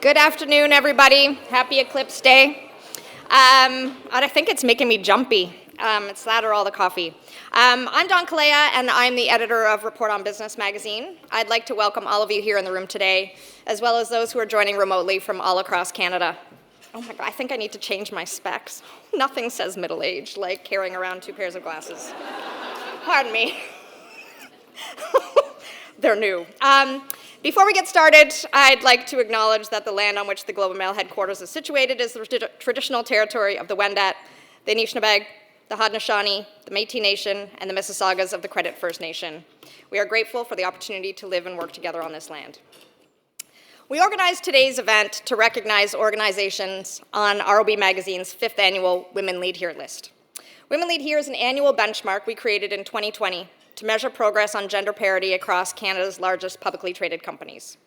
Good afternoon, everybody. Happy Eclipse Day. I think it's making me jumpy. It's that or all the coffee. I'm Dawn Kalea, and I'm the editor of Report on Business magazine. I'd like to welcome all of you here in the room today, as well as those who are joining remotely from all across Canada. Oh my God, I think I need to change my specs. Nothing says middle-aged like carrying around 2 pairs of glasses. Pardon me. They're new. Before we get started, I'd like to acknowledge that the land on which the Globe and Mail headquarters is situated is the traditional territory of the Wendat, the Anishinaabe, the Haudenosaunee, the Métis Nation, and the Mississaugas of the Credit First Nation. We are grateful for the opportunity to live and work together on this land. We organized today's event to recognize organizations on ROB Magazine's 5th annual Women Lead Here list. Women Lead Here is an annual benchmark we created in 2020 to measure progress on gender parity across Canada's largest publicly traded companies.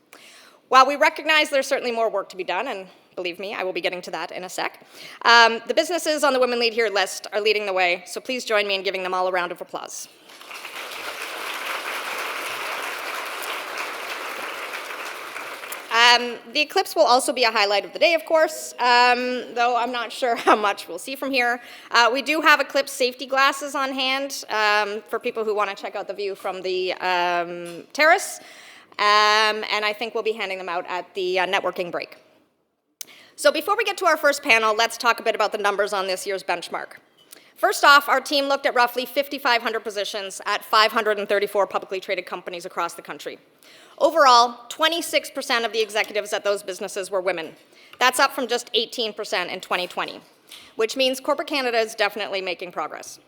While we recognize there's certainly more work to be done, and believe me, I will be getting to that in a sec, the businesses on the Women Lead Here list are leading the way, so please join me in giving them all a round of applause. The eclipse will also be a highlight of the day, of course, though I'm not sure how much we'll see from here. We do have eclipse safety glasses on hand for people who want to check out the view from the terrace, and I think we'll be handing them out at the networking break. So before we get to our first panel, let's talk a bit about the numbers on this year's benchmark. First off, our team looked at roughly 5,500 positions at 534 publicly traded companies across the country. Overall, 26% of the executives at those businesses were women. That's up from just 18% in 2020, which means corporate Canada is definitely making progress.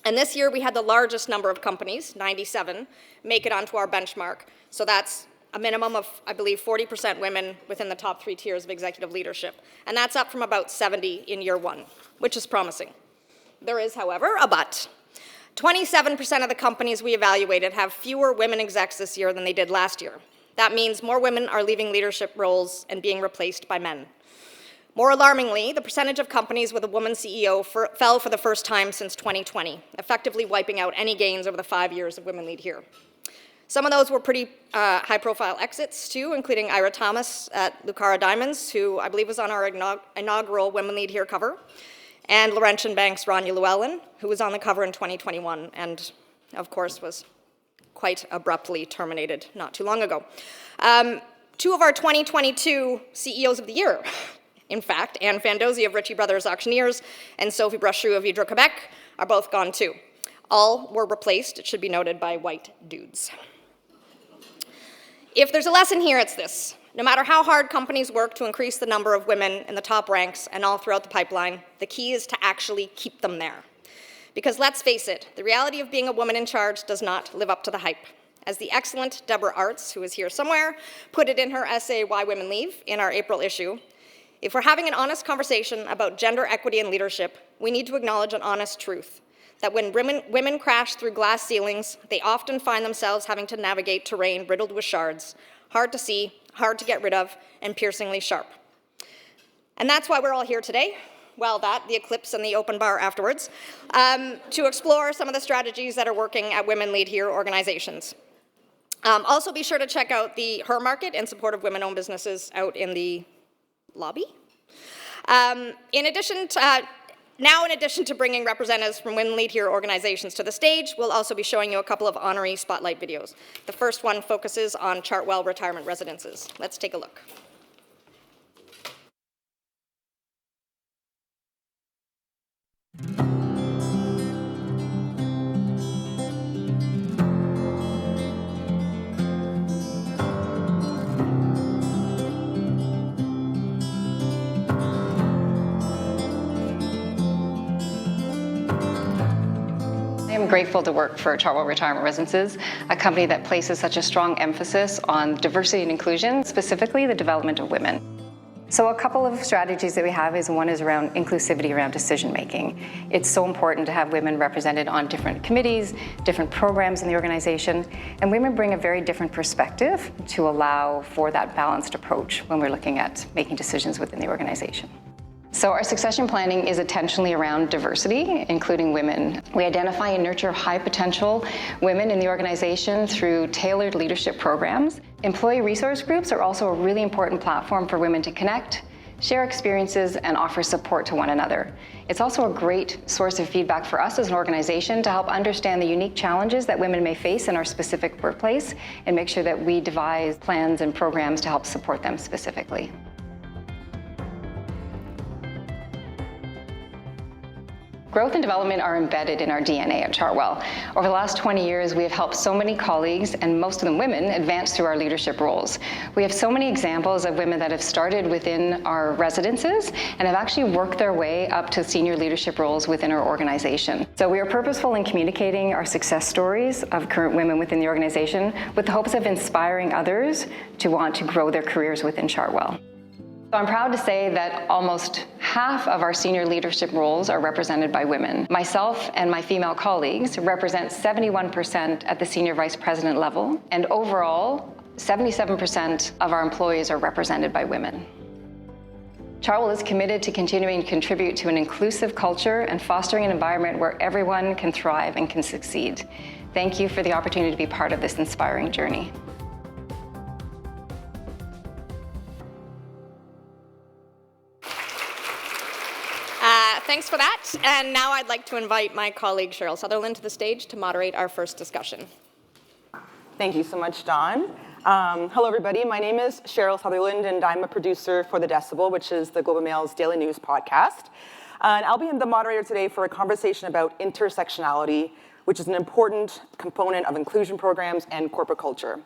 And this year we had the largest number of companies, 97, make it onto our benchmark. So that's a minimum of, I believe, 40% women within the top 3 tiers of executive leadership. And that's up from about 70 in year 1, which is promising. There is, however, a but. 27% of the companies we evaluated have fewer women execs this year than they did last year. That means more women are leaving leadership roles and being replaced by men. More alarmingly, the percentage of companies with a woman CEO fell for the first time since 2020, effectively wiping out any gains over the 5 years of Women Lead Here. Some of those were pretty high-profile exits, too, including Ira Thomas at Lucara Diamonds, who I believe was on our inaugural Women Lead Here cover, and Laurentian Bank's Rania Llewellyn, who was on the cover in 2021 and, of course, was quite abruptly terminated not too long ago. 2 of our 2022 CEOs of the year, in fact, Anne Fandozzi of Ritchie Brothers Auctioneers and Sophie Brochu of Hydro-Quebec, are both gone too. All were replaced, it should be noted, by white dudes. If there's a lesson here, it's this. No matter how hard companies work to increase the number of women in the top ranks and all throughout the pipeline, the key is to actually keep them there. Because let's face it, the reality of being a woman in charge does not live up to the hype. As the excellent Deborah Arts, who is here somewhere, put it in her essay, Why Women Leave, in our April issue, if we're having an honest conversation about gender equity and leadership, we need to acknowledge an honest truth, that when women crash through glass ceilings, they often find themselves having to navigate terrain riddled with shards, hard to see, hard to get rid of, and piercingly sharp. And that's why we're all here today, well, the eclipse and the open bar afterwards, to explore some of the strategies that are working at Women Lead Here organizations. Also be sure to check out the Her Market in support of women-owned businesses out in the lobby. In addition to bringing representatives from Women Lead Here organizations to the stage, we'll also be showing you a couple of honoree spotlight videos. The first one focuses on Chartwell retirement residences. Let's take a look. I am grateful to work for Chartwell Retirement Residences, a company that places such a strong emphasis on diversity and inclusion, specifically the development of women. So a couple of strategies that we have is one is around inclusivity around decision making. It's so important to have women represented on different committees, different programs in the organization, and women bring a very different perspective to allow for that balanced approach when we're looking at making decisions within the organization. So our succession planning is intentionally around diversity, including women. We identify and nurture high potential women in the organization through tailored leadership programs. Employee resource groups are also a really important platform for women to connect, share experiences, and offer support to one another. It's also a great source of feedback for us as an organization to help understand the unique challenges that women may face in our specific workplace and make sure that we devise plans and programs to help support them specifically. Growth and development are embedded in our DNA at Chartwell. Over the last 20 years, we have helped so many colleagues, and most of them women, advance through our leadership roles. We have so many examples of women that have started within our residences and have actually worked their way up to senior leadership roles within our organization. So we are purposeful in communicating our success stories of current women within the organization with the hopes of inspiring others to want to grow their careers within Chartwell. So I'm proud to say that almost half of our senior leadership roles are represented by women. Myself and my female colleagues represent 71% at the senior vice president level, and overall, 77% of our employees are represented by women. Chartwell is committed to continuing to contribute to an inclusive culture and fostering an environment where everyone can thrive and can succeed. Thank you for the opportunity to be part of this inspiring journey. Thanks for that. And now I'd like to invite my colleague Cheryl Sutherland to the stage to moderate our first discussion. Thank you so much, Dawn. Hello, everybody. My name is Cheryl Sutherland, and I'm a producer for The Decibel, which is the Globe and Mail's daily news podcast. And I'll be the moderator today for a conversation about intersectionality, which is an important component of inclusion programs and corporate culture.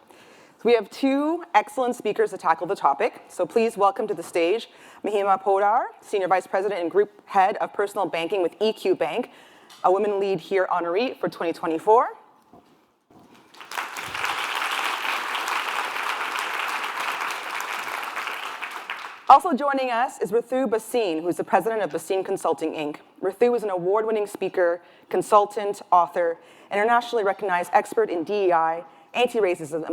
So we have two excellent speakers to tackle the topic. So please welcome to the stage Mahima Podar, Senior Vice President and Group Head of Personal Banking with EQ Bank, a Women Lead Here honoree for 2024. Also joining us is Ritu Bhasin, who's the president of Bhasin Consulting, Inc. Ritu is an award-winning speaker, consultant, author, internationally recognized expert in DEI, anti-racism,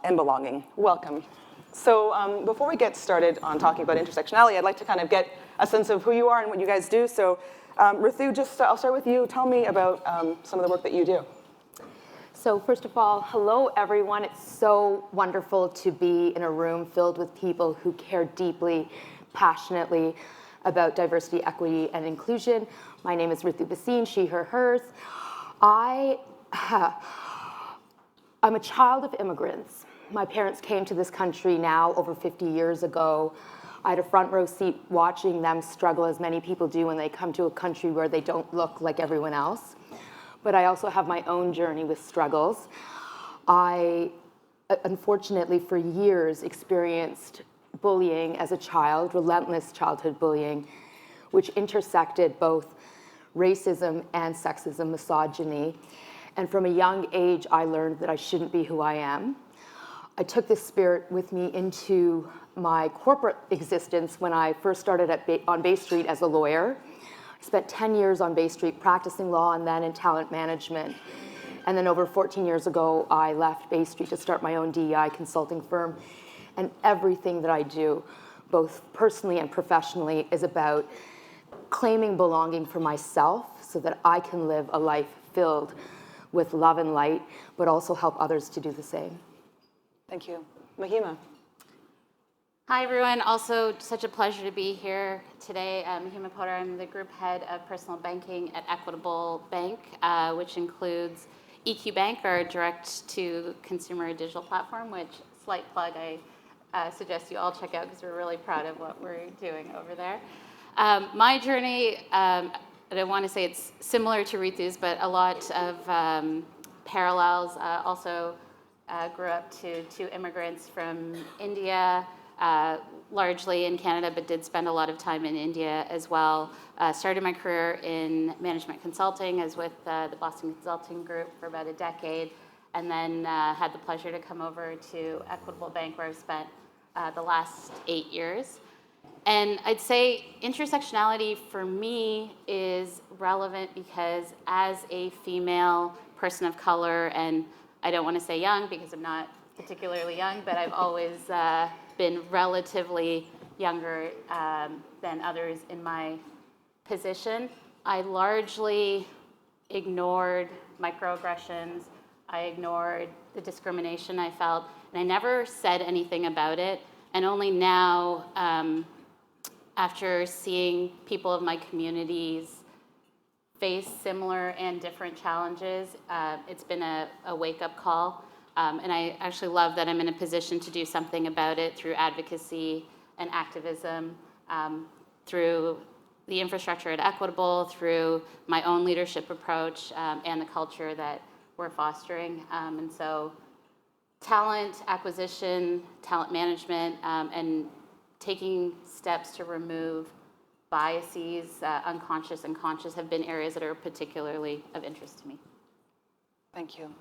and belonging. Welcome. So before we get started on talking about intersectionality, I'd like to kind of get a sense of who you are and what you guys do. So Ritu, I'll start with you. Tell me about some of the work that you do. So first of all, hello everyone. It's so wonderful to be in a room filled with people who care deeply, passionately about diversity, equity, and inclusion. My name is Ritu Bhasin, she, her, hers. I'm a child of immigrants. My parents came to this country now over 50 years ago. I had a front row seat watching them struggle, as many people do when they come to a country where they don't look like everyone else. But I also have my own journey with struggles. I, unfortunately, for years experienced bullying as a child, relentless childhood bullying, which intersected both racism and sexism, misogyny. And from a young age, I learned that I shouldn't be who I am. I took this spirit with me into my corporate existence when I first started on Bay Street as a lawyer. I spent 10 years on Bay Street practicing law and then in talent management. And then over 14 years ago, I left Bay Street to start my own DEI consulting firm. And everything that I do, both personally and professionally, is about claiming belonging for myself so that I can live a life filled with love and light, but also help others to do the same. Thank you. Mahima. Hi, everyone. Also, such a pleasure to be here today. Mahima Podar, I'm the Group Head of Personal Banking at Equitable Bank, which includes EQ Bank, our direct-to-consumer digital platform, which, slight plug, I suggest you all check out because we're really proud of what we're doing over there. My journey, I don't want to say it's similar to Ritu's, but a lot of parallels. Also grew up to two immigrants from India, largely in Canada, but did spend a lot of time in India as well. Started my career in management consulting, as with the Boston Consulting Group for about a decade, and then had the pleasure to come over to Equitable Bank, where I've spent the last 8 years. And I'd say intersectionality for me is relevant because as a female person of color, and I don't want to say young because I'm not particularly young, but I've always been relatively younger than others in my position, I largely ignored microaggressions. I ignored the discrimination I felt, and I never said anything about it. And only now, after seeing people of my communities face similar and different challenges, it's been a wake-up call. And I actually love that I'm in a position to do something about it through advocacy and activism, through the infrastructure at Equitable, through my own leadership approach, and the culture that we're fostering. And so talent acquisition, talent management, and taking steps to remove biases, unconscious and conscious, have been areas that are particularly of interest to me. Thank you.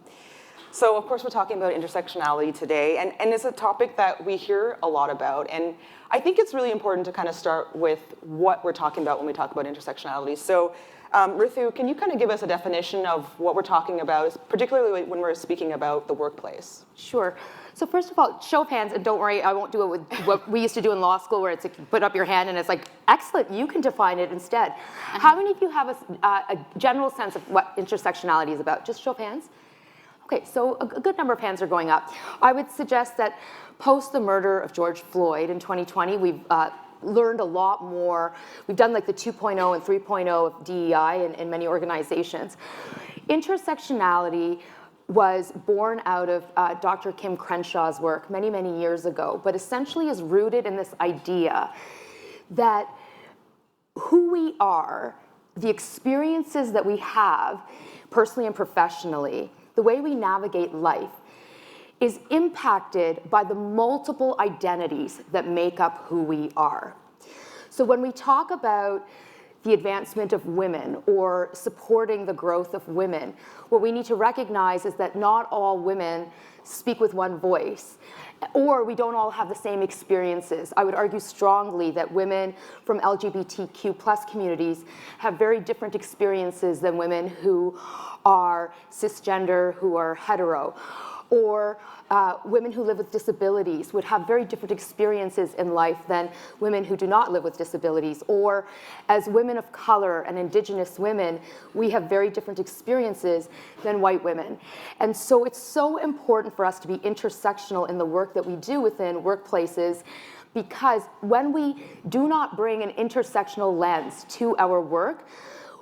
So of course we're talking about intersectionality today, and it's a topic that we hear a lot about, and I think it's really important to kind of start with what we're talking about when we talk about intersectionality. So Ritu, can you kind of give us a definition of what we're talking about, particularly when we're speaking about the workplace? Sure. So first of all, show of hands, and don't worry, I won't do it with what we used to do in law school, where it's like, put up your hand and it's like, excellent, you can define it instead. How many of you have a general sense of what intersectionality is about? Just show of hands. Okay, so a good number of hands are going up. I would suggest that post the murder of George Floyd in 2020, we've learned a lot more. We've done like the 2.0 and 3.0 of DEI in many organizations. Intersectionality was born out of Dr. Kim Crenshaw's work many, many years ago, but essentially is rooted in this idea that who we are, the experiences that we have personally and professionally, the way we navigate life, is impacted by the multiple identities that make up who we are. So when we talk about the advancement of women or supporting the growth of women, what we need to recognize is that not all women speak with one voice, or we don't all have the same experiences. I would argue strongly that women from LGBTQ plus communities have very different experiences than women who are cisgender, who are hetero, or women who live with disabilities would have very different experiences in life than women who do not live with disabilities. Or as women of color and Indigenous women, we have very different experiences than white women. And so it's so important for us to be intersectional in the work that we do within workplaces, because when we do not bring an intersectional lens to our work,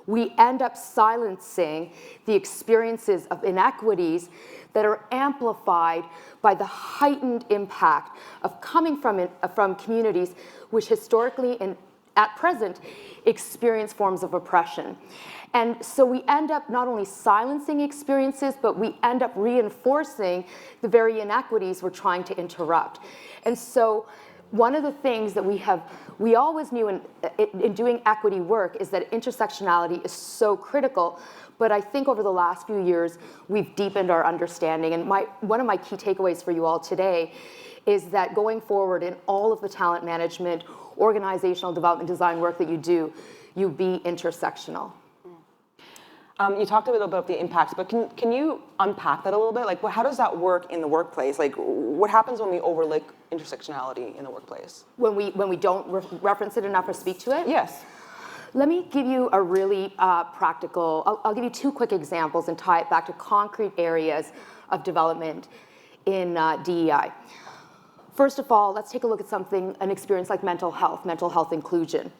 we end up silencing the experiences of inequities that are amplified by the heightened impact of coming from communities which historically and at present experience forms of oppression. And so we end up not only silencing experiences, but we end up reinforcing the very inequities we're trying to interrupt. And so one of the things that we always knew in doing equity work is that intersectionality is so critical. But I think over the last few years, we've deepened our understanding. And one of my key takeaways for you all today is that going forward in all of the talent management, organizational development design work that you do, you be intersectional. You talked a little bit about the impacts, but can you unpack that a little bit? Like, how does that work in the workplace? Like, what happens when we overlook intersectionality in the workplace? When we don't reference it enough or speak to it? Yes. Let me give you a really practical, I'll give you two quick examples and tie it back to concrete areas of development in DEI. First of all, let's take a look at an experience like mental health inclusion.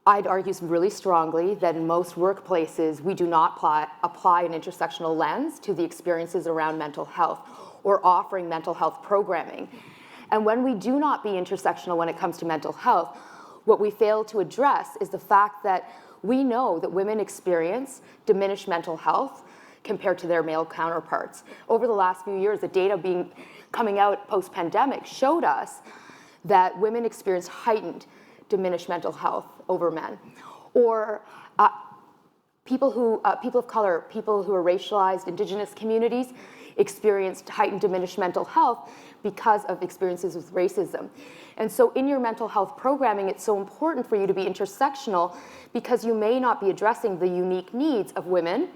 I'd argue really strongly that in most workplaces, we do not apply an intersectional lens to the experiences around mental health or offering mental health programming. And when we do not be intersectional when it comes to mental health, what we fail to address is the fact that we know that women experience diminished mental health compared to their male counterparts. Over the last few years, the data coming out post-pandemic showed us that women experience heightened diminished mental health over men. Or people of color, people who are racialized, Indigenous communities experienced heightened diminished mental health because of experiences with racism. And so in your mental health programming, it's so important for you to be intersectional, because you may not be addressing the unique needs of women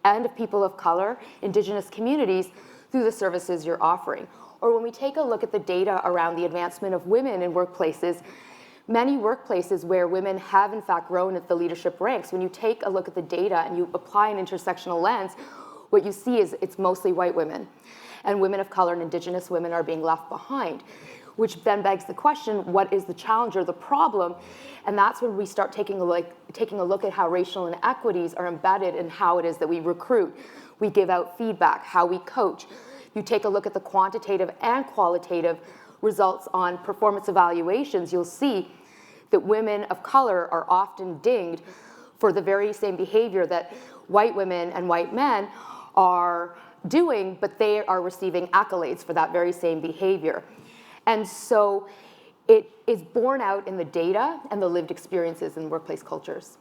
and of people of color, Indigenous communities, through the services you're offering. Or when we take a look at the data around the advancement of women in workplaces, many workplaces where women have in fact grown at the leadership ranks, when you take a look at the data and you apply an intersectional lens, what you see is it's mostly white women. And women of color and indigenous women are being left behind, which then begs the question, what is the challenge or the problem? And that's when we start taking a look at how racial inequities are embedded in how it is that we recruit, we give out feedback, how we coach. You take a look at the quantitative and qualitative results on performance evaluations, you'll see that women of color are often dinged for the very same behavior that white women and white men are doing, but they are receiving accolades for that very same behavior. And so it is borne out in the data and the lived experiences in workplace cultures.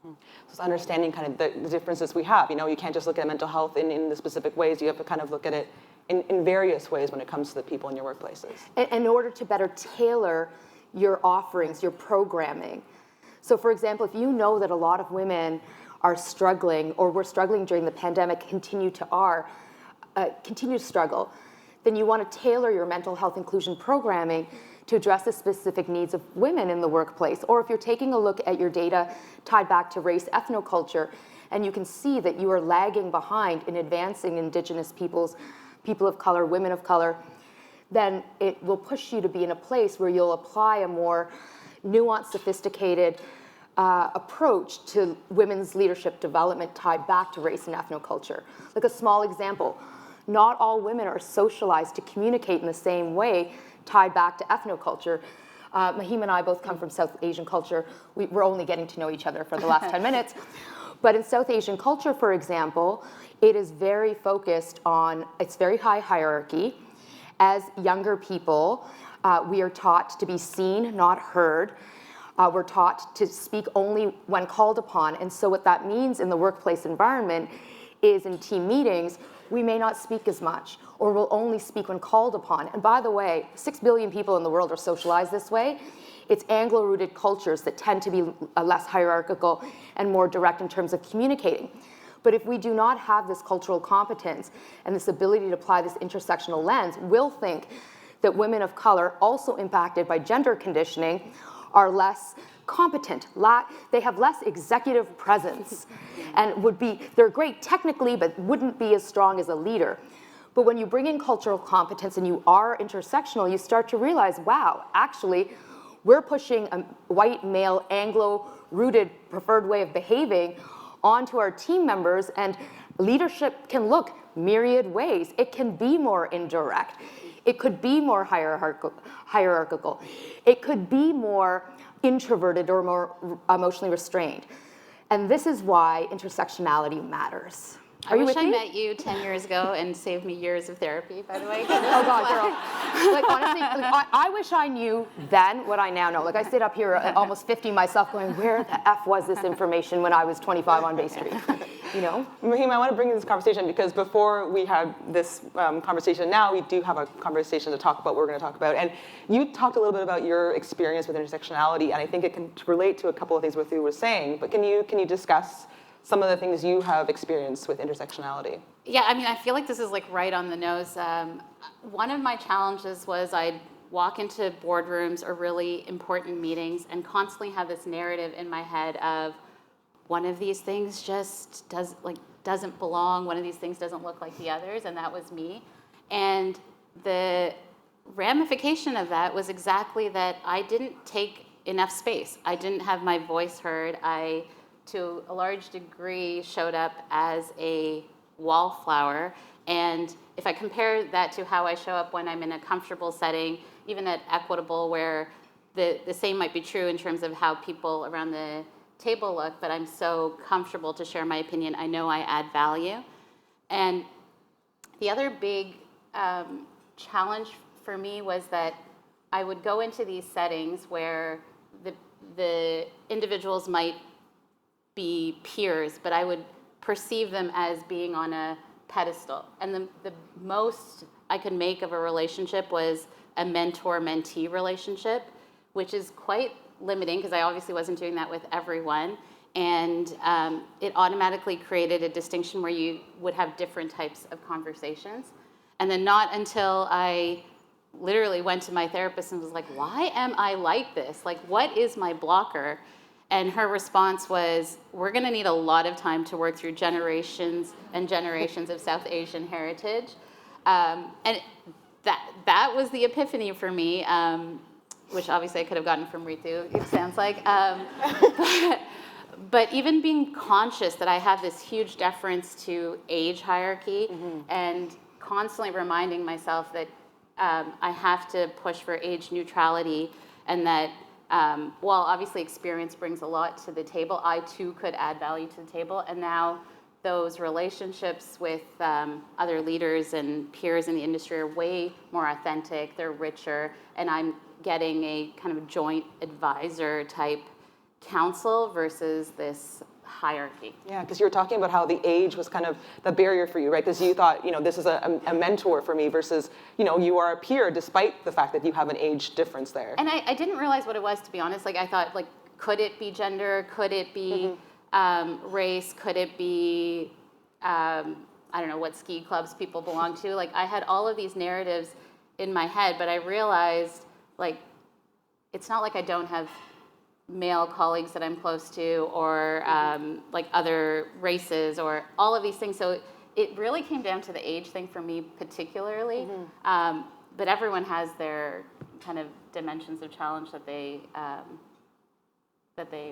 So it's understanding kind of the differences we have. You can't just look at mental health in the specific ways. You have to kind of look at it in various ways when it comes to the people in your workplaces. In order to better tailor your offerings, your programming. So for example, if you know that a lot of women are struggling or were struggling during the pandemic, continue to struggle, then you want to tailor your mental health inclusion programming to address the specific needs of women in the workplace. Or if you're taking a look at your data tied back to race, ethnoculture, and you can see that you are lagging behind in advancing indigenous peoples, people of color, women of color, then it will push you to be in a place where you'll apply a more nuanced, sophisticated approach to women's leadership development tied back to race and ethnoculture. Like a small example, not all women are socialized to communicate in the same way tied back to ethnoculture. Mahim and I both come from South Asian culture. We're only getting to know each other for the last 10 minutes. But in South Asian culture, for example, it is very focused on, it's very high hierarchy. As younger people, we are taught to be seen, not heard. We're taught to speak only when called upon. And so what that means in the workplace environment is in team meetings, we may not speak as much, or we'll only speak when called upon. And by the way, 6 billion people in the world are socialized this way. It's Anglo-rooted cultures that tend to be less hierarchical and more direct in terms of communicating. But if we do not have this cultural competence and this ability to apply this intersectional lens, we'll think that women of color, also impacted by gender conditioning, are less competent, they have less executive presence, and they're great technically, but wouldn't be as strong as a leader. But when you bring in cultural competence and you are intersectional, you start to realize, wow, actually, we're pushing a white, male, Anglo-rooted preferred way of behaving onto our team members, and leadership can look myriad ways. It can be more indirect. It could be more hierarchical. It could be more introverted or more emotionally restrained. And this is why intersectionality matters. I wish I met you 10 years ago and saved me years of therapy, by the way. Oh God, girl. Like honestly, I wish I knew then what I now know. Like I sit up here at almost 50 myself going, where the F was this information when I was 25 on Bay Street? Mahim, I want to bring in this conversation because before we had this conversation, now we do have a conversation to talk about what we're going to talk about. And you talked a little bit about your experience with intersectionality, and I think it can relate to a couple of things what you were saying. But can you discuss some of the things you have experienced with intersectionality? Yeah, I mean, I feel like this is like right on the nose. One of my challenges was I'd walk into boardrooms or really important meetings and constantly have this narrative in my head of one of these things just doesn't belong, one of these things doesn't look like the others, and that was me. And the ramification of that was exactly that I didn't take enough space. I didn't have my voice heard. I, to a large degree, showed up as a wallflower. And if I compare that to how I show up when I'm in a comfortable setting, even at Equitable, where the same might be true in terms of how people around the table look, but I'm so comfortable to share my opinion, I know I add value. And the other big challenge for me was that I would go into these settings where the individuals might be peers, but I would perceive them as being on a pedestal. And the most I could make of a relationship was a mentor-mentee relationship, which is quite limiting because I obviously wasn't doing that with everyone. And it automatically created a distinction where you would have different types of conversations. And then not until I literally went to my therapist and was like, why am I like this? Like, what is my blocker? And her response was, we're going to need a lot of time to work through generations and generations of South Asian heritage. And that was the epiphany for me, which obviously I could have gotten from Ritu, it sounds like. But even being conscious that I have this huge deference to age hierarchy and constantly reminding myself that I have to push for age neutrality, and that while obviously experience brings a lot to the table, I too could add value to the table. And now those relationships with other leaders and peers in the industry are way more authentic, they're richer, and I'm getting a kind of joint advisor type counsel versus this hierarchy. Yeah, because you were talking about how the age was kind of the barrier for you, right? Because you thought, this is a mentor for me versus, you are a peer despite the fact that you have an age difference there. And I didn't realize what it was, to be honest. Like, I thought, like, could it be gender? Could it be race? Could it be, I don't know, what ski clubs people belong to? Like, I had all of these narratives in my head, but I realized, like, it's not like I don't have male colleagues that I'm close to, or like other races, or all of these things. So it really came down to the age thing for me particularly. But everyone has their kind of dimensions of challenge that they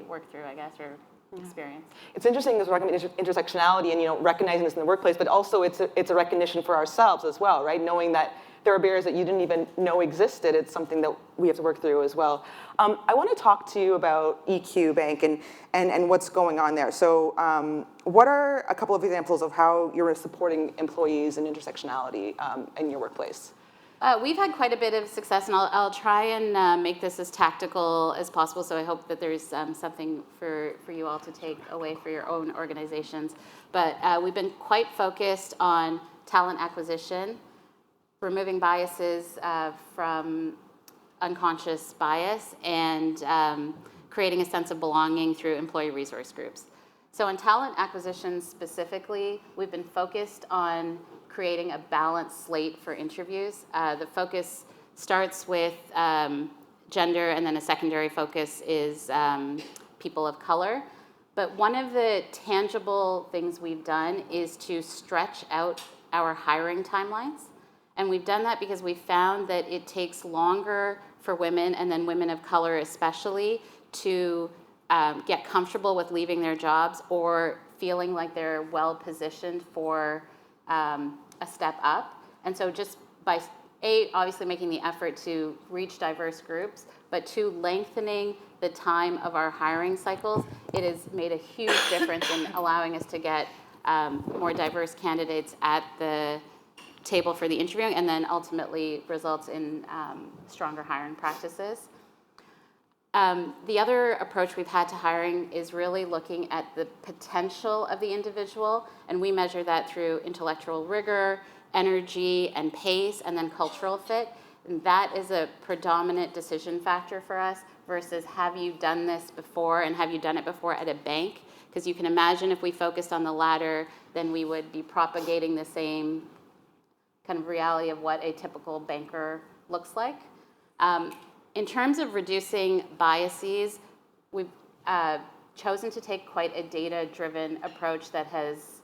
work through, I guess, or experience. It's interesting, this intersectionality and recognizing this in the workplace, but also it's a recognition for ourselves as well, right? Knowing that there are barriers that you didn't even know existed. It's something that we have to work through as well. I want to talk to you about EQ Bank and what's going on there. So what are a couple of examples of how you're supporting employees and intersectionality in your workplace? We've had quite a bit of success, and I'll try and make this as tactical as possible, so I hope that there's something for you all to take away for your own organizations. But we've been quite focused on talent acquisition, removing biases from unconscious bias, and creating a sense of belonging through employee resource groups. So in talent acquisition specifically, we've been focused on creating a balanced slate for interviews. The focus starts with gender, and then a secondary focus is people of color. But one of the tangible things we've done is to stretch out our hiring timelines. And we've done that because we found that it takes longer for women, and then women of color especially, to get comfortable with leaving their jobs or feeling like they're well positioned for a step up. And so just by obviously making the effort to reach diverse groups, but lengthening the time of our hiring cycles, it has made a huge difference in allowing us to get more diverse candidates at the table for the interviewing, and then ultimately results in stronger hiring practices. The other approach we've had to hiring is really looking at the potential of the individual, and we measure that through intellectual rigor, energy, and pace, and then cultural fit. And that is a predominant decision factor for us versus have you done this before, and have you done it before at a bank? Because you can imagine if we focused on the latter, then we would be propagating the same kind of reality of what a typical banker looks like. In terms of reducing biases, we've chosen to take quite a data-driven approach that has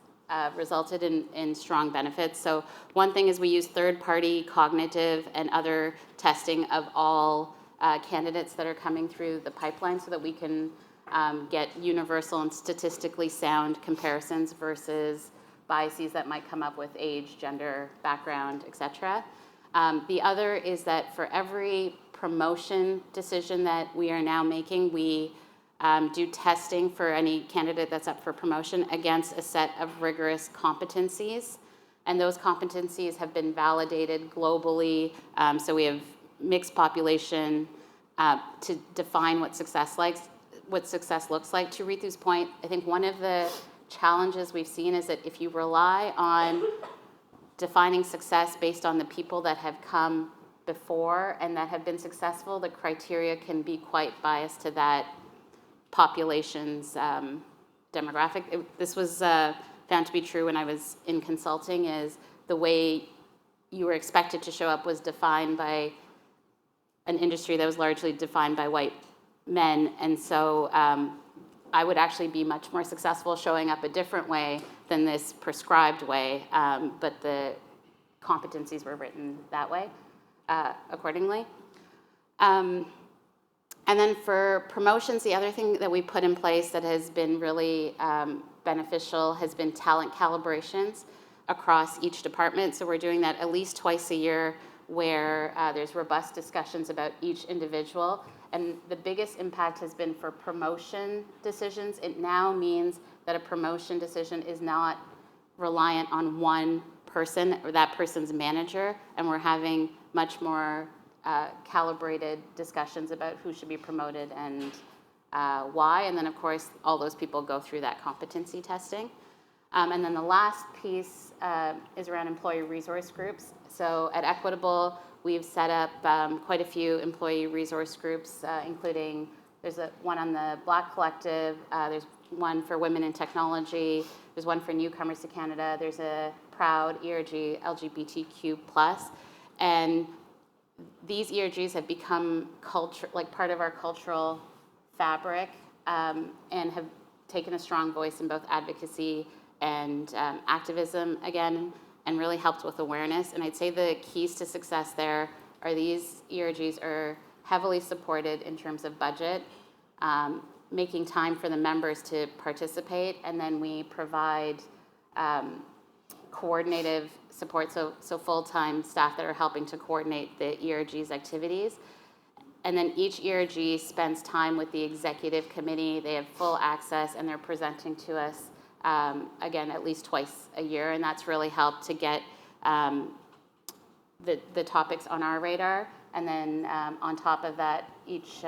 resulted in strong benefits. So one thing is we use third-party cognitive and other testing of all candidates that are coming through the pipeline, so that we can get universal and statistically sound comparisons versus biases that might come up with age, gender, background, et cetera. The other is that for every promotion decision that we are now making, we do testing for any candidate that's up for promotion against a set of rigorous competencies. And those competencies have been validated globally. So we have mixed population to define what success looks like. To Ritu's point, I think one of the challenges we've seen is that if you rely on defining success based on the people that have come before and that have been successful, the criteria can be quite biased to that population's demographic. This was found to be true when I was in consulting, is the way you were expected to show up was defined by an industry that was largely defined by white men. And so I would actually be much more successful showing up a different way than this prescribed way, but the competencies were written that way accordingly. And then for promotions, the other thing that we put in place that has been really beneficial has been talent calibrations across each department. So we're doing that at least twice a year, where there's robust discussions about each individual. And the biggest impact has been for promotion decisions. It now means that a promotion decision is not reliant on one person or that person's manager, and we're having much more calibrated discussions about who should be promoted and why. And then, of course, all those people go through that competency testing. And then the last piece is around employee resource groups. So at Equitable, we've set up quite a few employee resource groups, including there's one on the Black Collective, there's one for women in technology, there's one for newcomers to Canada, there's a proud ERG LGBTQ+. And these ERGs have become part of our cultural fabric, and have taken a strong voice in both advocacy and activism again, and really helped with awareness. And I'd say the keys to success there are these ERGs are heavily supported in terms of budget, making time for the members to participate, and then we provide coordinative support, so full-time staff that are helping to coordinate the ERG's activities. And then each ERG spends time with the executive committee. They have full access, and they're presenting to us, again, at least twice a year, and that's really helped to get the topics on our radar. And then on top of that, each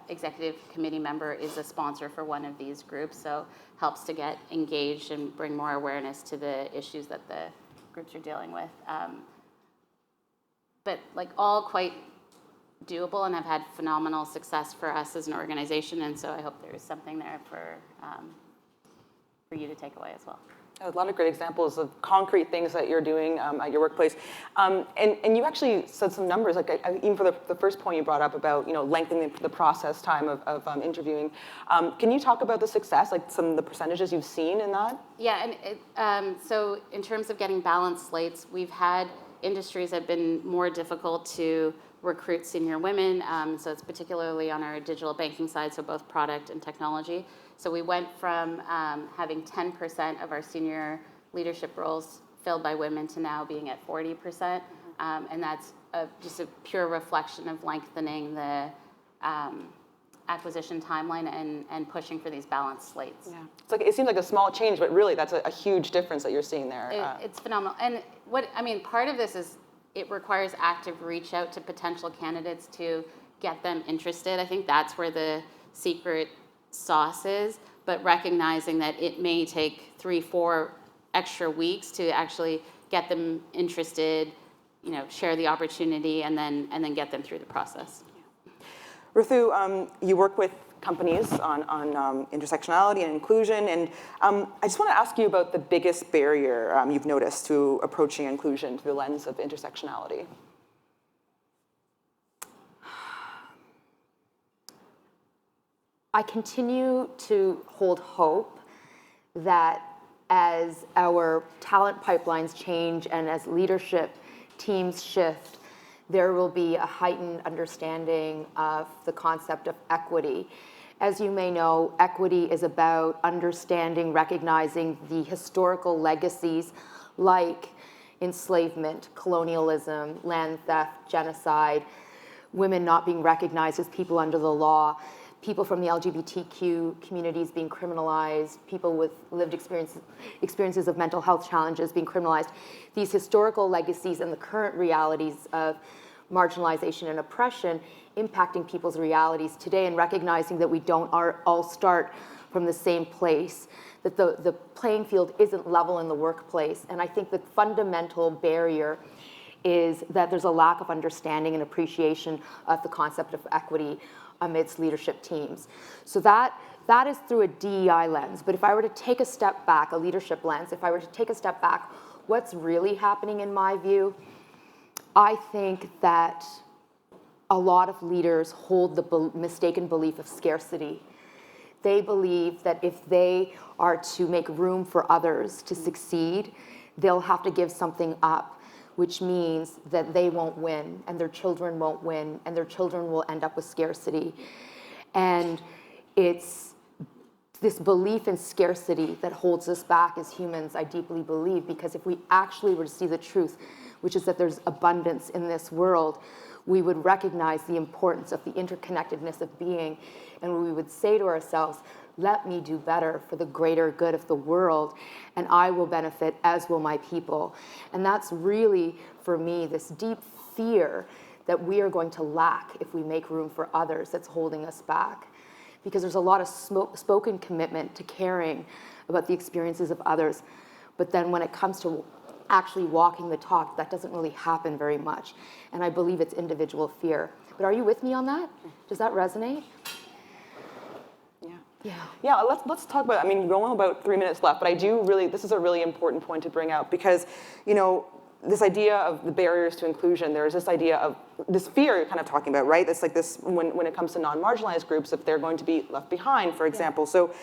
executive committee member is a sponsor for one of these groups, so helps to get engaged and bring more awareness to the issues that the groups are dealing with. But like all quite doable, and have had phenomenal success for us as an organization, and so I hope there's something there for you to take away as well. A lot of great examples of concrete things that you're doing at your workplace, and you actually said some numbers, like even for the first point you brought up about lengthening the process time of interviewing. Can you talk about the success, like some of the percentages you've seen in that? Yeah, and so in terms of getting balanced slates, we've had industries that have been more difficult to recruit senior women, so it's particularly on our digital banking side, so both product and technology. So we went from having 10% of our senior leadership roles filled by women to now being at 40%, and that's just a pure reflection of lengthening the acquisition timeline and pushing for these balanced slates. Yeah, it seems like a small change, but really that's a huge difference that you're seeing there. It's phenomenal, and part of this is it requires active reach out to potential candidates to get them interested. I think that's where the secret sauce is, but recognizing that it may take 3-4 extra weeks to actually get them interested, share the opportunity, and then get them through the process. Rithu, you work with companies on intersectionality and inclusion, and I just want to ask you about the biggest barrier you've noticed to approaching inclusion through the lens of intersectionality. I continue to hold hope that as our talent pipelines change and as leadership teams shift, there will be a heightened understanding of the concept of equity. As you may know, equity is about understanding, recognizing the historical legacies like enslavement, colonialism, land theft, genocide, women not being recognized as people under the law, people from the LGBTQ communities being criminalized, people with lived experiences of mental health challenges being criminalized. These historical legacies and the current realities of marginalization and oppression impacting people's realities today, and recognizing that we don't all start from the same place, that the playing field isn't level in the workplace. And I think the fundamental barrier is that there's a lack of understanding and appreciation of the concept of equity amidst leadership teams. So that is through a DEI lens. But if I were to take a step back, a leadership lens, if I were to take a step back, what's really happening in my view I think that a lot of leaders hold the mistaken belief of scarcity. They believe that if they are to make room for others to succeed, they'll have to give something up, which means that they won't win, and their children won't win, and their children will end up with scarcity. And it's this belief in scarcity that holds us back as humans, I deeply believe, because if we actually were to see the truth, which is that there's abundance in this world, we would recognize the importance of the interconnectedness of being, and we would say to ourselves, let me do better for the greater good of the world, and I will benefit, as will my people. And that's really, for me, this deep fear that we are going to lack if we make room for others that's holding us back. Because there's a lot of spoken commitment to caring about the experiences of others, but then when it comes to actually walking the talk, that doesn't really happen very much. And I believe it's individual fear. But are you with me on that? Does that resonate? Yeah, let's talk about, I mean, we only have about 3 minutes left, but I do really, this is a really important point to bring out because, you know, this idea of the barriers to inclusion, there's this idea of this fear you're kind of talking about, right? It's like this, when it comes to non-marginalized groups, if they're going to be left behind, for example. Yeah. So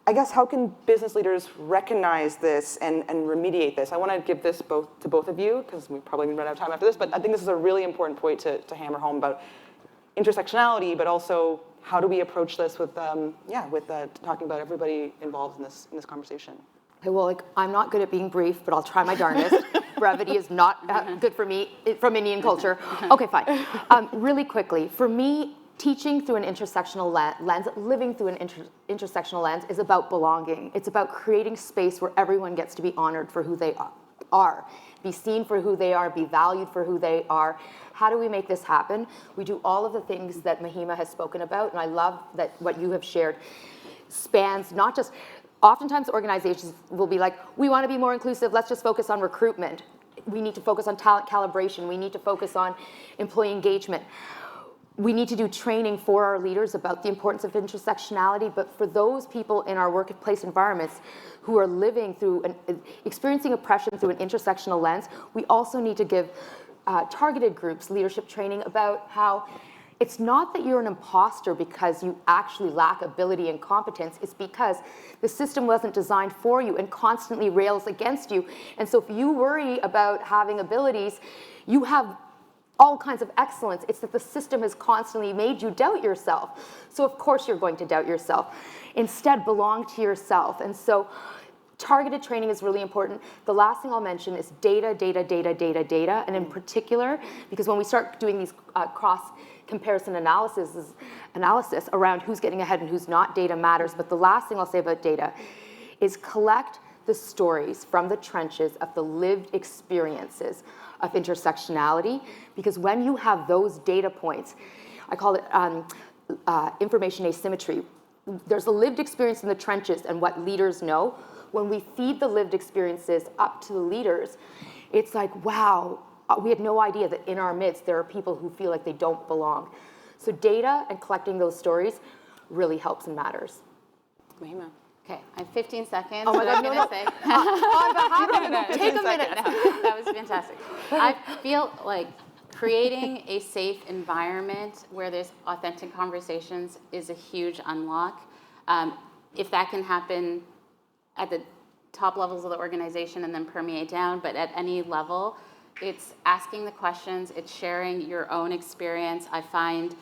I guess how can business leaders recognize this and remediate this? I want to give this to both of you, because we probably run out of time after this, but I think this is a really important point to hammer home about intersectionality, but also how do we approach this with, talking about everybody involved in this conversation? Okay, well, I'm not good at being brief, but I'll try my darndest. Brevity is not good for me from Indian culture. Okay, fine. Really quickly, for me, teaching through an intersectional lens, living through an intersectional lens is about belonging. It's about creating space where everyone gets to be honored for who they are, be seen for who they are, be valued for who they are. How do we make this happen? We do all of the things that Mahima has spoken about, and I love that what you have shared spans not just, oftentimes organizations will be like, we want to be more inclusive, let's just focus on recruitment. We need to focus on talent calibration. We need to focus on employee engagement. We need to do training for our leaders about the importance of intersectionality, but for those people in our workplace environments who are living through, experiencing oppression through an intersectional lens, we also need to give targeted groups leadership training about how it's not that you're an imposter because you actually lack ability and competence, it's because the system wasn't designed for you and constantly rails against you. And so if you worry about having abilities, you have all kinds of excellence. It's that the system has constantly made you doubt yourself. So of course you're going to doubt yourself. Instead, belong to yourself. And so targeted training is really important. The last thing I'll mention is data, and in particular, because when we start doing these cross-comparison analysis around who's getting ahead and who's not, data matters. But the last thing I'll say about data is collect the stories from the trenches of the lived experiences of intersectionality, because when you have those data points, I call it information asymmetry. There's a lived experience in the trenches and what leaders know. When we feed the lived experiences up to the leaders, it's like, wow, we had no idea that in our midst there are people who feel like they don't belong. So data and collecting those stories really helps and matters. Mahima. Okay, I have 15 seconds. Oh my God, no. Take a minute. That was fantastic. I feel like creating a safe environment where there's authentic conversations is a huge unlock. If that can happen at the top levels of the organization and then permeate down, but at any level, it's asking the questions, it's sharing your own experience. I find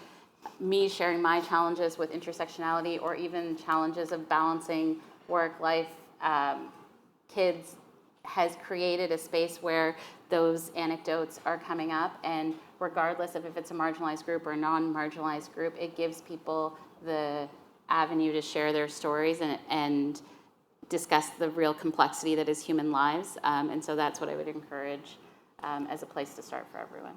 me sharing my challenges with intersectionality or even challenges of balancing work, life, kids has created a space where those anecdotes are coming up, and regardless of if it's a marginalized group or a non-marginalized group, it gives people the avenue to share their stories and discuss the real complexity that is human lives. And so that's what I would encourage as a place to start for everyone.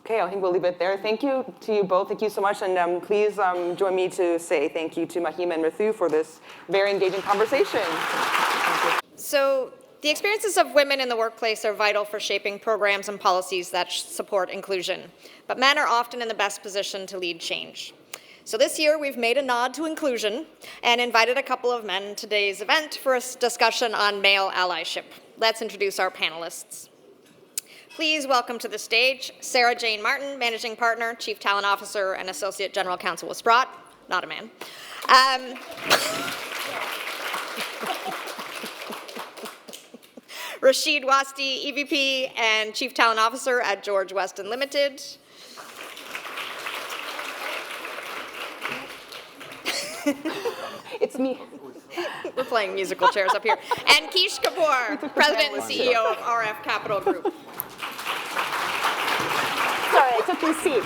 Okay, I think we'll leave it there. Thank you to you both. Thank you so much. And please join me to say thank you to Mahima and Ritu for this very engaging conversation. So the experiences of women in the workplace are vital for shaping programs and policies that support inclusion. But men are often in the best position to lead change. So this year we've made a nod to inclusion and invited a couple of men to today's event for a discussion on male allyship. Let's introduce our panelists. Please welcome to the stage Sarah Jane Martin, Managing Partner, Chief Talent Officer, and Associate General Counsel with Sprott. Not a man. Rashid Wasti, EVP and Chief Talent Officer at George Weston Limited. It's me. We're playing musical chairs up here. And Keish Kapoor, President and CEO of RF Capital Group. Sorry, I took your seat.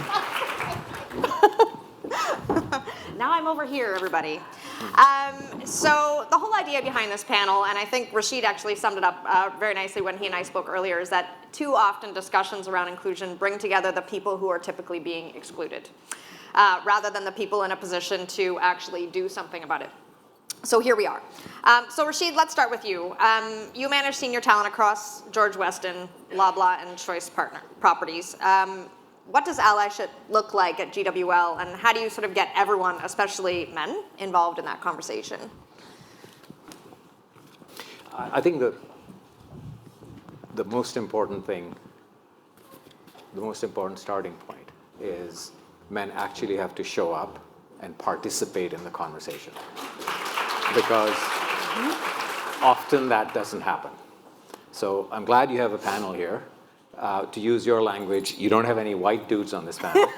Now I'm over here, everybody. So the whole idea behind this panel, and I think Rashid actually summed it up very nicely when he and I spoke earlier, is that too often discussions around inclusion bring together the people who are typically being excluded, rather than the people in a position to actually do something about it. So here we are. So Rashid, let's start with you. You manage senior talent across George Weston, Loblaw, and Choice Properties. What does allyship look like at GWL, and how do you sort of get everyone, especially men, involved in that conversation? I think the most important thing, the most important starting point is men actually have to show up and participate in the conversation, because often that doesn't happen. So I'm glad you have a panel here. To use your language, you don't have any white dudes on this panel,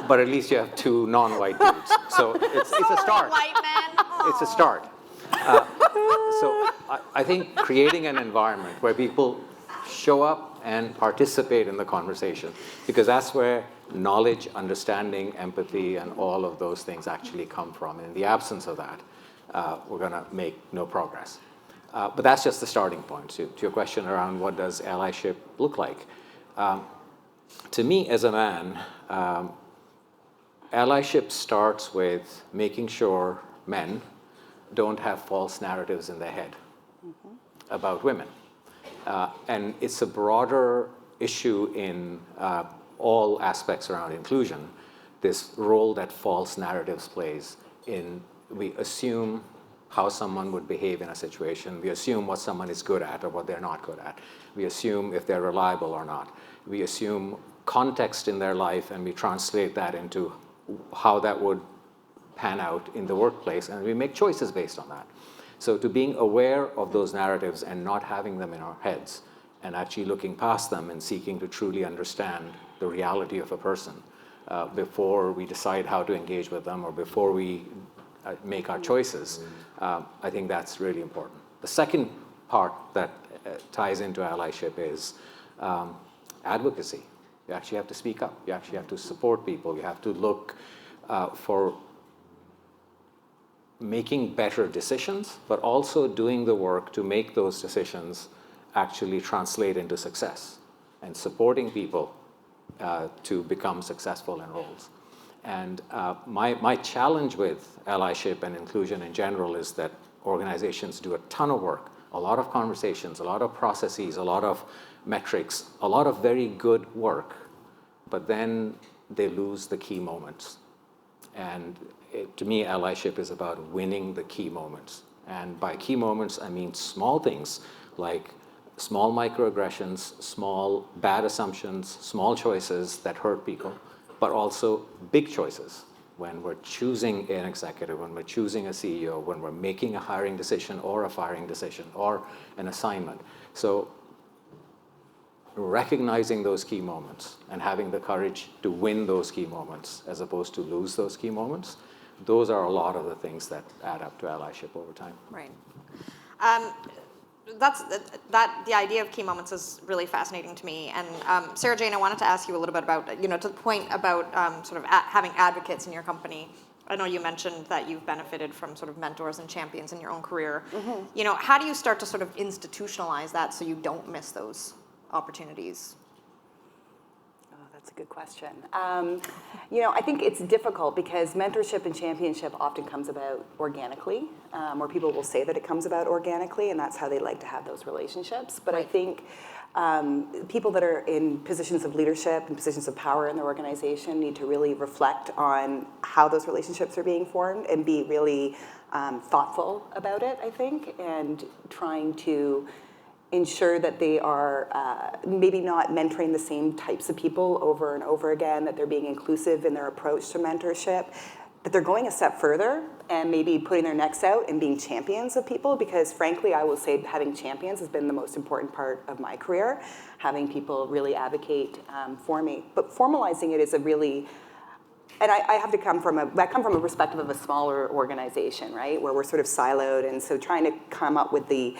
but at least you have two non-white dudes. So it's a start. White men. It's a start. So I think creating an environment where people show up and participate in the conversation, because that's where knowledge, understanding, empathy, and all of those things actually come from. And in the absence of that, we're going to make no progress. But that's just the starting point. To your question around what does allyship look like. To me, as a man, allyship starts with making sure men don't have false narratives in their head about women. And it's a broader issue in all aspects around inclusion, this role that false narratives plays in, we assume how someone would behave in a situation. We assume what someone is good at or what they're not good at. We assume if they're reliable or not. We assume context in their life, and we translate that into how that would pan out in the workplace, and we make choices based on that. So to being aware of those narratives and not having them in our heads, and actually looking past them and seeking to truly understand the reality of a person before we decide how to engage with them or before we make our choices, I think that's really important. The second part that ties into allyship is advocacy. You actually have to speak up. You actually have to support people. You have to look for making better decisions, but also doing the work to make those decisions actually translate into success and supporting people to become successful in roles. And my challenge with allyship and inclusion in general is that organizations do a ton of work, a lot of conversations, a lot of processes, a lot of metrics, a lot of very good work, but then they lose the key moments. And to me, allyship is about winning the key moments. And by key moments, I mean small things like small microaggressions, small bad assumptions, small choices that hurt people, but also big choices when we're choosing an executive, when we're choosing a CEO, when we're making a hiring decision or a firing decision or an assignment. So recognizing those key moments and having the courage to win those key moments as opposed to lose those key moments, those are a lot of the things that add up to allyship over time. Right. The idea of key moments is really fascinating to me. And Sarah Jane, I wanted to ask you a little bit about, to the point about sort of having advocates in your company. I know you mentioned that you've benefited from sort of mentors and champions in your own career. Mm-hmm. How do you start to sort of institutionalize that so you don't miss those opportunities? That's a good question. I think it's difficult because mentorship and championship often comes about organically, or people will say that it comes about organically, and that's how they like to have those relationships. But right. I think people that are in positions of leadership and positions of power in their organization need to really reflect on how those relationships are being formed and be really thoughtful about it, I think, and trying to ensure that they are maybe not mentoring the same types of people over and over again, that they're being inclusive in their approach to mentorship, that they're going a step further and maybe putting their necks out and being champions of people, because frankly, I will say having champions has been the most important part of my career, having people really advocate for me. But formalizing it is a really, and I come from a perspective of a smaller organization, right, where we're sort of siloed, and so trying to come up with the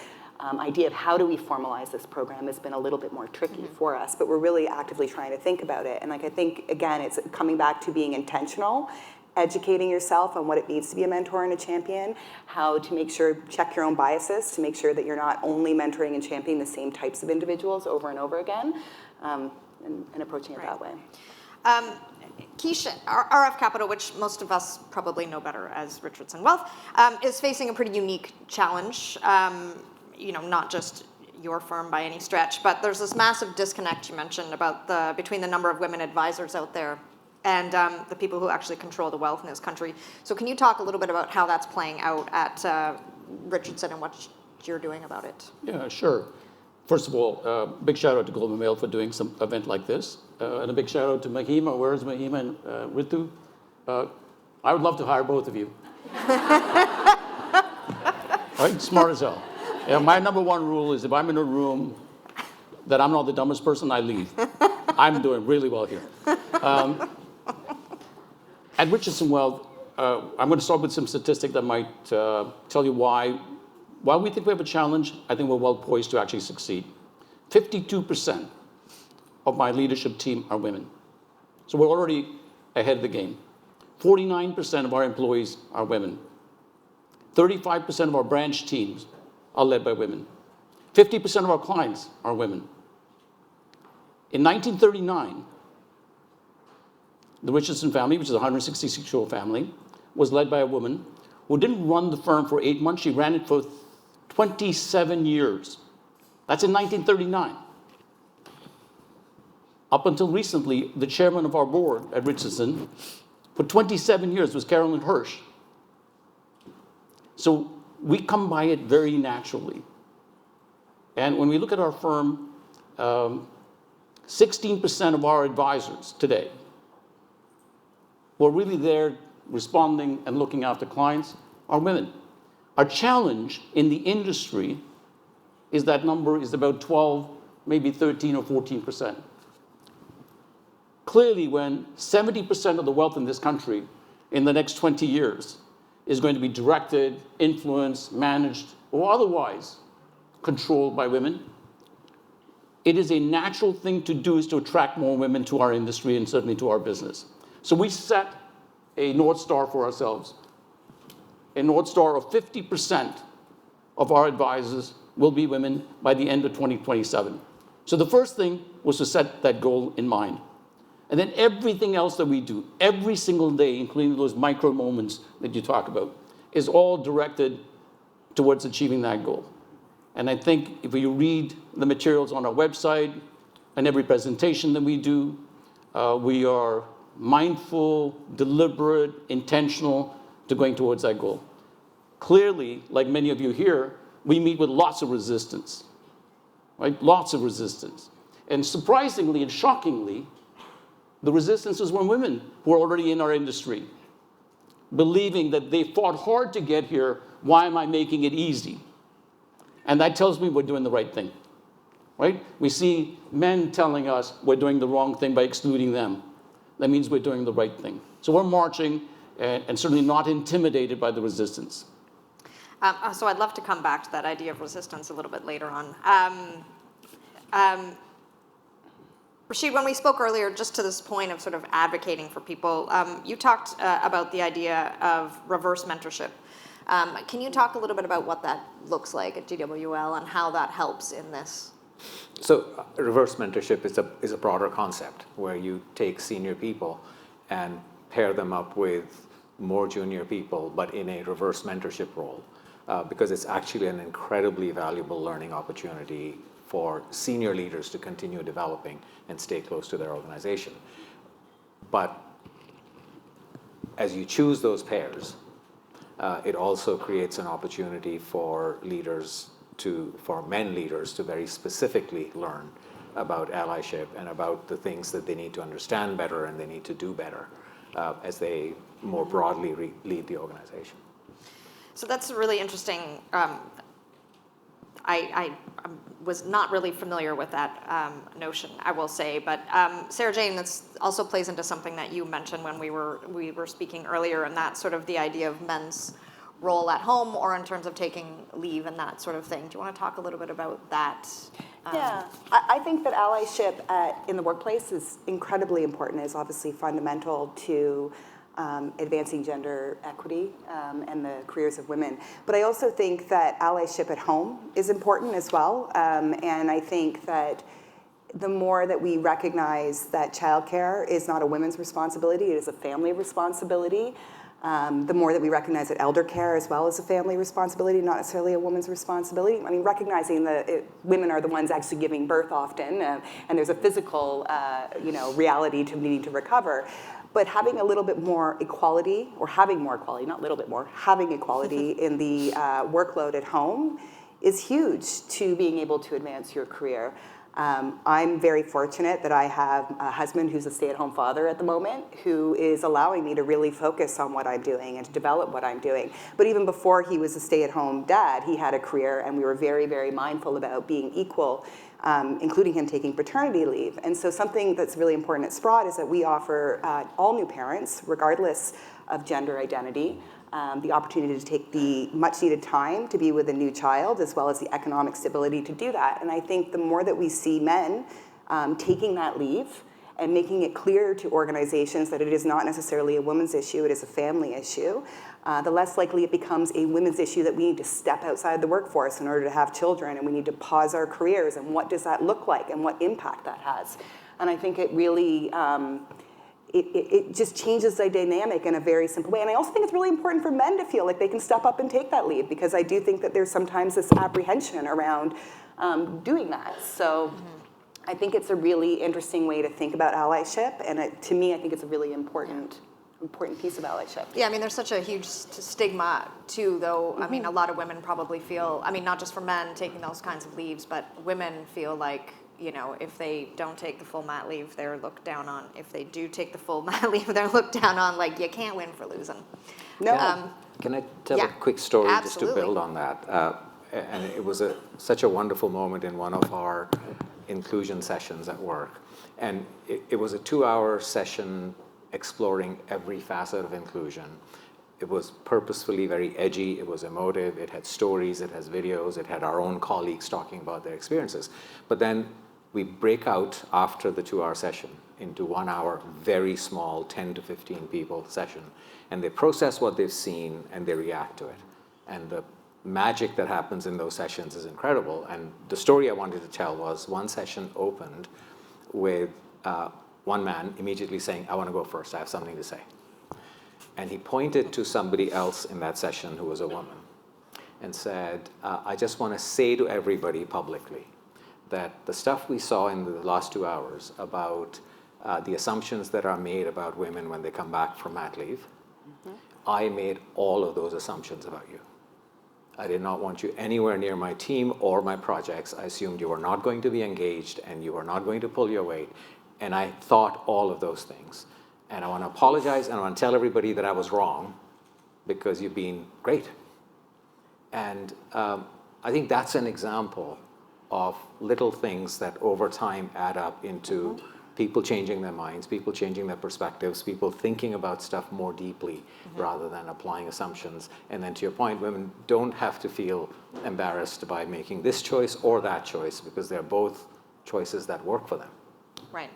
idea of how do we formalize this program has been a little bit more tricky for us, but we're really actively trying to think about it. And like, I think, again, it's coming back to being intentional, educating yourself on what it means to be a mentor and a champion, how to make sure, check your own biases to make sure that you're not only mentoring and championing the same types of individuals over and over again, and approaching it that way. Keisha, RF Capital, which most of us probably know better as Richardson Wealth, is facing a pretty unique challenge. Not just your firm by any stretch, but there's this massive disconnect you mentioned about between the number of women advisors out there and the people who actually control the wealth in this country. So can you talk a little bit about how that's playing out at Richardson and what you're doing about it? Yeah, sure. First of all, big shout out to Globe and Mail for doing some event like this. And a big shout out to Mahima. Where's Mahima and Ritu? I would love to hire both of you. Right? Smart as hell. Yeah, my number one rule is if I'm in a room that I'm not the dumbest person, I leave. I'm doing really well here. At Richardson Wealth, I'm going to start with some statistics that might tell you why. While we think we have a challenge, I think we're well poised to actually succeed. 52% of my leadership team are women. So we're already ahead of the game. 49% of our employees are women. 35% of our branch teams are led by women. 50% of our clients are women. In 1939, the Richardson family, which is a 166-year-old family, was led by a woman who didn't run the firm for 8 months. She ran it for 27 years. That's in 1939. Up until recently, the chairman of our board at Richardson for 27 years was Carolyn Hirsch. So we come by it very naturally. And when we look at our firm, 16% of our advisors today who are really there responding and looking after clients are women. Our challenge in the industry is that number is about 12, maybe 13 or 14%. Clearly, when 70% of the wealth in this country in the next 20 years is going to be directed, influenced, managed, or otherwise controlled by women, it is a natural thing to do is to attract more women to our industry and certainly to our business. So we set a North Star for ourselves. A North Star of 50% of our advisors will be women by the end of 2027. So the first thing was to set that goal in mind. And then everything else that we do, every single day, including those micro moments that you talk about, is all directed towards achieving that goal. And I think if you read the materials on our website and every presentation that we do, we are mindful, deliberate, intentional to going towards that goal. Clearly, like many of you here, we meet with lots of resistance, right? Lots of resistance. And surprisingly and shockingly, the resistance is from women who are already in our industry, believing that they fought hard to get here. Why am I making it easy? And that tells me we're doing the right thing, right? We see men telling us we're doing the wrong thing by excluding them. That means we're doing the right thing. So we're marching and certainly not intimidated by the resistance. So I'd love to come back to that idea of resistance a little bit later on. Rashid, when we spoke earlier, just to this point of sort of advocating for people, you talked about the idea of reverse mentorship. Can you talk a little bit about what that looks like at GWL and how that helps in this? So reverse mentorship is a broader concept where you take senior people and pair them up with more junior people, but in a reverse mentorship role, because it's actually an incredibly valuable learning opportunity for senior leaders to continue developing and stay close to their organization. But as you choose those pairs, it also creates an opportunity for leaders for men leaders to very specifically learn about allyship and about the things that they need to understand better and they need to do better as they more broadly lead the organization. So that's really interesting. I was not really familiar with that notion, I will say, but Sarah Jane, this also plays into something that you mentioned when we were speaking earlier, and that's sort of the idea of men's role at home or in terms of taking leave and that sort of thing. Do you want to talk a little bit about that? Yeah, I think that allyship in the workplace is incredibly important, is obviously fundamental to advancing gender equity and the careers of women. But I also think that allyship at home is important as well. And I think that the more that we recognize that childcare is not a women's responsibility, it is a family responsibility, the more that we recognize that elder care as well is a family responsibility, not necessarily a woman's responsibility. I mean, recognizing that women are the ones actually giving birth often, and there's a physical, reality to needing to recover. But having a little bit more equality, or having more equality, not a little bit more, having equality in the workload at home is huge to being able to advance your career. I'm very fortunate that I have a husband who's a stay-at-home father at the moment, who is allowing me to really focus on what I'm doing and to develop what I'm doing. But even before he was a stay-at-home dad, he had a career, and we were very, very mindful about being equal, including him taking paternity leave. And so something that's really important at Sprott is that we offer all new parents, regardless of gender identity, the opportunity to take the much needed time to be with a new child, as well as the economic stability to do that. And I think the more that we see men taking that leave and making it clear to organizations that it is not necessarily a women's issue, it is a family issue, the less likely it becomes a women's issue that we need to step outside the workforce in order to have children, and we need to pause our careers, and what does that look like and what impact that has. And I think it really, it just changes the dynamic in a very simple way. And I also think it's really important for men to feel like they can step up and take that lead, because I do think that there's sometimes this apprehension around doing that. So I think it's a really interesting way to think about allyship, and to me, I think it's a really important piece of allyship. Yeah, I mean, there's such a huge stigma too, though. I mean, a lot of women probably feel, I mean, not just for men taking those kinds of leaves, but women feel like, if they don't take the full mat leave, they're looked down on. If they do take the full mat leave, they're looked down on, like, you can't win for losing. No. Can I tell a quick story just to build on that? And it was such a wonderful moment in one of our inclusion sessions at work. And it was a 2-hour session exploring every facet of inclusion. It was purposefully very edgy, it was emotive, it had stories, it has videos, it had our own colleagues talking about their experiences. But then we break out after the 2-hour session into 1 hour, very small, 10 to 15 people session. And they process what they've seen and they react to it. And the magic that happens in those sessions is incredible. And the story I wanted to tell was one session opened with one man immediately saying, I want to go first, I have something to say. And he pointed to somebody else in that session who was a woman and said, I just want to say to everybody publicly that the stuff we saw in the last 2 hours about the assumptions that are made about women when they come back from mat leave, I made all of those assumptions about you. I did not want you anywhere near my team or my projects. I assumed you were not going to be engaged and you were not going to pull your weight. And I thought all of those things. And I want to apologize and I want to tell everybody that I was wrong because you've been great. And I think that's an example of little things that over time add up into people changing their minds, people changing their perspectives, people thinking about stuff more deeply rather than applying assumptions. And then to your point, women don't have to feel embarrassed by making this choice or that choice because they're both choices that work for them. Right.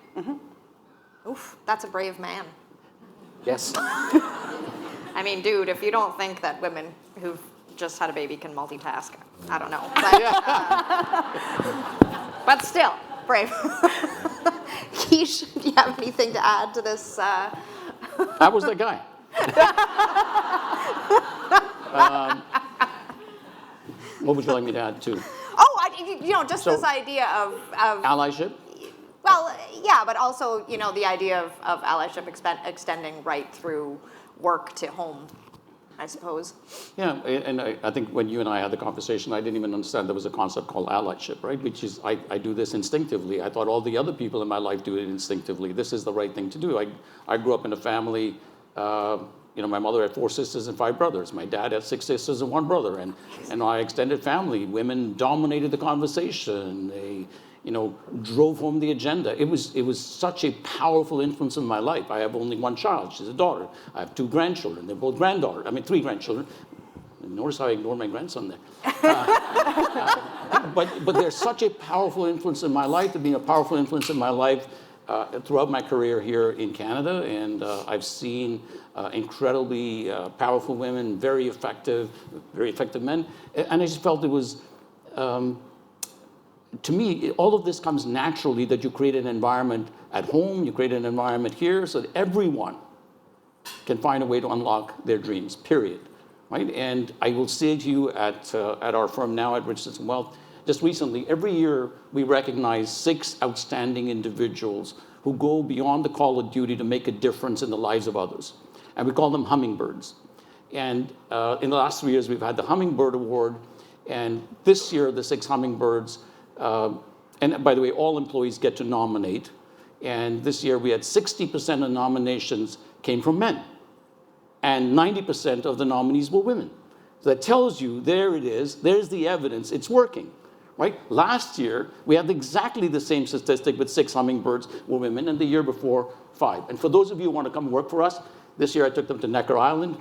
Oof, that's a brave man. Yes. I mean, dude, if you don't think that women who've just had a baby can multitask, I don't know. But still, brave. Keish, do you have anything to add to this? I was the guy. What would you like me to add to? Oh, just this idea of Allyship? Well, yeah, but also, the idea of allyship extending right through work to home. I suppose. Yeah, and I think when you and I had the conversation, I didn't even understand there was a concept called allyship, right? Which is, I do this instinctively. I thought all the other people in my life do it instinctively. This is the right thing to do. I grew up in a family, my mother had 4 sisters and 5 brothers. My dad had 6 sisters and 1 brother. And our extended family, women dominated the conversation. They, drove home the agenda. It was such a powerful influence in my life. I have only 1 child. She's a daughter. I have 2 grandchildren. They're both granddaughters. 3 grandchildren. Notice how I ignored my grandson there. But they're such a powerful influence in my life. They've been a powerful influence in my life throughout my career here in Canada. And I've seen incredibly powerful women, very effective men. And I just felt it was, to me, all of this comes naturally, that you create an environment at home, you create an environment here, so that everyone can find a way to unlock their dreams, period. Right? And I will say to you at our firm now, at Richardson Wealth, just recently, every year we recognize 6 outstanding individuals who go beyond the call of duty to make a difference in the lives of others. And we call them hummingbirds. And in the last 3 years, we've had the Hummingbird Award. And this year, the 6 hummingbirds, and by the way, all employees get to nominate. And this year, we had 60% of nominations came from men. And 90% of the nominees were women. So that tells you, there it is, there's the evidence, it's working, right? Last year, we had exactly the same statistic with 6 hummingbirds were women, and the year before, 5. And for those of you who want to come work for us, this year I took them to Necker Island.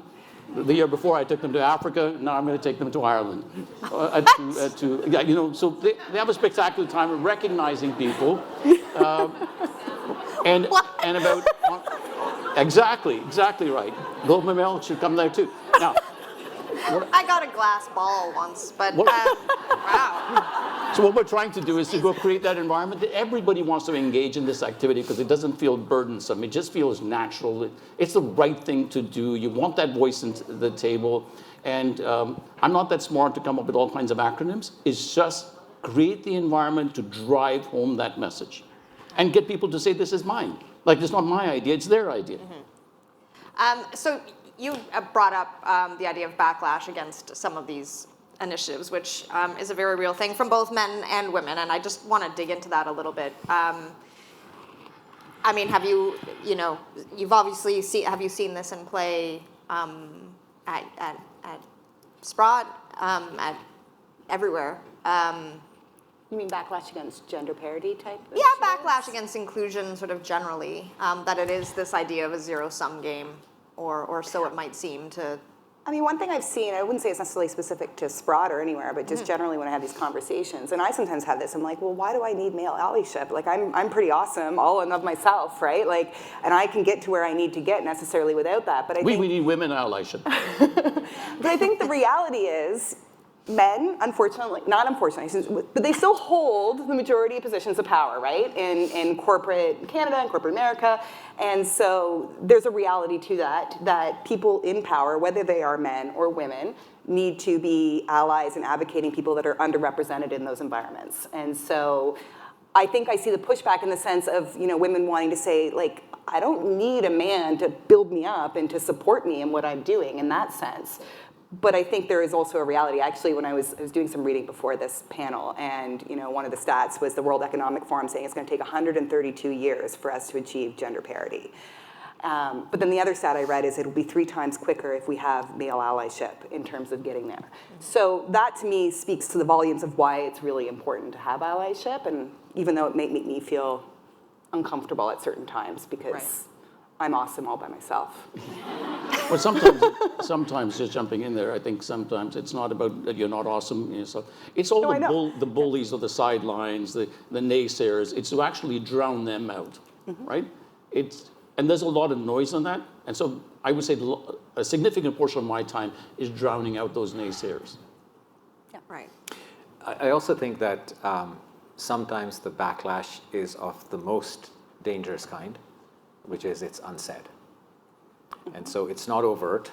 The year before I took them to Africa, now I'm going to take them to Ireland. So they have a spectacular time of recognizing people. And about... Exactly right. Globe and Mail should come there too. Now, I got a glass ball once, but wow. So what we're trying to do is to go create that environment that everybody wants to engage in this activity, because it doesn't feel burdensome. It just feels natural. It's the right thing to do. You want that voice at the table. And I'm not that smart to come up with all kinds of acronyms. It's just create the environment to drive home that message and get people to say, this is mine. Like, it's not my idea, it's their idea. So you brought up the idea of backlash against some of these initiatives, which is a very real thing from both men and women, and I just want to dig into that a little bit. Have you've obviously have you seen this in play at Sprott, at everywhere? You mean backlash against gender parity type? Yeah, backlash against inclusion sort of generally, that it is this idea of a zero-sum game, or so it might seem to... One thing I've seen, I wouldn't say it's necessarily specific to Sprott or anywhere, but just generally when I have these conversations, and I sometimes have this, I'm like, well, why do I need male allyship? Like, I'm pretty awesome, all in of myself, right? Like, and I can get to where I need to get necessarily without that, but I think... We need women allyship. But I think the reality is, men, not unfortunately, but they still hold the majority of positions of power, right? In corporate Canada and corporate America. And so there's a reality to that people in power, whether they are men or women, need to be allies and advocating people that are underrepresented in those environments. And so I think I see the pushback in the sense of, women wanting to say, like, I don't need a man to build me up and to support me in what I'm doing in that sense. But I think there is also a reality. Actually, when I was doing some reading before this panel, and one of the stats was the World Economic Forum saying it's going to take 132 years for us to achieve gender parity. But then the other stat I read is it'll be 3 times quicker if we have male allyship in terms of getting there. So that to me speaks to the volumes of why it's really important to have allyship, and even though it may make me feel uncomfortable at certain times because I'm awesome all by myself. Well, sometimes just jumping in there, I think sometimes it's not about that you're not awesome. So it's all the bullies of the sidelines, the naysayers. It's to actually drown them out, right? And there's a lot of noise on that. And so I would say a significant portion of my time is drowning out those naysayers. Yeah, right. I also think that sometimes the backlash is of the most dangerous kind, which is it's unsaid. And so it's not overt.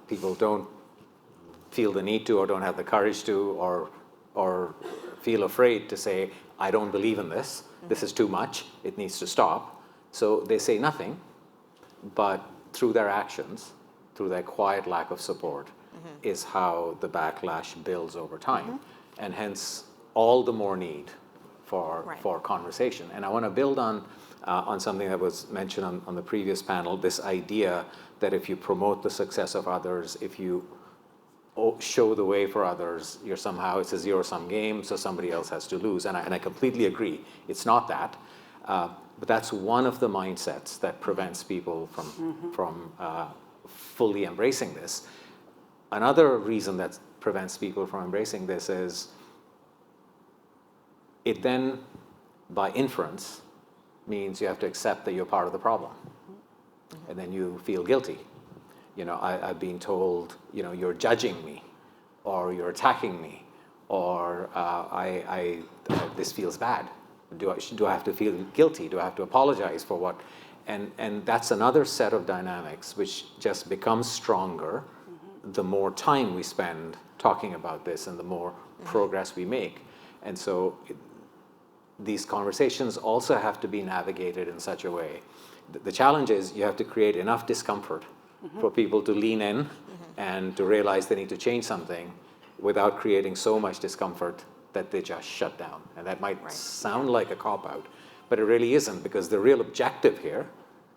People don't feel the need to, or don't have the courage to, or feel afraid to say, I don't believe in this. This is too much. It needs to stop. So they say nothing, but through their actions, through their quiet lack of support, is how the backlash builds over time. And hence, all the more need for conversation. And I want to build on something that was mentioned on the previous panel, this idea that if you promote the success of others, if you show the way for others, it's a zero-sum game, so somebody else has to lose. And I completely agree. It's not that. But that's one of the mindsets that prevents people from fully embracing this. Another reason that prevents people from embracing this is it then, by inference, means you have to accept that you're part of the problem. And then you feel guilty. I've been told, you're judging me, or you're attacking me, or this feels bad. Do I have to feel guilty? Do I have to apologize for what? And that's another set of dynamics which just becomes stronger the more time we spend talking about this and the more progress we make. And so these conversations also have to be navigated in such a way. The challenge is you have to create enough discomfort for people to lean in and to realize they need to change something without creating so much discomfort that they just shut down. And that might sound like a cop-out, but it really isn't, because the real objective here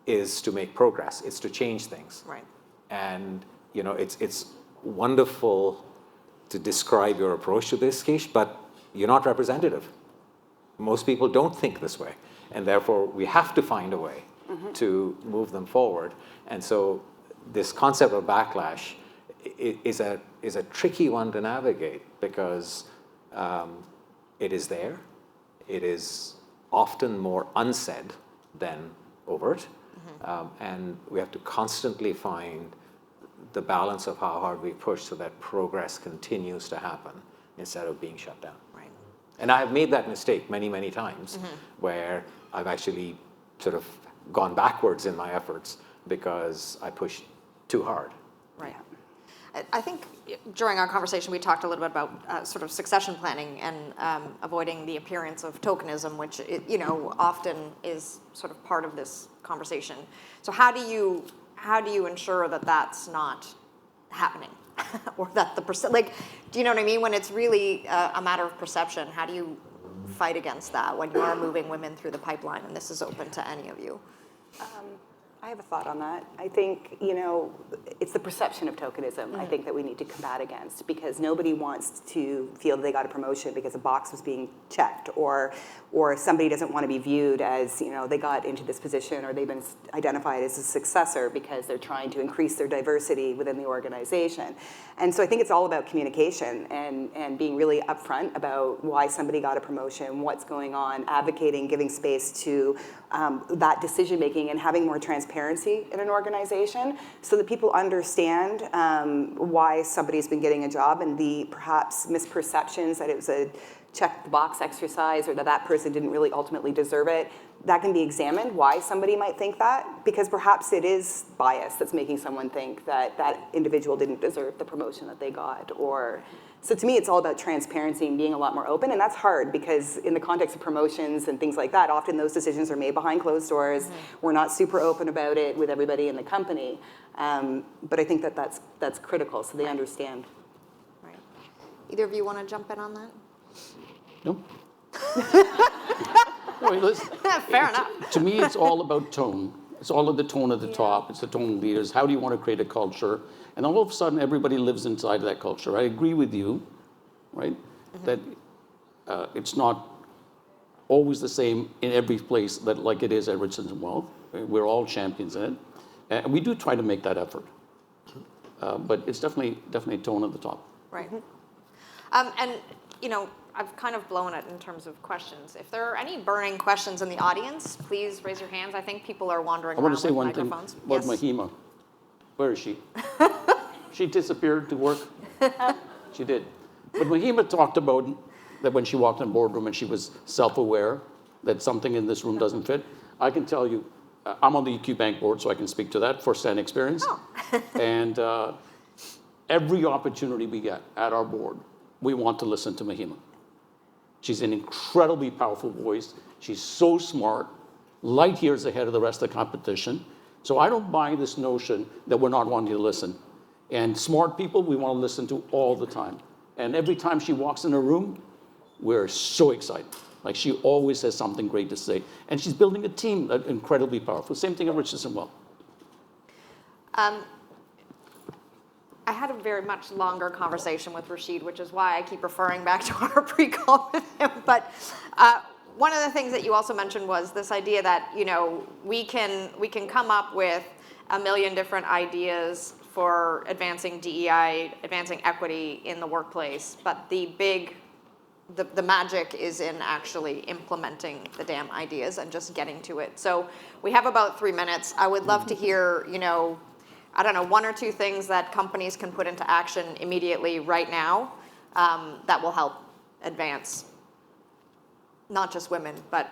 is to make progress. It's to change things. Right. And it's wonderful to describe your approach to this, Kish, but you're not representative. Most people don't think this way, and therefore we have to find a way to move them forward. And so this concept of backlash is a tricky one to navigate, because it is there. It is often more unsaid than overt, and we have to constantly find the balance of how hard we push so that progress continues to happen instead of being shut down. Right. And I have made that mistake many, many times, where I've actually sort of gone backwards in my efforts because I pushed too hard. Right. I think during our conversation we talked a little bit about sort of succession planning and avoiding the appearance of tokenism, which often is sort of part of this conversation. So how do you ensure that that's not happening, or that do you know what I mean? When it's really a matter of perception, how do you fight against that when you are moving women through the pipeline? And this is open to any of you. I have a thought on that. I think, it's the perception of tokenism, I think, that we need to combat against, because nobody wants to feel they got a promotion because a box was being checked, or somebody doesn't want to be viewed as, they got into this position, or they've been identified as a successor because they're trying to increase their diversity within the organization. And so I think it's all about communication and being really upfront about why somebody got a promotion, what's going on, advocating, giving space to that decision making, and having more transparency in an organization so that people understand why somebody's been getting a job, and the perhaps misperceptions that it was a check the box exercise, or that person didn't really ultimately deserve it. That can be examined, why somebody might think that, because perhaps it is bias that's making someone think that that individual didn't deserve the promotion that they got. So to me, it's all about transparency and being a lot more open, and that's hard, because in the context of promotions and things like that, often those decisions are made behind closed doors. We're not super open about it with everybody in the company, but I think that's critical, so they understand. Right. Either of you want to jump in on that? No. Wait, listen. Fair enough. To me, it's all about tone. It's all of the tone at the top. It's the tone of leaders. How do you want to create a culture? And all of a sudden, everybody lives inside of that culture. I agree with you, right? That it's not always the same in every place like it is at Richardson Wealth. We're all champions in it. And we do try to make that effort. But it's definitely tone at the top. Right. And, I've kind of blown it in terms of questions. If there are any burning questions in the audience, please raise your hands. I think people are wandering I around want to say with one thing microphones. about Mahima. Where is she? She disappeared to work. She did. But Mahima talked about that when she walked in the boardroom and she was self-aware that something in this room doesn't fit. I can tell you, I'm on the EQ Bank board, so I can speak to that first-hand experience. Oh. And every opportunity we get at our board, we want to listen to Mahima. She's an incredibly powerful voice. She's so smart, light years ahead of the rest of the competition. So I don't buy this notion that we're not wanting to listen. And smart people, we want to listen to all the time. And every time she walks in a room, we're so excited. Like, she always has something great to say. And she's building a team that's incredibly powerful. Same thing at Richardson Well. I had a very much longer conversation with Rashid, which is why I keep referring back to our pre-call with him. But one of the things that you also mentioned was this idea that, you know, we can come up with a million different ideas for advancing DEI, advancing equity in the workplace, but the magic is in actually implementing the damn ideas and just getting to it. So we have about 3 minutes. I would love to hear, you know, I don't know, 1 or 2 things that companies can put into action immediately right now that will help advance not just women, but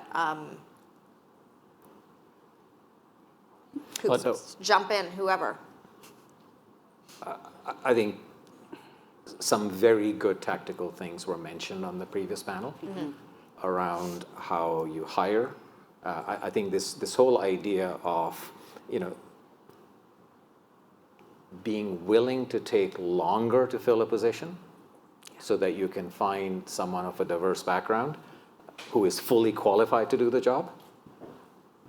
jump in, whoever. I think some very good tactical things were mentioned on the previous panel around how you hire. I think this whole idea of, you know, being willing to take longer to fill a position so that you can find someone of a diverse background who is fully qualified to do the job,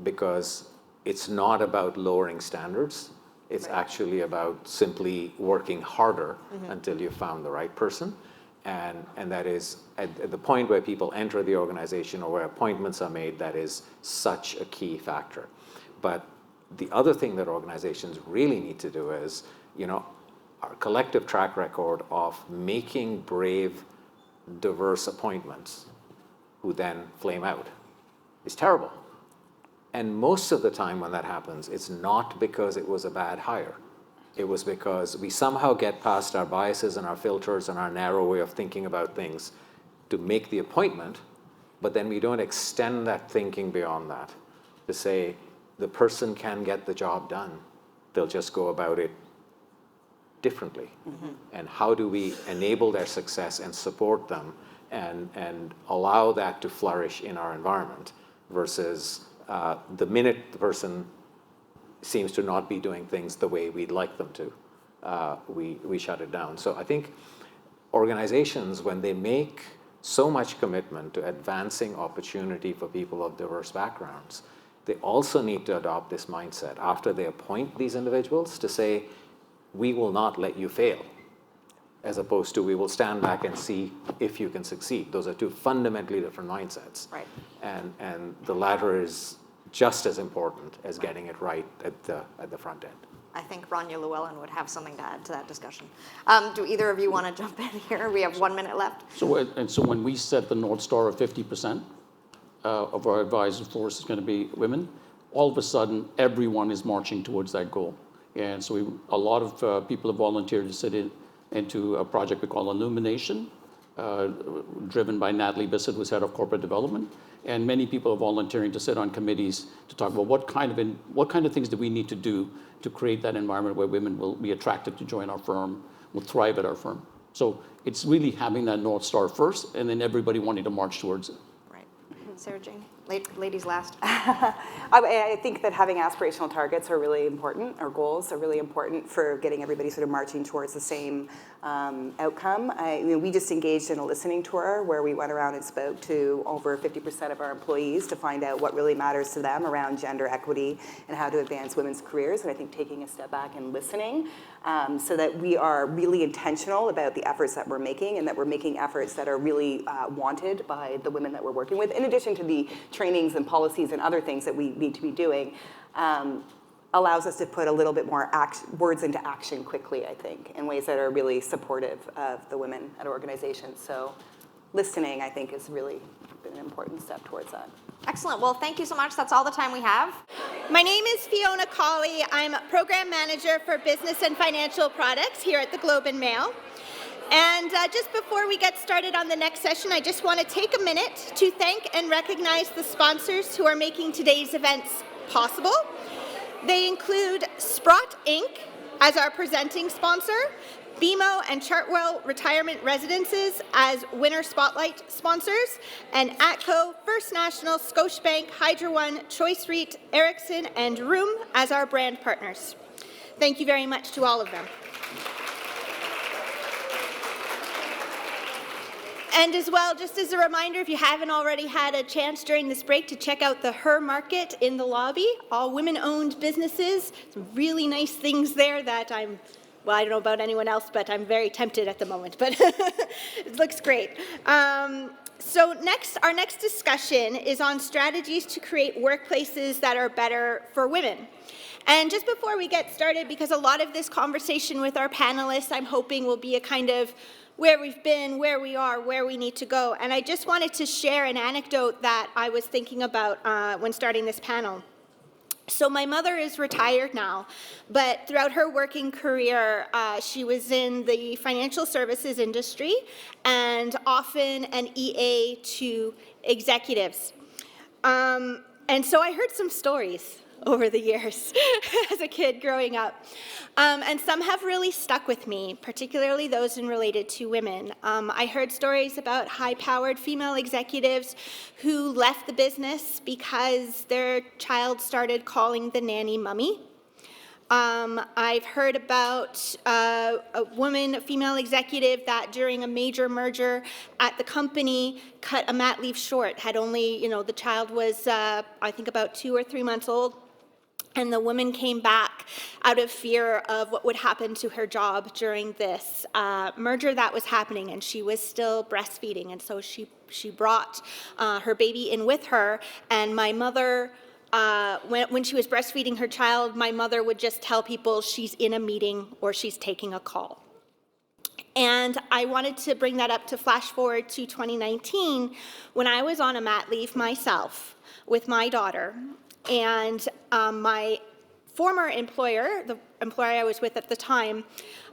because it's not about lowering standards. It's actually about simply working harder until you found the right person. And that is at the point where people enter the organization or where appointments are made, that is such a key factor. But the other thing that organizations really need to do is, you know, our collective track record of making brave, diverse appointments who then flame out is terrible. And most of the time when that happens, it's not because it was a bad hire. It was because we somehow get past our biases and our filters and our narrow way of thinking about things to make the appointment, but then we don't extend that thinking beyond that to say the person can get the job done. They'll just go about it differently. And how do we enable their success and support them and allow that to flourish in our environment versus the minute the person seems to not be doing things the way we'd like them to, we shut it down. So I think organizations, when they make so much commitment to advancing opportunity for people of diverse backgrounds, they also need to adopt this mindset after they appoint these individuals to say, we will not let you fail, as opposed to we will stand back and see if you can succeed. Those are two fundamentally different mindsets. Right. And the latter is just as important as getting it right at the front end. I think Rania Llewellyn would have something to add to that discussion. Do either of you want to jump in here? We have 1 minute left. So when we set the North Star of 50% of our advisor force is going to be women, all of a sudden everyone is marching towards that goal. And so a lot of people have volunteered to sit into a project we call Illumination, driven by Natalie Bissett, who's head of corporate development. And many people are volunteering to sit on committees to talk about what kind of things do we need to do to create that environment where women will be attracted to join our firm, will thrive at our firm. So it's really having that North Star first, and then everybody wanting to march towards it. Right. Sarah Jane, ladies last. I think that having aspirational targets are really important, or goals are really important for getting everybody sort of marching towards the same outcome. We just engaged in a listening tour where we went around and spoke to over 50% of our employees to find out what really matters to them around gender equity and how to advance women's careers. And I think taking a step back and listening so that we are really intentional about the efforts that we're making, and that we're making efforts that are really wanted by the women that we're working with, in addition to the trainings and policies and other things that we need to be doing, allows us to put a little bit more words into action quickly, I think, in ways that are really supportive of the women at organizations. So listening, I think, has really been an important step towards that. Excellent. Well, thank you so much. That's all the time we have. My name is Fiona Colley. I'm Program Manager for Business and Financial Products here at the Globe and Mail. And just before we get started on the next session, I just want to take a minute to thank and recognize the sponsors who are making today's events possible. They include Sprott Inc. as our presenting sponsor, BMO and Chartwell Retirement Residences as Winter Spotlight sponsors, and ATCO, First National, Scotiabank, Hydro One, Choice REIT, Ericsson, and Room as our brand partners. Thank you very much to all of them. And as well, just as a reminder, if you haven't already had a chance during this break to check out the Her Market in the lobby, all women-owned businesses, some really nice things there that well, I don't know about anyone else, but I'm very tempted at the moment, but it looks great. So our next discussion is on strategies to create workplaces that are better for women. And just before we get started, because a lot of this conversation with our panelists, I'm hoping will be a kind of where we've been, where we are, where we need to go. And I just wanted to share an anecdote that I was thinking about when starting this panel. So my mother is retired now, but throughout her working career, she was in the financial services industry and often an EA to executives. And so I heard some stories over the years as a kid growing up. And some have really stuck with me, particularly those related to women. I heard stories about high-powered female executives who left the business because their child started calling the nanny mummy. I've heard about a female executive that during a major merger at the company cut a mat leave short, had only, the child was, I think about 2 or 3 months old. And the woman came back out of fear of what would happen to her job during this merger that was happening, and she was still breastfeeding. And so she brought her baby in with her, and my mother, when she was breastfeeding her child, my mother would just tell people she's in a meeting or she's taking a call. And I wanted to bring that up to flash forward to 2019 when I was on a mat leave myself with my daughter. And my former employer, the employer I was with at the time,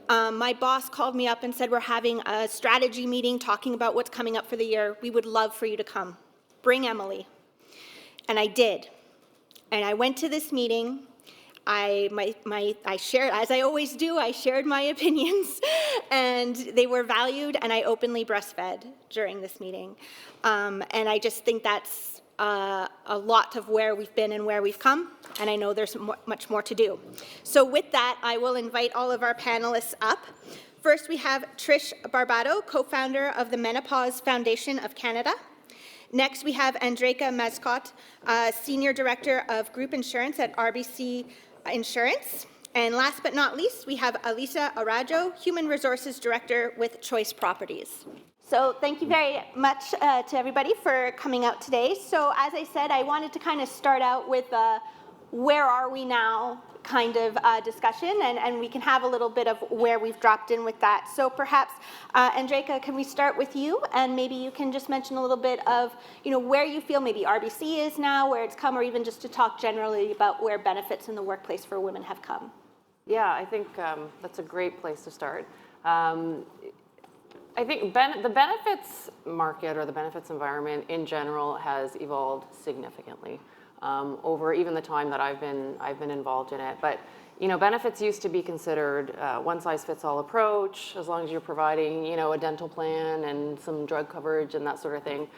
my boss called me up and said, we're having a strategy meeting talking about what's coming up for the year. We would love for you to come. Bring Emily. And I did. And I went to this meeting. I shared, as I always do, I shared my opinions, and they were valued, and I openly breastfed during this meeting. And I just think that's a lot of where we've been and where we've come, and I know there's much more to do. So with that, I will invite all of our panelists up. First, we have Trish Barbado, co-founder of the Menopause Foundation of Canada. Next, we have Andrejka Mascot, Senior Director of Group Insurance at RBC Insurance. And last but not least, we have Alisa Arajo, Human Resources Director with Choice Properties. So thank you very much to everybody for coming out today. So as I said, I wanted to kind of start out with where are we now kind of discussion, and we can have a little bit of where we've dropped in with that. So perhaps, Andrejka, can we start with you, and maybe you can just mention a little bit of where you feel maybe RBC is now, where it's come, or even just to talk generally about where benefits in the workplace for women have come. Yeah, I think that's a great place to start. I think the benefits market or the benefits environment in general has evolved significantly over even the time that I've been involved in it. But benefits used to be considered one-size-fits-all approach. As long as you're providing a dental plan and some drug coverage and that sort of thing,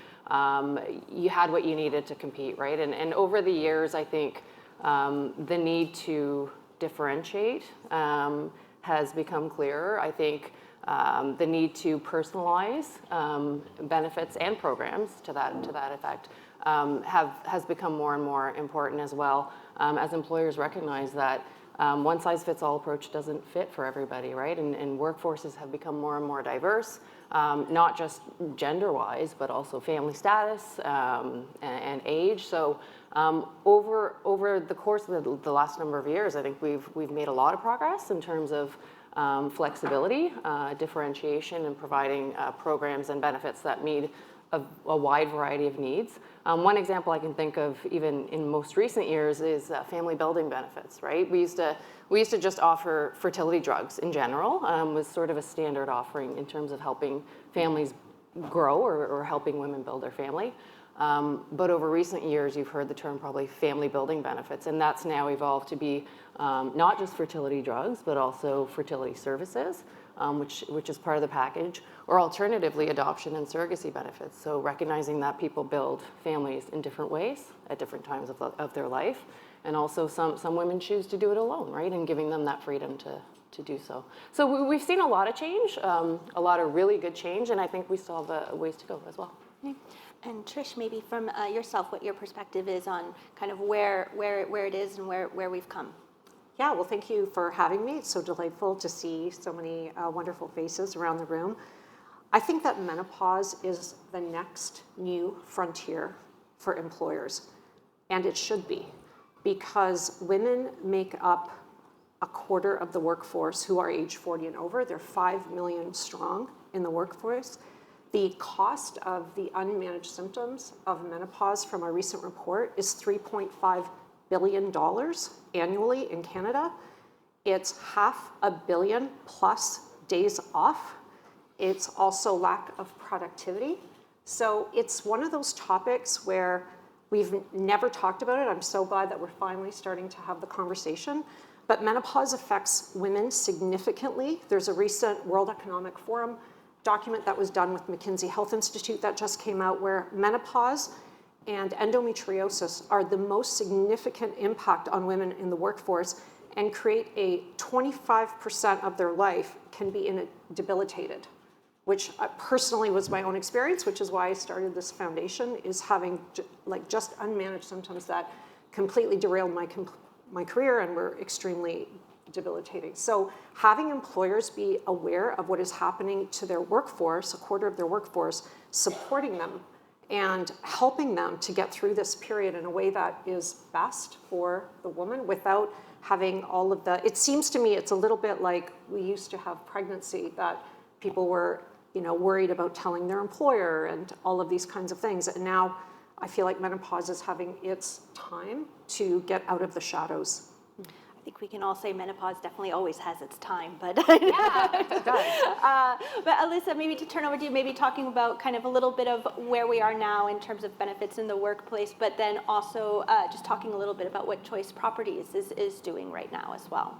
you had what you needed to compete, right? And over the years, I think the need to differentiate has become clearer. I think the need to personalize benefits and programs to that effect has become more and more important as well, as employers recognize that one-size-fits-all approach doesn't fit for everybody, right? And workforces have become more and more diverse, not just gender-wise, but also family status and age. So over the course of the last number of years, I think we've made a lot of progress in terms of flexibility, differentiation, and providing programs and benefits that meet a wide variety of needs. One example I can think of, even in most recent years, is family building benefits. Right? We used to just offer fertility drugs in general, was sort of a standard offering in terms of helping families grow or helping women build their family. But over recent years, you've heard the term probably family building benefits, and that's now evolved to be not just fertility drugs, but also fertility services, which is part of the package, or alternatively, adoption and surrogacy benefits. So recognizing that people build families in different ways at different times of their life, and also some women choose to do it alone, right? And giving them that freedom to do so. So we've seen a lot of change, a lot of really good change, and I think we still have a ways to go as well. And Trish, maybe from yourself, what your perspective is on kind of where it is and where we've come. Yeah, well, thank you for having me. It's so delightful to see so many wonderful faces around the room. I think that menopause is the next new frontier for employers, and it should be, because women make up a quarter of the workforce who are age 40 and over. They're 5 million strong in the workforce. The cost of the unmanaged symptoms of menopause from a recent report is $3.5 billion annually in Canada. It's $500 million plus days off. It's also lack of productivity. So it's one of those topics where we've never talked about it. I'm so glad that we're finally starting to have the conversation. But menopause affects women significantly. There's a recent World Economic Forum document that was done with McKinsey Health Institute that just came out, where menopause and endometriosis are the most significant impact on women in the workforce, and create a 25% of their life can be debilitated, which personally was my own experience, which is why I started this foundation, is having just unmanaged symptoms that completely derailed my career and were extremely debilitating. So having employers be aware of what is happening to their workforce, a quarter of their workforce, supporting them and helping them to get through this period in a way that is best for the woman without having all of the, it seems to me it's a little bit like we used to have pregnancy, that people were, worried about telling their employer and all of these kinds of things. And now I feel like menopause is having its time to get out of the shadows. I think we can all say menopause definitely always has its time, but Yeah, it does. But Alyssa, maybe to turn over to you, maybe talking about kind of a little bit of where we are now in terms of benefits in the workplace, but then also just talking a little bit about what Choice Properties is doing right now as well.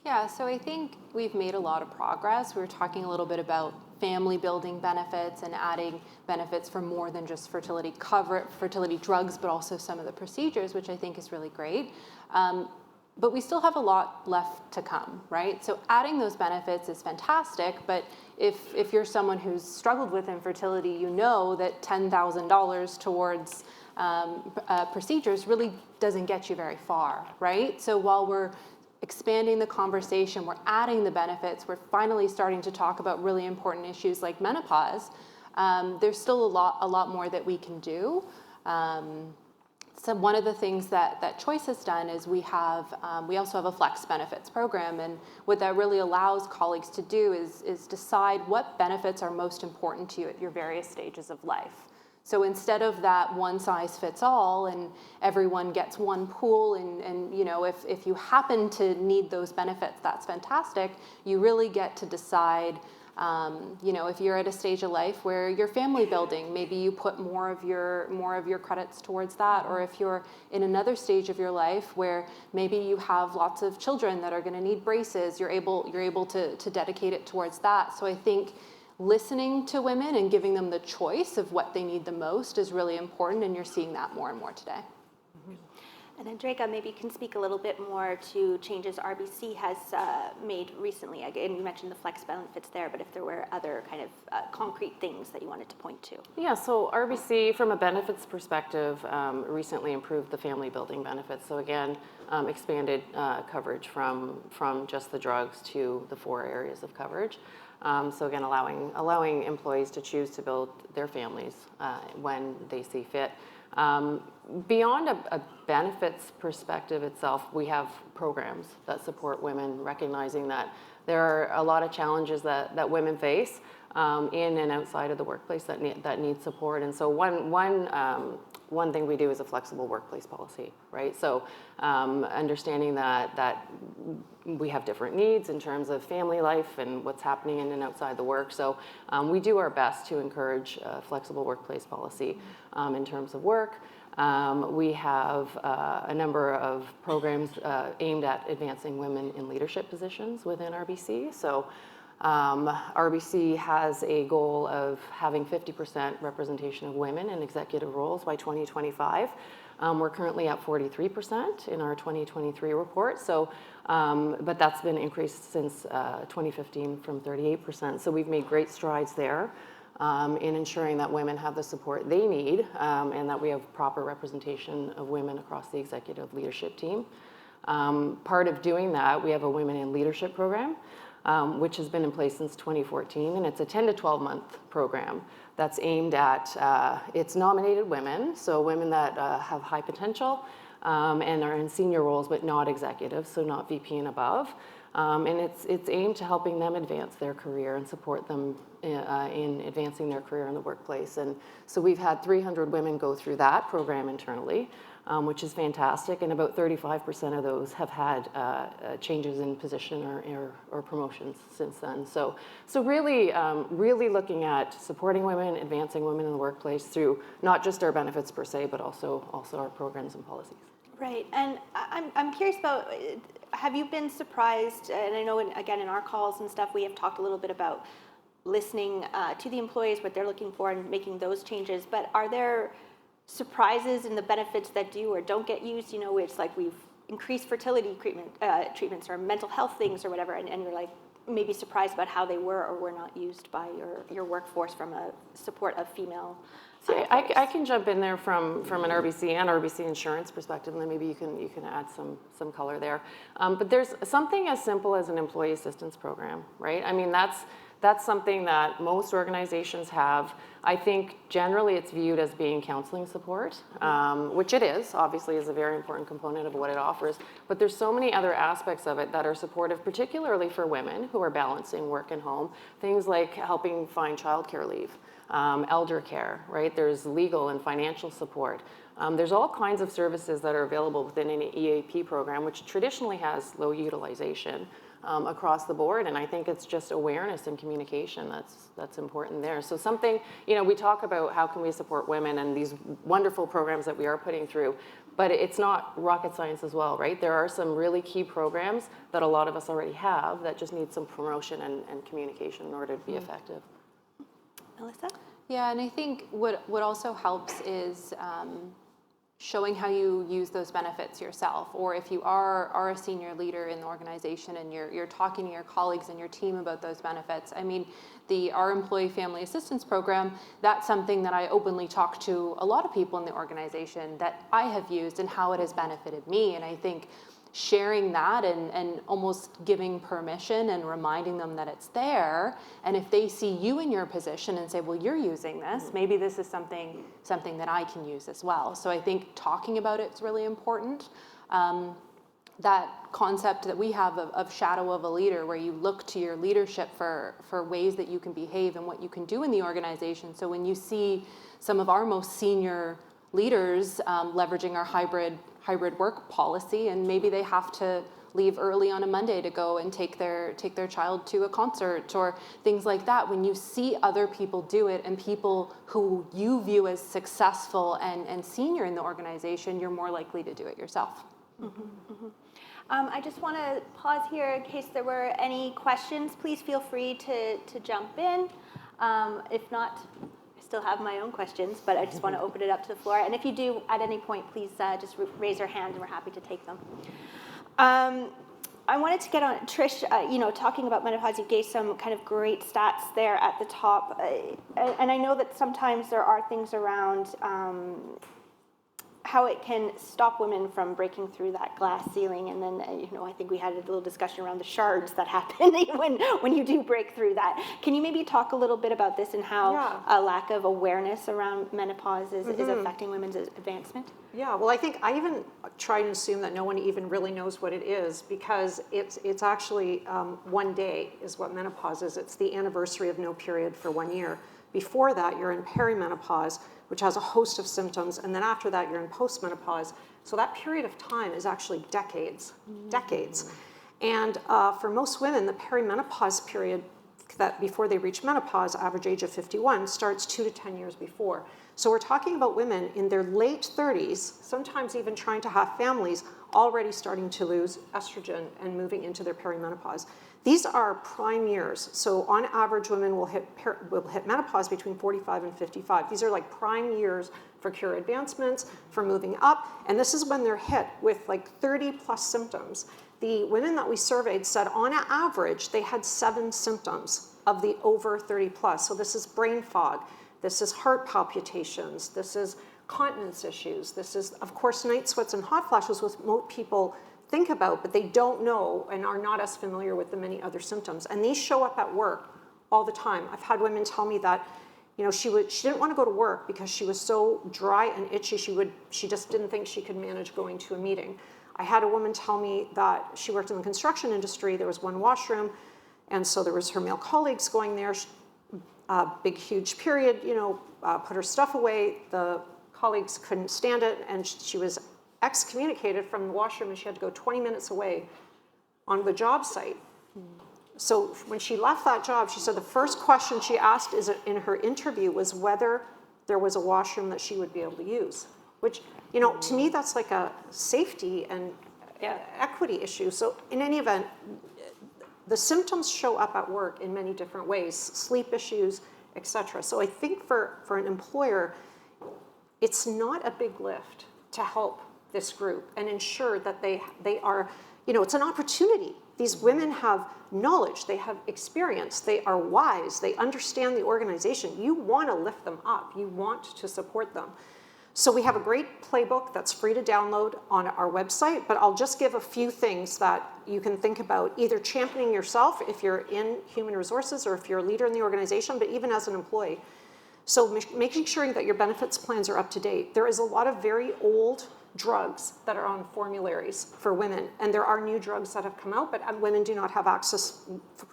Yeah, so I think we've made a lot of progress. We were talking a little bit about family building benefits and adding benefits for more than just fertility drugs, but also some of the procedures, which I think is really great. But we still have a lot left to come, right? So adding those benefits is fantastic, but if you're someone who's struggled with infertility, you know that $10,000 towards procedures really doesn't get you very far, right? So while we're expanding the conversation, we're adding the benefits, we're finally starting to talk about really important issues like menopause, there's still a lot more that we can do. So one of the things that Choice has done is we also have a flex benefits program, and what that really allows colleagues to do is decide what benefits are most important to you at your various stages of life. So instead of that one size fits all and everyone gets one pool, and if you happen to need those benefits, that's fantastic. You really get to decide. If you're at a stage of life where you're family building, maybe you put more of your credits towards that. Or if you're in another stage of your life where maybe you have lots of children that are going to need braces, you're able to dedicate it towards that. So I think listening to women and giving them the choice of what they need the most is really important, and you're seeing that more and more today. And Andreka, maybe you can speak a little bit more to changes RBC has made recently. Again, you mentioned the flex benefits there, but if there were other kind of concrete things that you wanted to point to. Yeah, so RBC, from a benefits perspective, recently improved the family building benefits. So again, expanded coverage from just the drugs to the 4 areas of coverage. So again, allowing employees to choose to build their families when they see fit. Beyond a benefits perspective itself, we have programs that support women, recognizing that there are a lot of challenges that women face in and outside of the workplace that need support. And so one thing we do is a flexible workplace policy, right? So understanding that we have different needs in terms of family life and what's happening in and outside the work. So we do our best to encourage a flexible workplace policy in terms of work. We have a number of programs aimed at advancing women in leadership positions within RBC. So RBC has a goal of having 50% representation of women in executive roles by 2025. We're currently at 43% in our 2023 report, so, but that's been increased since 2015 from 38%. So we've made great strides there in ensuring that women have the support they need and that we have proper representation of women across the executive leadership team. Part of doing that, we have a Women in Leadership program, which has been in place since 2014, and it's a 10 to 12 month program that's aimed at, it's nominated women, so women that have high potential and are in senior roles but not executive, so not VP and above. And it's aimed to helping them advance their career and support them in advancing their career in the workplace. And so we've had 300 women go through that program internally, which is fantastic, and about 35% of those have had changes in position or promotions since then. So really, really looking at supporting women, advancing women in the workplace through not just our benefits per se, but also our programs and policies. Right, and I'm curious about, have you been surprised, and I know again in our calls and stuff we have talked a little bit about listening to the employees, what they're looking for and making those changes, but are there surprises in the benefits that do or don't get used? You know, it's like we've increased fertility treatments or mental health things or whatever, and you're like maybe surprised about how they were or were not used by your workforce from a support of female. So I can jump in there from an RBC and RBC insurance perspective, and then maybe you can add some color there. But there's something as simple as an employee assistance program, right? I mean, that's something that most organizations have. I think generally it's viewed as being counseling support, which it is, obviously is a very important component of what it offers, but there's so many other aspects of it that are supportive, particularly for women who are balancing work and home, things like helping find childcare leave, elder care, right? There's legal and financial support. There's all kinds of services that are available within an EAP program, which traditionally has low utilization across the board, and I think it's just awareness and communication that's important there. So something, you know, we talk about how can we support women and these wonderful programs that we are putting through, but it's not rocket science as well, right? There are some really key programs that a lot of us already have that just need some promotion and communication in order to be effective. Melissa? Yeah, and I think what also helps is showing how you use those benefits yourself, or if you are a senior leader in the organization and you're talking to your colleagues and your team about those benefits. I mean, our Employee Family Assistance Program, that's something that I openly talk to a lot of people in the organization that I have used and how it has benefited me. And I think sharing that and almost giving permission and reminding them that it's there, and if they see you in your position and say, well, you're using this, maybe this is something that I can use as well. So I think talking about it is really important. That concept that we have of shadow of a leader, where you look to your leadership for ways that you can behave and what you can do in the organization. So when you see some of our most senior leaders leveraging our hybrid work policy, and maybe they have to leave early on a Monday to go and take their child to a concert or things like that. When you see other people do it and people who you view as successful and senior in the organization, you're more likely to do it yourself. Mm-hmm, mm-hmm. I just want to pause here in case there were any questions. Please feel free to jump in. If not, still have my own questions, but I just want to open it up to the floor. And if you do at any point, please just raise your hand and we're happy to take them. I wanted to get on, Trish, talking about menopause, you gave some kind of great stats there at the top. And I know that sometimes there are things around how it can stop women from breaking through that glass ceiling. And then, I think we had a little discussion around the shards that happen when you do break through that. Can you maybe talk a little bit about this and how a lack of awareness around menopause is affecting women's advancement? Yeah, well, I think I even try to assume that no one even really knows what it is, because it's actually 1 day is what menopause is. It's the anniversary of no period for 1 year. Before that, you're in perimenopause, which has a host of symptoms, and then after that, you're in postmenopause. So that period of time is actually decades. And for most women, the perimenopause period that before they reach menopause, average age of 51, starts 2 to 10 years before. So we're talking about women in their late 30s, sometimes even trying to have families, already starting to lose estrogen and moving into their perimenopause. These are prime years. So on average, women will hit menopause between 45 and 55. These are like prime years for career advancements, for moving up. And this is when they're hit with like 30 plus symptoms. The women that we surveyed said on average, they had 7 symptoms of the over 30 plus. So this is brain fog, this is heart palpitations, this is continence issues, this is, of course, night sweats and hot flashes, which most people think about, but they don't know and are not as familiar with the many other symptoms. And these show up at work all the time. I've had women tell me that, you know, she didn't want to go to work because she was so dry and itchy, she just didn't think she could manage going to a meeting. I had a woman tell me that she worked in the construction industry, there was one washroom, and so there was her male colleagues going there, big, huge period, you know, put her stuff away, the colleagues couldn't stand it, and she was excommunicated from the washroom, and she had to go 20 minutes away on the job site. So when she left that job, she said the first question she asked in her interview was whether there was a washroom that she would be able to use, which, you know, to me, that's like a safety and equity issue. So in any event, the symptoms show up at work in many different ways, sleep issues, etc. So I think for an employer, it's not a big lift to help this group and ensure that they are, you know, it's an opportunity. These women have knowledge, they have experience, they are wise, they understand the organization. You want to lift them up, you want to support them. So we have a great playbook that's free to download on our website, but I'll just give a few things that you can think about, either championing yourself if you're in human resources or if you're a leader in the organization, but even as an employee. So making sure that your benefits plans are up to date. There is a lot of very old drugs that are on formularies for women, and there are new drugs that have come out, but women do not have access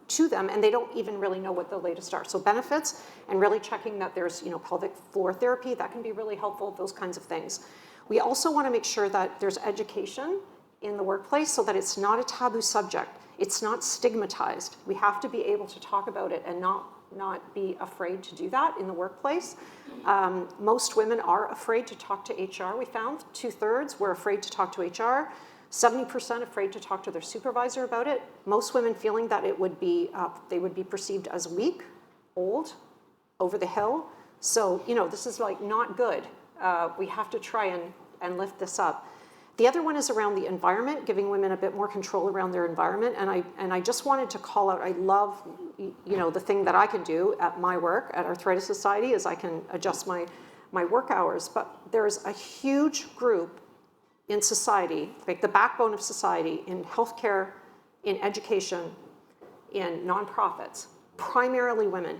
to them, and they don't even really know what the latest are. So benefits, and really checking that there's, you know, pelvic floor therapy, that can be really helpful, those kinds of things. We also want to make sure that there's education in the workplace so that it's not a taboo subject. It's not stigmatized. We have to be able to talk about it and not be afraid to do that in the workplace. Most women are afraid to talk to HR, we found. 2/3 were afraid to talk to HR. 70% afraid to talk to their supervisor about it. Most women feeling that it would be, they would be perceived as weak, old, over the hill. So, you know, this is like not good. We have to try and lift this up. The other one is around the environment, giving women a bit more control around their environment. And I just wanted to call out, I love, you know, the thing that I can do at my work, at Arthritis Society, is I can adjust my work hours. But there's a huge group in society, like the backbone of society, in healthcare, in education, in nonprofits, primarily women,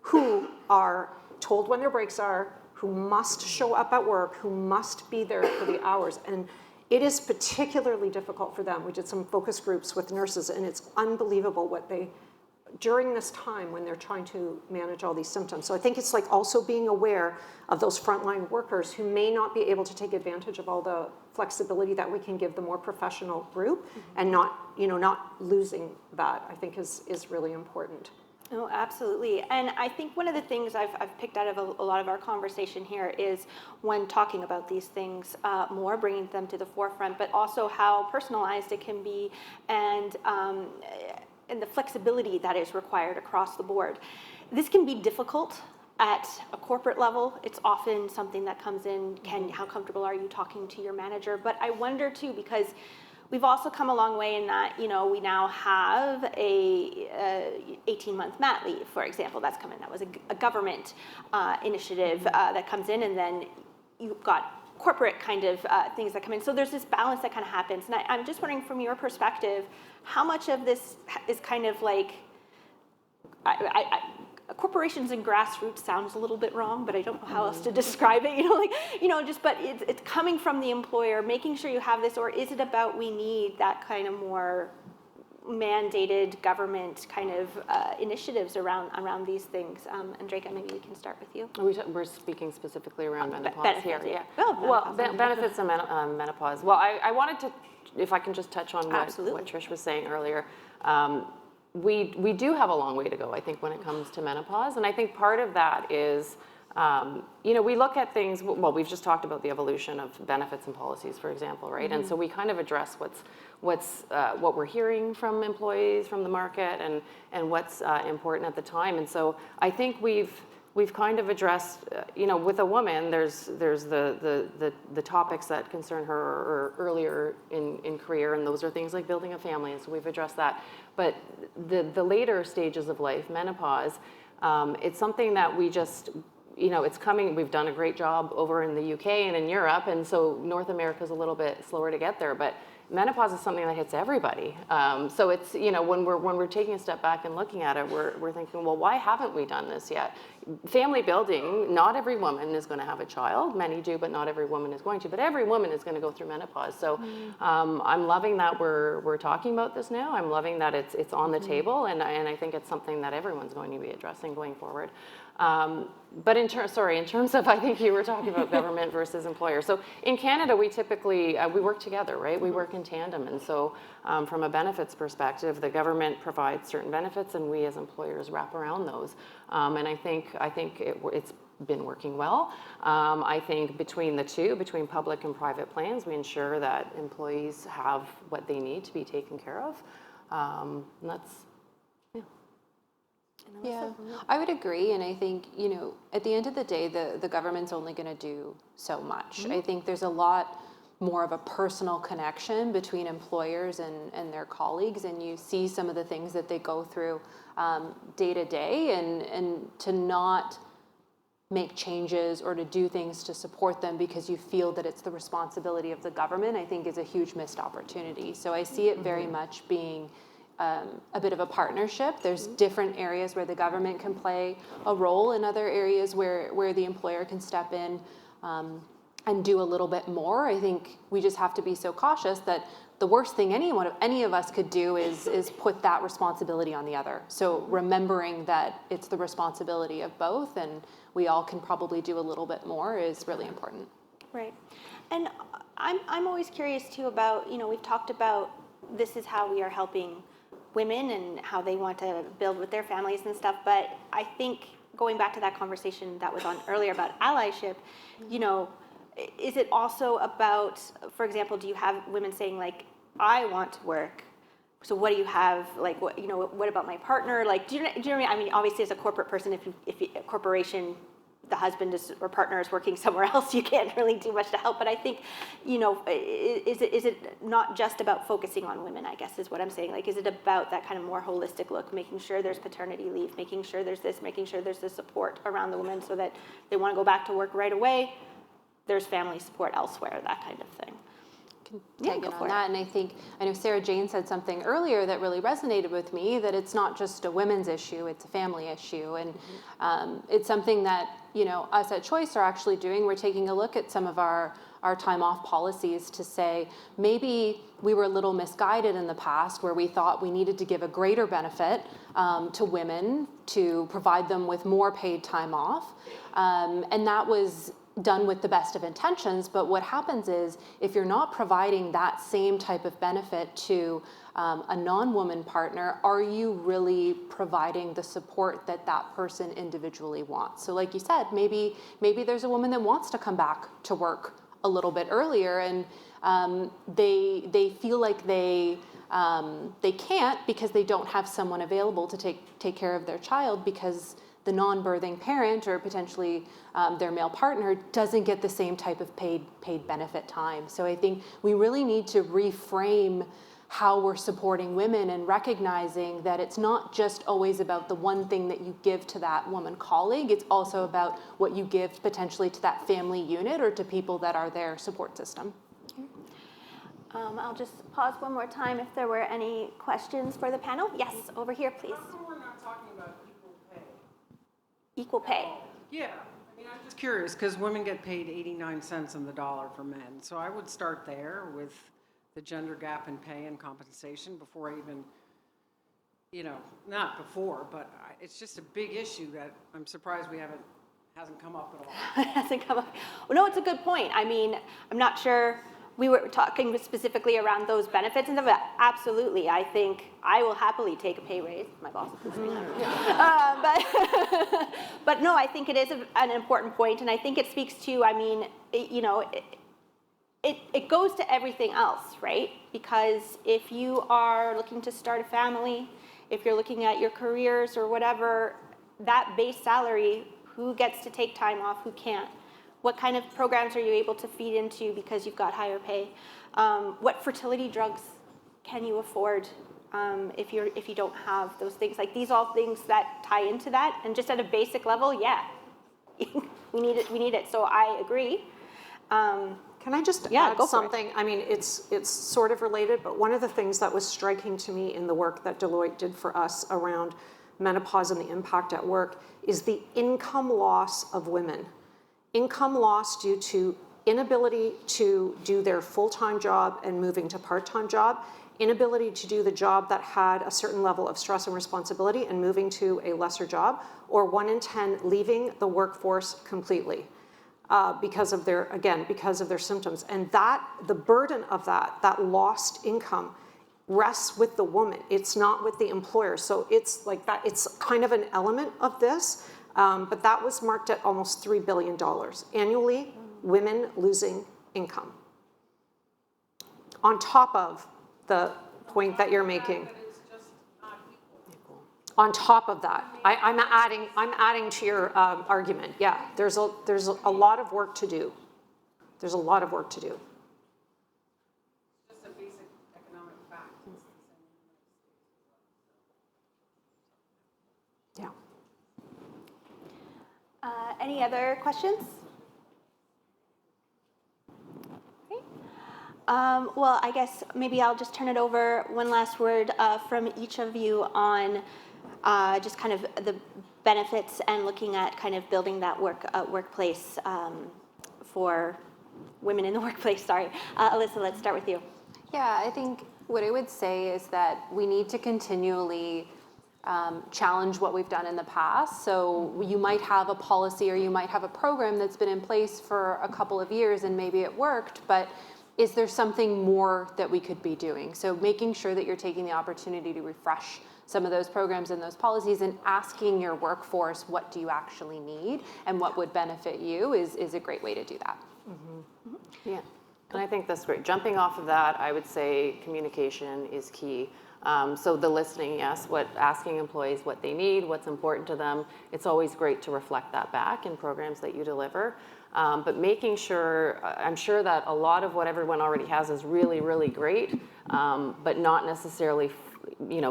who are told when their breaks are, who must show up at work, who must be there for the hours. And it is particularly difficult for them. We did some focus groups with nurses, and it's unbelievable what they, during this time when they're trying to manage all these symptoms. So I think it's like also being aware of those frontline workers who may not be able to take advantage of all the flexibility that we can give the more professional group, and not, you know, not losing that, I think is really important. Oh, absolutely. And I think one of the things I've picked out of a lot of our conversation here is when talking about these things more, bringing them to the forefront, but also how personalized it can be, and the flexibility that is required across the board. This can be difficult at a corporate level. It's often something that comes in, how comfortable are you talking to your manager? But I wonder too, because we've also come a long way in that, you know, we now have a 18-month mat leave, for example, that's come in. That was a government initiative that comes in, and then you've got corporate kind of things that come in. So there's this balance that kind of happens. And I'm just wondering, from your perspective, how much of this is kind of like, corporations and grassroots sounds a little bit wrong, but I don't know how else to describe it. But it's coming from the employer, making sure you have this, or is it about we need that kind of more mandated government kind of initiatives around these things? Andreka, maybe we can start with you. We're speaking specifically around menopause benefits, here. yeah. Well, benefits and menopause. Well, I wanted to, if I can just touch on what Trish was saying earlier. we do have a long way to go, I think, when it comes to menopause. And I think part of that is, we look at things, well, we've just talked about the evolution of benefits and policies, for example, right? And so we kind of address what we're hearing from employees, from the market, and what's important at the time. And so I think we've kind of addressed, with a woman, there's the topics that concern her or earlier in career, and those are things like building a family, and so we've addressed that. But the later stages of life, menopause, it's something that we just, it's coming. We've done a great job over in the UK and in Europe, and so North America's a little bit slower to get there, but menopause is something that hits everybody. So it's, when we're taking a step back and looking at it, we're thinking, well, why haven't we done this yet? Family building, not every woman is going to have a child. Many do, but not every woman is going to. But every woman is going to go through menopause. So I'm loving that we're talking about this now. I'm loving that it's on the table, and I think it's something that everyone's going to be addressing going forward. But in terms of, I think you were talking about government versus employer. So in Canada, we typically, we work together, right? We work in tandem. And so from a benefits perspective, the government provides certain benefits and we as employers wrap around those. And I think it's been working well. I think between the two, between public and private plans, we ensure that employees have what they need to be taken care of. And that's, yeah, I would agree. And I think, at the end of the day, the government's only going to do so much. I think there's a lot more of a personal connection between employers and their colleagues. And you see some of the things that they go through day to day, and to not make changes or to do things to support them because you feel that it's the responsibility of the government, I think is a huge missed opportunity. So I see it very much being a bit of a partnership. There's different areas where the government can play a role, and other areas where the employer can step in and do a little bit more. I think we just have to be so cautious that the worst thing any of us could do is put that responsibility on the other. So remembering that it's the responsibility of both, and we all can probably do a little bit more, is really important. Right. And I'm always curious too about, we've talked about this is how we are helping women and how they want to build with their families and stuff. But I think going back to that conversation that was on earlier about allyship, is it also about, for example, do you have women saying like, I want to work, so what do you have, like, what about my partner? Like, do you know what I mean? I mean, obviously as a corporate person, if a corporation, the husband or partner is working somewhere else, you can't really do much to help. But I think, is it not just about focusing on women, I guess is what I'm saying. Like, is it about that kind of more holistic look, making sure there's paternity leave, making sure there's this, making sure there's the support around the women so that they want to go back to work right away, there's family support elsewhere, that kind of thing. Tag in on that. And I know Sarah Jane said something earlier that really resonated with me, that it's not just a women's issue, it's a family issue. And it's something that, us at Choice are actually doing. We're taking a look at some of our time off policies to say, maybe we were a little misguided in the past where we thought we needed to give a greater benefit to women to provide them with more paid time off. And that was done with the best of intentions, but what happens is if you're not providing that same type of benefit to a non-woman partner, are you really providing the support that that person individually wants? So like you said, maybe there's a woman that wants to come back to work a little bit earlier, and they feel like they can't because they don't have someone available to take care of their child, because the non-birthing parent or potentially their male partner doesn't get the same type of paid benefit time. So I think we really need to reframe how we're supporting women and recognizing that it's not just always about the one thing that you give to that woman colleague, it's also about what you give potentially to that family unit or to people that are their support system. I'll just pause one more time if there were any questions for the panel. Yes, over here, please. How come we're not talking about equal pay? Equal pay? Yeah, I mean, I'm just curious, because women get paid 89 cents on the dollar for men. So I would start there with the gender gap in pay and compensation before I even, not before, but it's just a big issue that I'm surprised hasn't come up at all. It hasn't come up. Well, no, it's a good point. I mean, I'm not sure we were talking specifically around those benefits and stuff. Absolutely, I think I will happily take a pay raise. My boss is listening. But no, I think it is an important point, and I think it speaks to, I mean, it goes to everything else, right? Because if you are looking to start a family, if you're looking at your careers or whatever, that base salary, who gets to take time off, who can't? What kind of programs are you able to feed into because you've got higher pay? What fertility drugs can you afford if you don't have those things? Like, these all things that tie into that, and just at a basic level, yeah, we need it. So I agree. Can I just add something? I mean, it's sort of related, but one of the things that was striking to me in the work that Deloitte did for us around menopause and the impact at work is the income loss of women. Income loss due to inability to do their full-time job and moving to part-time job, inability to do the job that had a certain level of stress and responsibility and moving to a lesser job, or 1 in 10 leaving the workforce completely because of their symptoms. And the burden of that lost income rests with the woman. It's not with the employer. So it's like that, it's kind of an element of this. But that was marked at almost $3 billion annually, women losing income. On top of the point that you're making. On top of that, I'm adding to your argument. Yeah, there's a lot of work to do. There's a lot of work to do. Just a basic economic fact. Yeah. Any other questions? Okay. Well, I guess maybe I'll just turn it over. One last word from each of you on just kind of the benefits and looking at kind of building that workplace for women in the workplace. Sorry. Alyssa, let's start with you. Yeah, I think what I would say is that we need to continually challenge what we've done in the past. So you might have a policy or you might have a program that's been in place for a couple of years and maybe it worked, but is there something more that we could be doing? So making sure that you're taking the opportunity to refresh some of those programs and those policies and asking your workforce, what do you actually need and what would benefit you is a great way to do that. Mm-hmm. Mm-hmm. Yeah, and I think that's great. Jumping off of that, I would say communication is key. So the listening, yes, asking employees what they need, what's important to them. It's always great to reflect that back in programs that you deliver. But making sure, I'm sure that a lot of what everyone already has is really, really great, but not necessarily,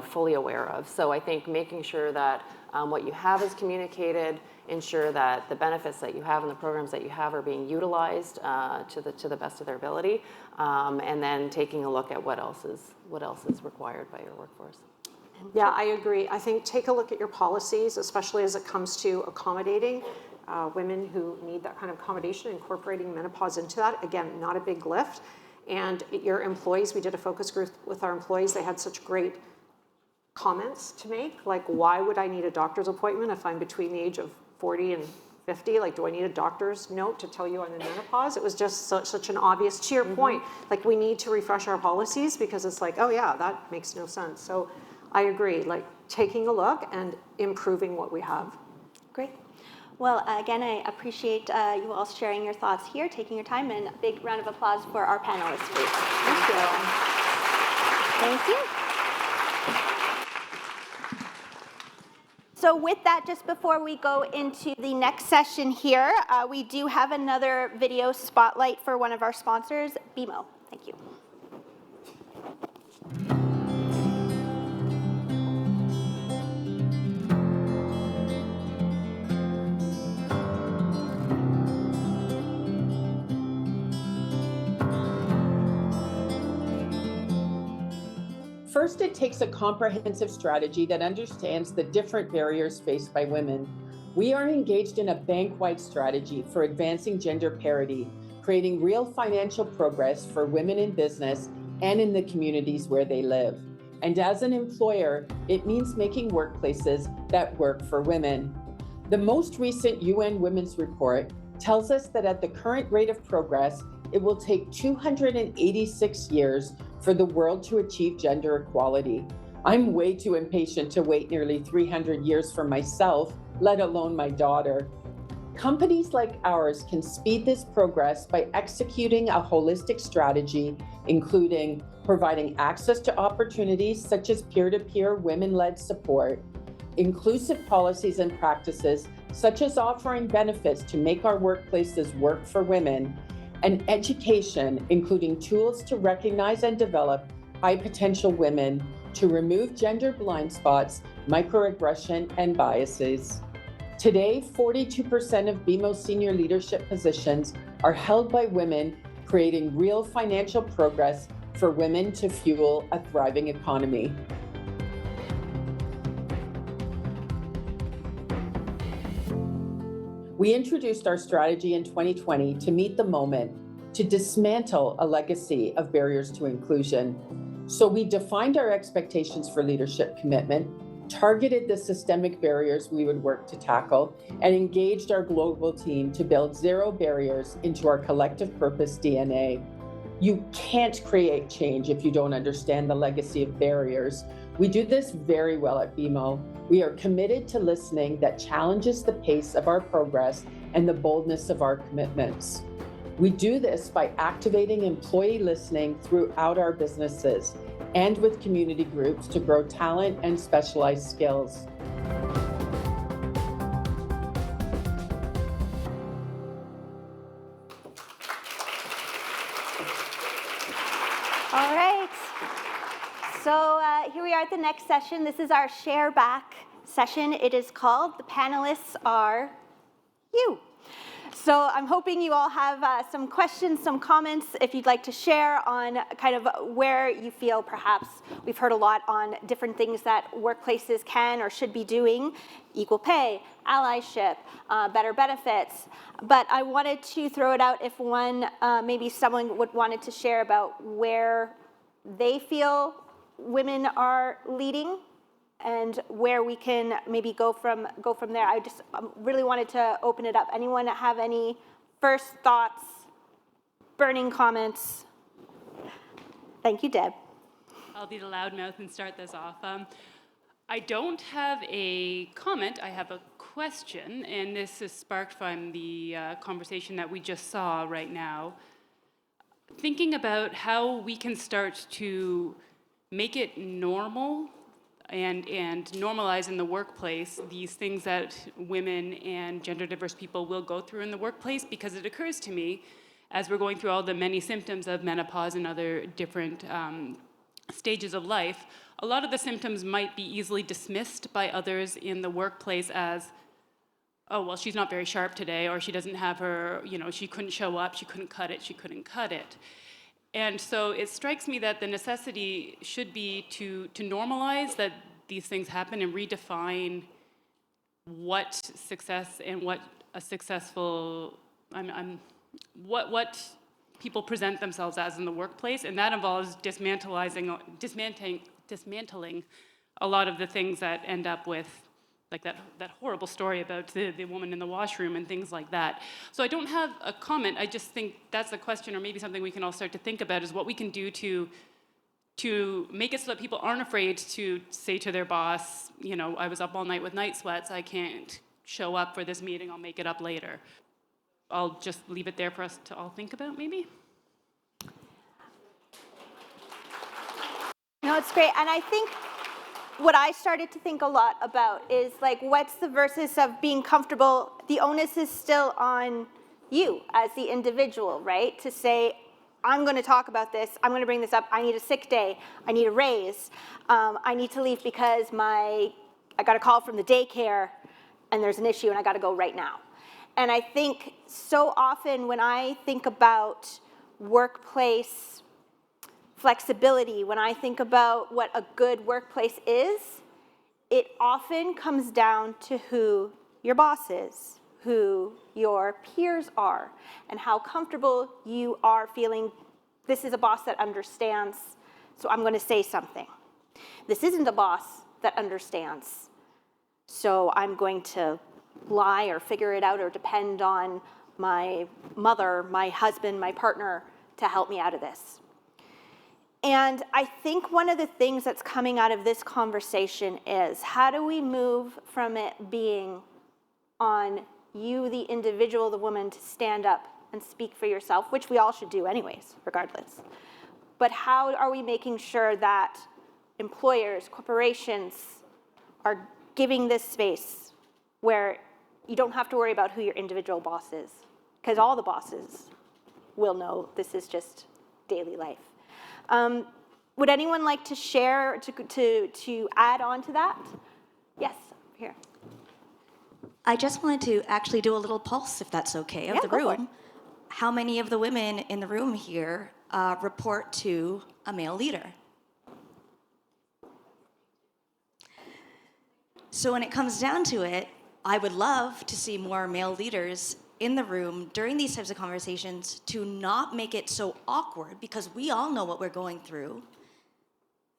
fully aware of. So I think making sure that what you have is communicated, ensure that the benefits that you have and the programs that you have are being utilized to the best of their ability, and then taking a look at what else is required by your workforce. Yeah, I agree. I think take a look at your policies, especially as it comes to accommodating women who need that kind of accommodation, incorporating menopause into that. Again, not a big lift. And your employees, we did a focus group with our employees. They had such great comments to make, like, why would I need a doctor's appointment if I'm between the age of 40 and 50? Like, do I need a doctor's note to tell you I'm in menopause? It was just such an obvious, to your point, like, we need to refresh our policies because it's like, oh yeah, that makes no sense. So I agree, like, taking a look and improving what we have. Great. Well, again, I appreciate you all sharing your thoughts here, taking your time, and a big round of applause for our panelists, please. Thank you. Thank you. So with that, just before we go into the next session here, we do have another video spotlight for one of our sponsors, BMO. Thank you. First, it takes a comprehensive strategy that understands the different barriers faced by women. We are engaged in a bank-wide strategy for advancing gender parity, creating real financial progress for women in business and in the communities where they live. And as an employer, it means making workplaces that work for women. The most recent UN Women's Report tells us that at the current rate of progress, it will take 286 years for the world to achieve gender equality. I'm way too impatient to wait nearly 300 years for myself, let alone my daughter. Companies like ours can speed this progress by executing a holistic strategy, including providing access to opportunities such as peer-to-peer women-led support, inclusive policies and practices such as offering benefits to make our workplaces work for women, and education, including tools to recognize and develop high potential women to remove gender blind spots, microaggression, and biases. Today, 42% of BMO senior leadership positions are held by women, creating real financial progress for women to fuel a thriving economy. We introduced our strategy in 2020 to meet the moment, to dismantle a legacy of barriers to inclusion. So we defined our expectations for leadership commitment, targeted the systemic barriers we would work to tackle, and engaged our global team to build zero barriers into our collective purpose DNA. You can't create change if you don't understand the legacy of barriers. We do this very well at BMO. We are committed to listening that challenges the pace of our progress and the boldness of our commitments. We do this by activating employee listening throughout our businesses and with community groups to grow talent and specialized skills. All right. So here we are at the next session. This is our share back session. It is called The Panelists Are You. So I'm hoping you all have some questions, some comments, if you'd like to share on kind of where you feel perhaps we've heard a lot on different things that workplaces can or should be doing, equal pay, allyship, better benefits. But I wanted to throw it out if maybe someone wanted to share about where they feel women are leading and where we can maybe go from there. I just really wanted to open it up. Anyone have any first thoughts, burning comments? Thank you, Deb. I'll be the loudmouth and start this off. I don't have a comment, I have a question, and this is sparked from the conversation that we just saw right now. Thinking about how we can start to make it normal and normalize in the workplace these things that women and gender diverse people will go through in the workplace, because it occurs to me, as we're going through all the many symptoms of menopause and other different stages of life, a lot of the symptoms might be easily dismissed by others in the workplace as, oh, well, she's not very sharp today, or she doesn't have her, she couldn't show up, she couldn't cut it. And so it strikes me that the necessity should be to normalize that these things happen and redefine what success and what a successful, what people present themselves as in the workplace, and that involves dismantling a lot of the things that end up with like that horrible story about the woman in the washroom and things like that. So I don't have a comment. I just think that's a question, or maybe something we can all start to think about, is what we can do to make it so that people aren't afraid to say to their boss, I was up all night with night sweats, I can't show up for this meeting, I'll make it up later. I'll just leave it there for us to all think about, maybe. No, it's great. And I think what I started to think a lot about is like, what's the versus of being comfortable? The onus is still on you as the individual, right? To say, I'm going to talk about this, I'm going to bring this up, I need a sick day, I need a raise, I need to leave because I got a call from the daycare and there's an issue and I got to go right now. And I think so often when I think about workplace flexibility, when I think about what a good workplace is, it often comes down to who your boss is, who your peers are, and how comfortable you are feeling. This is a boss that understands, so I'm going to say something. This isn't a boss that understands, so I'm going to lie or figure it out or depend on my mother, my husband, my partner to help me out of this. And I think one of the things that's coming out of this conversation is how do we move from it being on you, the individual, the woman, to stand up and speak for yourself, which we all should do anyways, regardless. But how are we making sure that employers, corporations are giving this space where you don't have to worry about who your individual boss is, because all the bosses will know this is just daily life. Would anyone like to share, to add on to that? Yes, here. I just wanted to actually do a little pulse, if that's okay, of the room. How many of the women in the room here report to a male leader? So when it comes down to it, I would love to see more male leaders in the room during these types of conversations to not make it so awkward, because we all know what we're going through.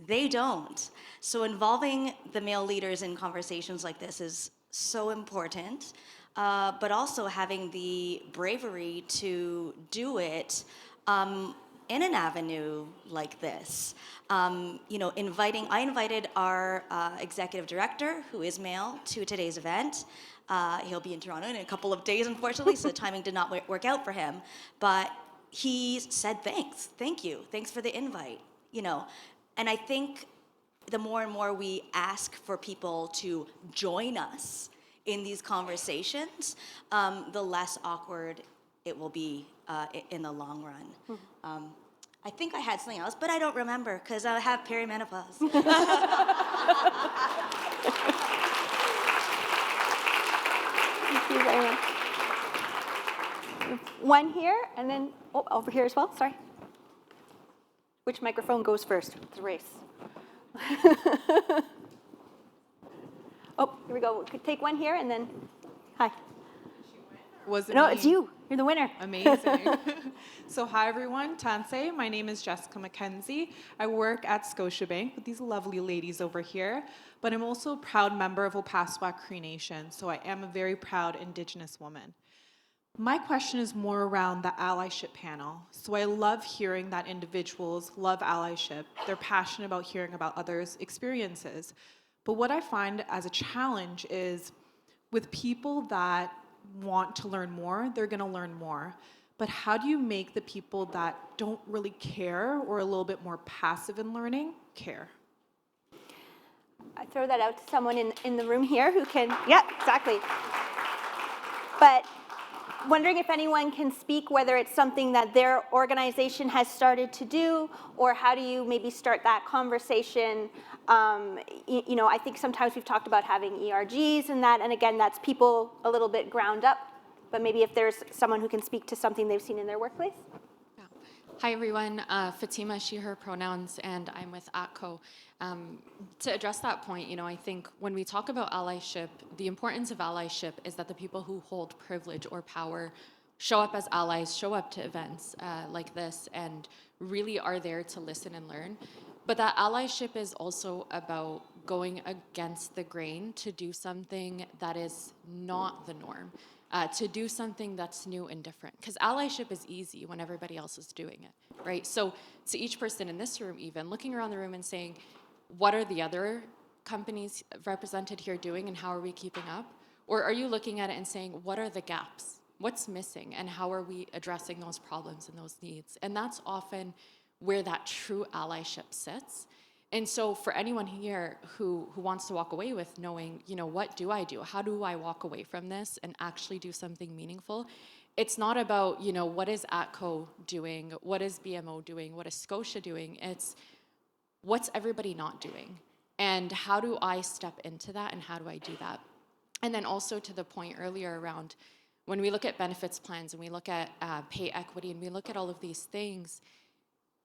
They don't. So involving the male leaders in conversations like this is so important, but also having the bravery to do it in an avenue like this. You know, I invited our executive director, who is male, to today's event. He'll be in Toronto in a couple of days, unfortunately, so the timing did not work out for him. But he said, thank you, thanks for the invite, you know. And I think the more and more we ask for people to join us in these conversations, the less awkward it will be in the long run. I think I had something else, but I don't remember because I have perimenopause. Thank you very much. One here, and then over here as well, sorry. Which microphone goes first? It's a race. Oh, here we go. We could take one here, and then, hi. Was it No, me? it's you. You're the winner. Amazing. So hi, everyone. Tansei. My name is Jessica McKenzie. I work at Scotiabank with these lovely ladies over here, but I'm also a proud member of Opaskwack Cree Nation, so I am a very proud Indigenous woman. My question is more around the allyship panel. So I love hearing that individuals love allyship. They're passionate about hearing about others' experiences. But what I find as a challenge is with people that want to learn more, they're going to learn more. But how do you make the people that don't really care or a little bit more passive in learning care? I throw that out to someone in the room here who can, yeah, exactly. But wondering if anyone can speak, whether it's something that their organization has started to do, or how do you maybe start that conversation? You know, I think sometimes we've talked about having ERGs and that, and again, that's people a little bit ground up, but maybe if there's someone who can speak to something they've seen in their workplace. Hi everyone, Fatima, she, her pronouns, and I'm with ATCO. To address that point, you know, I think when we talk about allyship, the importance of allyship is that the people who hold privilege or power show up as allies, show up to events like this, and really are there to listen and learn. But that allyship is also about going against the grain to do something that is not the norm. To do something that's new and different. Because allyship is easy when everybody else is doing it, right? So to each person in this room even, looking around the room and saying, what are the other companies represented here doing and how are we keeping up? Or are you looking at it and saying, what are the gaps? What's missing and how are we addressing those problems and those needs? And that's often where that true allyship sits. And so for anyone here who wants to walk away with knowing, you know, what do I do? How do I walk away from this and actually do something meaningful? It's not about, you know, what is ATCO doing? What is BMO doing? What is Scotia doing? It's what's everybody not doing? And how do I step into that and how do I do that? And then also to the point earlier around when we look at benefits plans and we look at pay equity and we look at all of these things,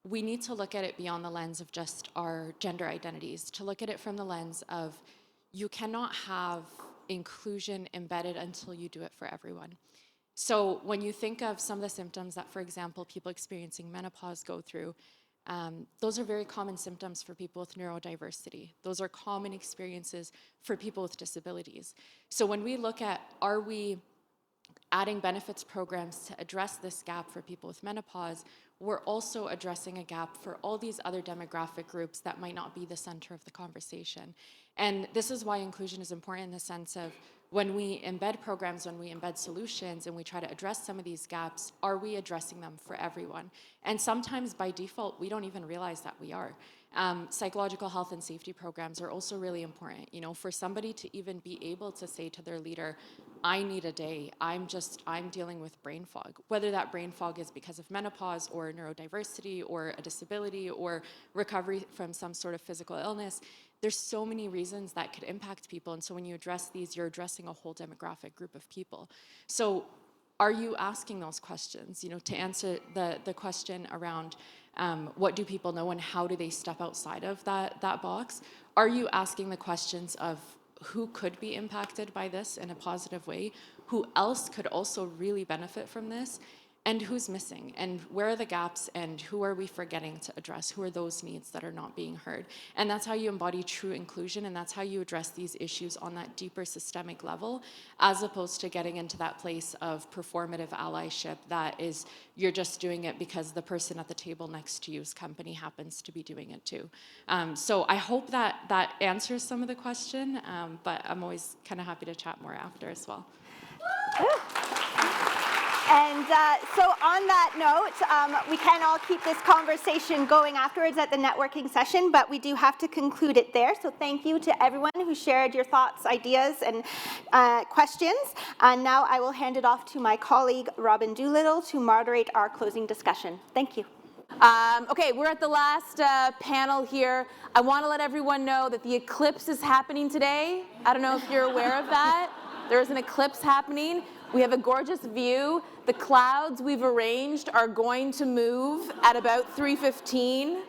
we need to look at it beyond the lens of just our gender identities, to look at it from the lens of you cannot have inclusion embedded until you do it for everyone. So when you think of some of the symptoms that, for example, people experiencing menopause go through, those are very common symptoms for people with neurodiversity. Those are common experiences for people with disabilities. So when we look at, are we adding benefits programs to address this gap for people with menopause, we're also addressing a gap for all these other demographic groups that might not be the center of the conversation. And this is why inclusion is important in the sense of when we embed programs, when we embed solutions, and we try to address some of these gaps, are we addressing them for everyone? And sometimes by default, we don't even realize that we are. Psychological health and safety programs are also really important. You know, for somebody to even be able to say to their leader, I need a day, I'm dealing with brain fog. Whether that brain fog is because of menopause or neurodiversity or a disability or recovery from some sort of physical illness, there's so many reasons that could impact people. And so when you address these, you're addressing a whole demographic group of people. So are you asking those questions? You know, to answer the question around what do people know and how do they step outside of that box? Are you asking the questions of who could be impacted by this in a positive way? Who else could also really benefit from this? And who's missing? And where are the gaps? And who are we forgetting to address? Who are those needs that are not being heard? And that's how you embody true inclusion, and that's how you address these issues on that deeper systemic level, as opposed to getting into that place of performative allyship that is, you're just doing it because the person at the table next to you's company happens to be doing it too. So I hope that answers some of the question, but I'm always kind of happy to chat more after as well. And so on that note, we can all keep this conversation going afterwards at the networking session, but we do have to conclude it there. So thank you to everyone who shared your thoughts, ideas, and questions. And now I will hand it off to my colleague, Robin Doolittle, to moderate our closing discussion. Thank you. Okay, we're at the last panel here. I want to let everyone know that the eclipse is happening today. I don't know if you're aware of that. There is an eclipse happening. We have a gorgeous view. The clouds we've arranged are going to move at about 3:15.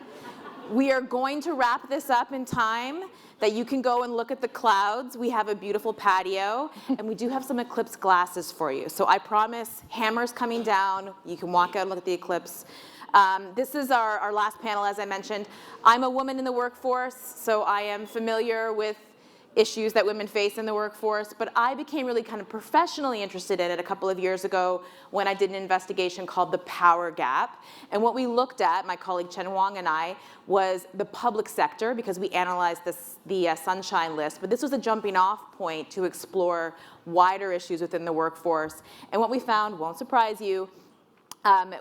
We are going to wrap this up in time that you can go and look at the clouds. We have a beautiful patio, and we do have some eclipse glasses for you. So I promise, hammers coming down. You can walk out and look at the eclipse. This is our last panel, as I mentioned. I'm a woman in the workforce, so I am familiar with issues that women face in the workforce, but I became really kind of professionally interested in it a couple of years ago when I did an investigation called the Power Gap. And what we looked at, my colleague Chen Wang and I, was the public sector, because we analyzed the Sunshine List, but this was a jumping off point to explore wider issues within the workforce. And what we found won't surprise you.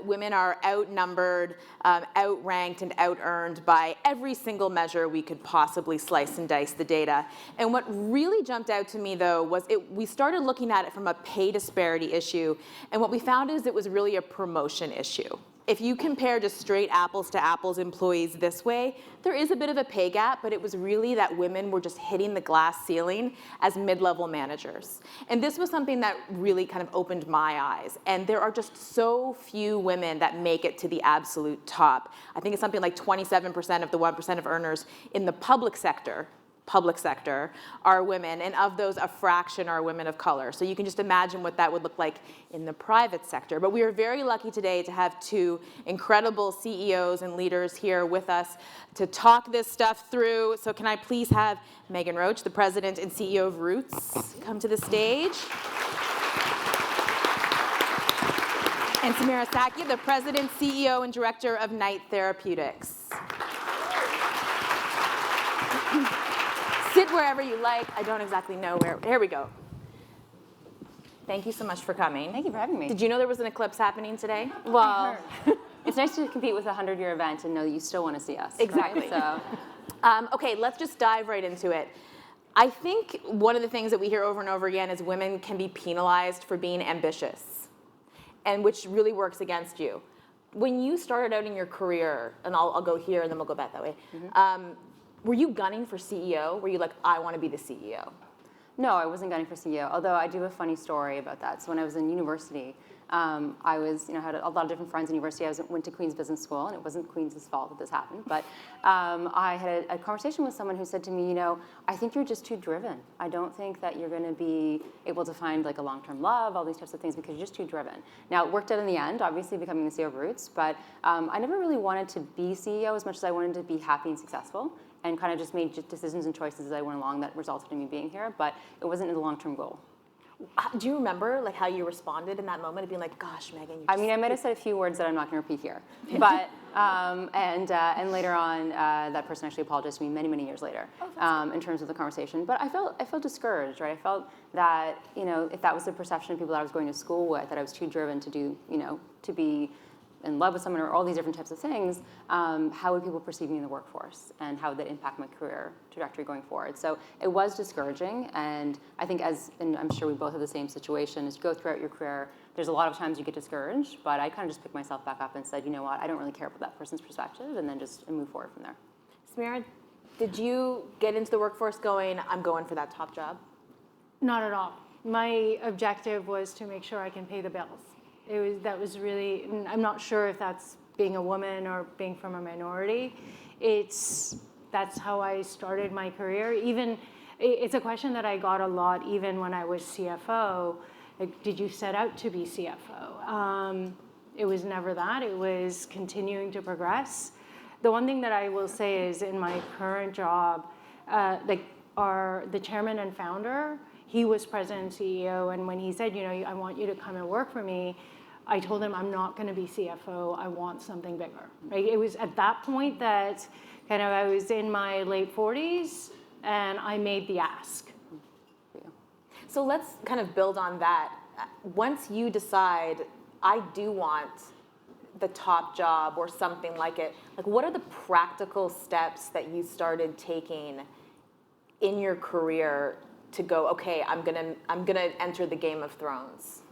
Women are outnumbered, outranked, and outearned by every single measure we could possibly slice and dice the data. And what really jumped out to me, though, was we started looking at it from a pay disparity issue, and what we found is it was really a promotion issue. If you compare just straight apples to apples employees this way, there is a bit of a pay gap, but it was really that women were just hitting the glass ceiling as mid-level managers. And this was something that really kind of opened my eyes. And there are just so few women that make it to the absolute top. I think it's something like 27% of the 1% of earners in the public sector are women, and of those, a fraction are women of color. So you can just imagine what that would look like in the private sector. But we are very lucky today to have two incredible CEOs and leaders here with us to talk this stuff through. So can I please have Megan Roach, the president and CEO of Roots, come to the stage? And Samira Sakia, the president, CEO, and director of Knight Therapeutics. Sit wherever you like. I don't exactly know where. Here we go. Thank you so much for coming. Thank you for having me. Did you know there was an eclipse happening today? Well, it's nice to compete with a 100-year event and know that you still want to see us. Exactly. Right? So. Okay, let's just dive right into it. I think one of the things that we hear over and over again is women can be penalized for being ambitious, and which really works against you. When you started out in your career, and I'll go here and then we'll go back that way, were you gunning for CEO? Were you like, I want to be the CEO? No, I wasn't gunning for CEO, although I do have a funny story about that. So when I was in university, I was, had a lot of different friends in university. I went to Queen's Business School, and it wasn't Queen's fault that this happened, but I had a conversation with someone who said to me, I think you're just too driven. I don't think that you're going to be able to find like a long-term love, all these types of things, because you're just too driven. Now, it worked out in the end, obviously becoming the CEO of Roots, but I never really wanted to be CEO as much as I wanted to be happy and successful, and kind of just made decisions and choices as I went along that resulted in me being here, but it wasn't a long-term goal. Do you remember like how you responded in that moment of being like, gosh, Megan, you I mean, I might have said a few words that I'm not going to repeat here, but and later on, that person actually apologized to me many years later in terms of the conversation. But I felt discouraged, right? I felt that if that was the perception of people that I was going to school with, that I was too driven to do to be in love with someone or all these different types of things, how would people perceive me in the workforce, and how would that impact my career trajectory going forward? So it was discouraging, and I think and I'm sure we both have the same situation, as you go throughout your career, there's a lot of times you get discouraged, but I kind of just picked myself back up and said, you know what, I don't really care about that person's perspective, and then just move forward from there. Samira, did you get into the workforce going, I'm going for that top job? Not at all. My objective was to make sure I can pay the bills. That was really, I'm not sure if that's being a woman or being from a minority. That's how I started my career. Even, it's a question that I got a lot even when I was CFO. Like, did you set out to be CFO? It was never that. It was continuing to progress. The one thing that I will say is in my current job, the chairman and founder, he was president and CEO, and when he said, I want you to come and work for me, I told him I'm not going to be CFO. I want something bigger. Right? It was at that point that I was in my late 40s, and I made the ask. So let's kind of build on that. Once you decide, I do want the top job or something like it, like what are the practical steps that you started taking in your career to go, okay, I'm gonna enter the Game of Thrones?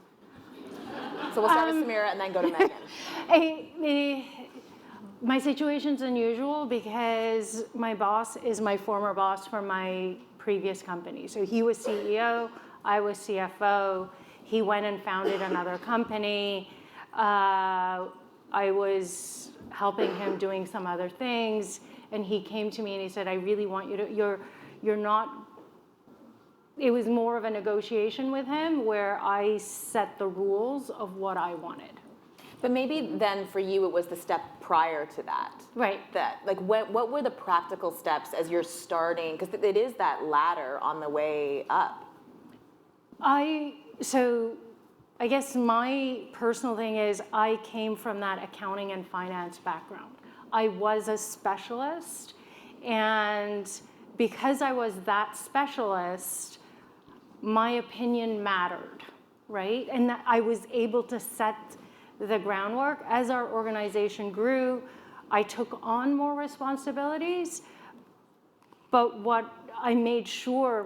So we'll start with Samira and then go to Megan. My situation's unusual because my boss is my former boss from my previous company. So he was CEO, I was CFO. He went and founded another company. I was helping him doing some other things, and he came to me and he said, I really want you to, you're not. It was more of a negotiation with him where I set the rules of what I wanted. But maybe then for you it was the step prior to that. Right. What were the practical steps as you're starting? Because it is that ladder on the way up. So I guess my personal thing is I came from that accounting and finance background. I was a specialist, and because I was that specialist, my opinion mattered, right? And that I was able to set the groundwork. As our organization grew, I took on more responsibilities, but what I made sure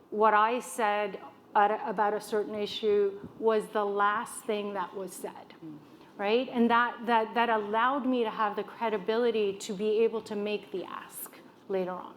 what I said about a certain issue was the last thing that was said, right? And that allowed me to have the credibility to be able to make the ask later on.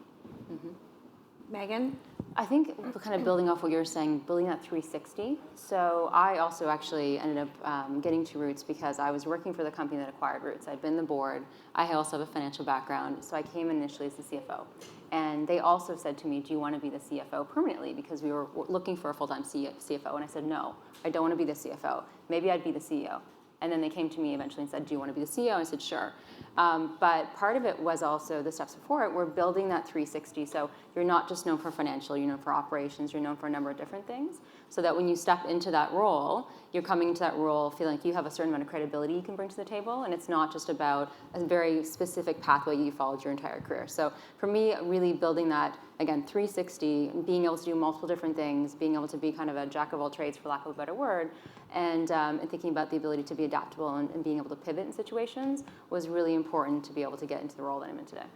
Megan? I think kind of building off what you were saying, building that 360. So I also actually ended up getting to Roots because I was working for the company that acquired Roots. I'd been the board. I also have a financial background, so I came initially as the CFO. And they also said to me, do you want to be the CFO permanently? Because we were looking for a full-time CFO. And I said, no, I don't want to be the CFO. Maybe I'd be the CEO. And then they came to me eventually and said, do you want to be the CEO? I said, sure. But part of it was also the steps before it. We're building that 360. So you're not just known for financial, you're known for operations, you're known for a number of different things. So that when you step into that role, you're coming into that role feeling like you have a certain amount of credibility you can bring to the table. And it's not just about a very specific pathway you followed your entire career. So for me, really building that, again, 360, being able to do multiple different things, being able to be kind of a jack of all trades, for lack of a better word, and thinking about the ability to be adaptable and being able to pivot in situations was really important to be able to get into the role that I'm in today.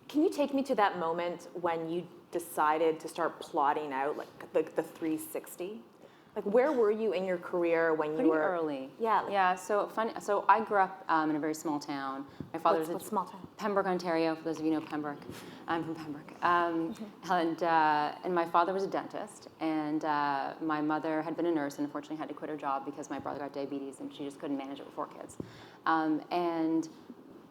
Can you take me to that moment when you decided to start plotting out like the 360? Like where were you in your career when you were early? Yeah. Yeah. So funny. So I grew up in a very small town. My father was a small town. Pembroke, Ontario. For those of you who know Pembroke, I'm from Pembroke. And my father was a dentist, and my mother had been a nurse and unfortunately had to quit her job because my brother got diabetes and she just couldn't manage it with 4 kids. And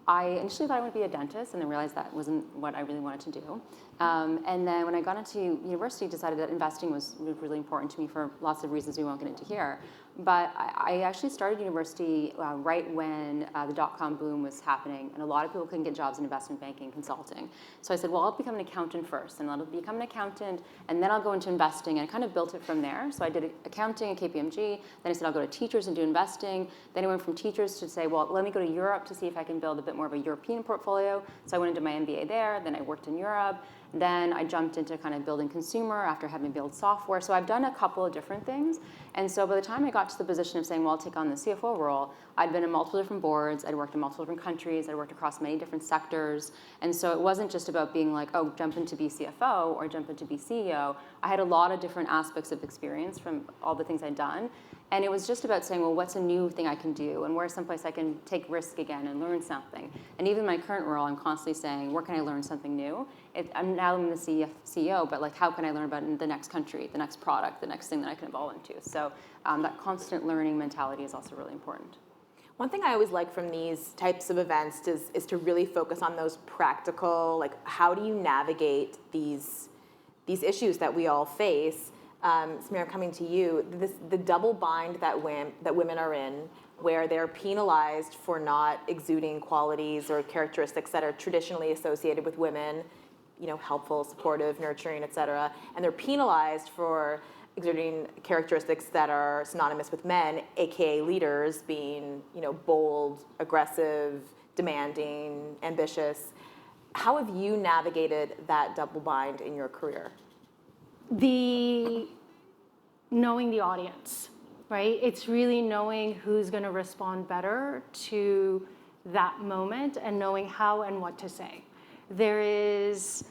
I initially thought I wanted to be a dentist, and then realized that wasn't what I really wanted to do. And then when I got into university, decided that investing was really important to me for lots of reasons we won't get into here. But I actually started university right when the dot-com boom was happening, and a lot of people couldn't get jobs in investment banking, consulting. So I said, well, I'll become an accountant first, and I'll become an accountant, and then I'll go into investing, and I kind of built it from there. So I did accounting at KPMG, then I said I'll go to teachers and do investing. Then I went from teachers to say, well, let me go to Europe to see if I can build a bit more of a European portfolio. So I went into my MBA there, then I worked in Europe. Then I jumped into kind of building consumer after having built software. So I've done a couple of different things. And so by the time I got to the position of saying, well, I'll take on the CFO role, I'd been in multiple different boards, I'd worked in multiple different countries, I'd worked across many different sectors. And so it wasn't just about being like, oh, jump into be CFO or jump into be CEO. I had a lot of different aspects of experience from all the things I'd done. And it was just about saying, well, what's a new thing I can do? And where's someplace I can take risk again and learn something? And even in my current role, I'm constantly saying, where can I learn something new? I'm the CEO, but like, how can I learn about the next country, the next product, the next thing that I can evolve into? So that constant learning mentality is also really important. One thing I always like from these types of events is to really focus on those practical, like how do you navigate these issues that we all face? Samira, coming to you, the double bind that women are in, where they're penalized for not exuding qualities or characteristics that are traditionally associated with women, helpful, supportive, nurturing, et cetera, and they're penalized for exerting characteristics that are synonymous with men, aka leaders, being bold, aggressive, demanding, ambitious. How have you navigated that double bind in your career? Knowing the audience, right? It's really knowing who's going to respond better to that moment and knowing how and what to say. There is,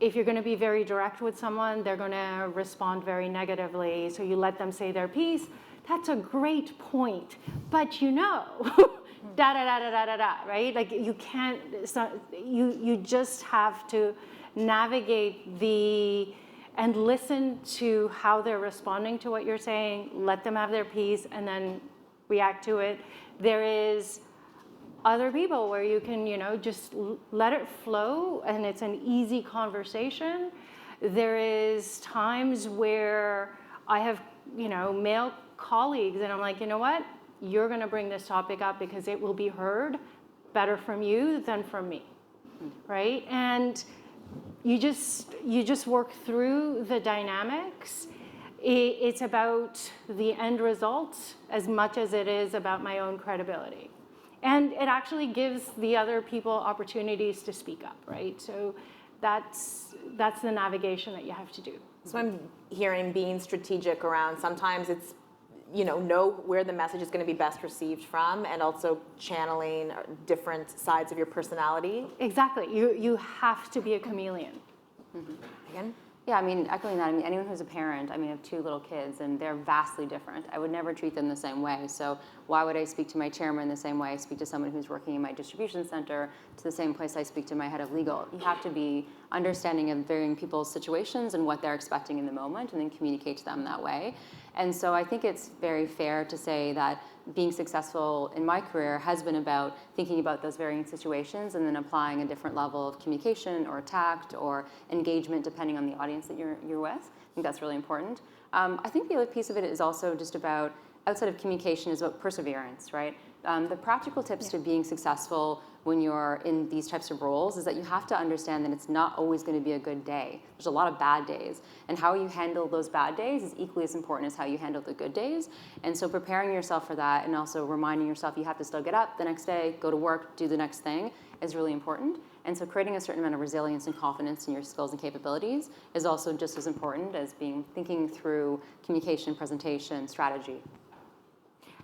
if you're going to be very direct with someone, they're going to respond very negatively. So you let them say their piece. That's a great point, but da da da da da da da, right? Like you can't. You just have to navigate and listen to how they're responding to what you're saying, let them have their piece, and then react to it. There is other people where you can, just let it flow, and it's an easy conversation. There is times where I have, male colleagues, and I'm like, you know what? You're going to bring this topic up because it will be heard better from you than from me, right? And you just work through the dynamics. It's about the end result as much as it is about my own credibility. And it actually gives the other people opportunities to speak up, right? So that's the navigation that you have to do. So I'm hearing being strategic around, sometimes it's, know where the message is going to be best received from, and also channeling different sides of your personality. Exactly. You have to be a chameleon. Mm-hmm. Again? Yeah, echoing that, anyone who's a parent, I have 2 little kids, and they're vastly different. I would never treat them the same way. So why would I speak to my chairman the same way I speak to someone who's working in my distribution center, to the same place I speak to my head of legal? You have to be understanding of varying people's situations and what they're expecting in the moment, and then communicate to them that way. And so I think it's very fair to say that being successful in my career has been about thinking about those varying situations and then applying a different level of communication or tact or engagement depending on the audience that you're with. I think that's really important. I think the other piece of it is also just about, outside of communication, is about perseverance, right? The practical tips to being successful when you're in these types of roles is that you have to understand that it's not always going to be a good day. There's a lot of bad days. And how you handle those bad days is equally as important as how you handle the good days. And so preparing yourself for that and also reminding yourself you have to still get up the next day, go to work, do the next thing is really important. And so creating a certain amount of resilience and confidence in your skills and capabilities is also just as important as thinking through communication, presentation, strategy.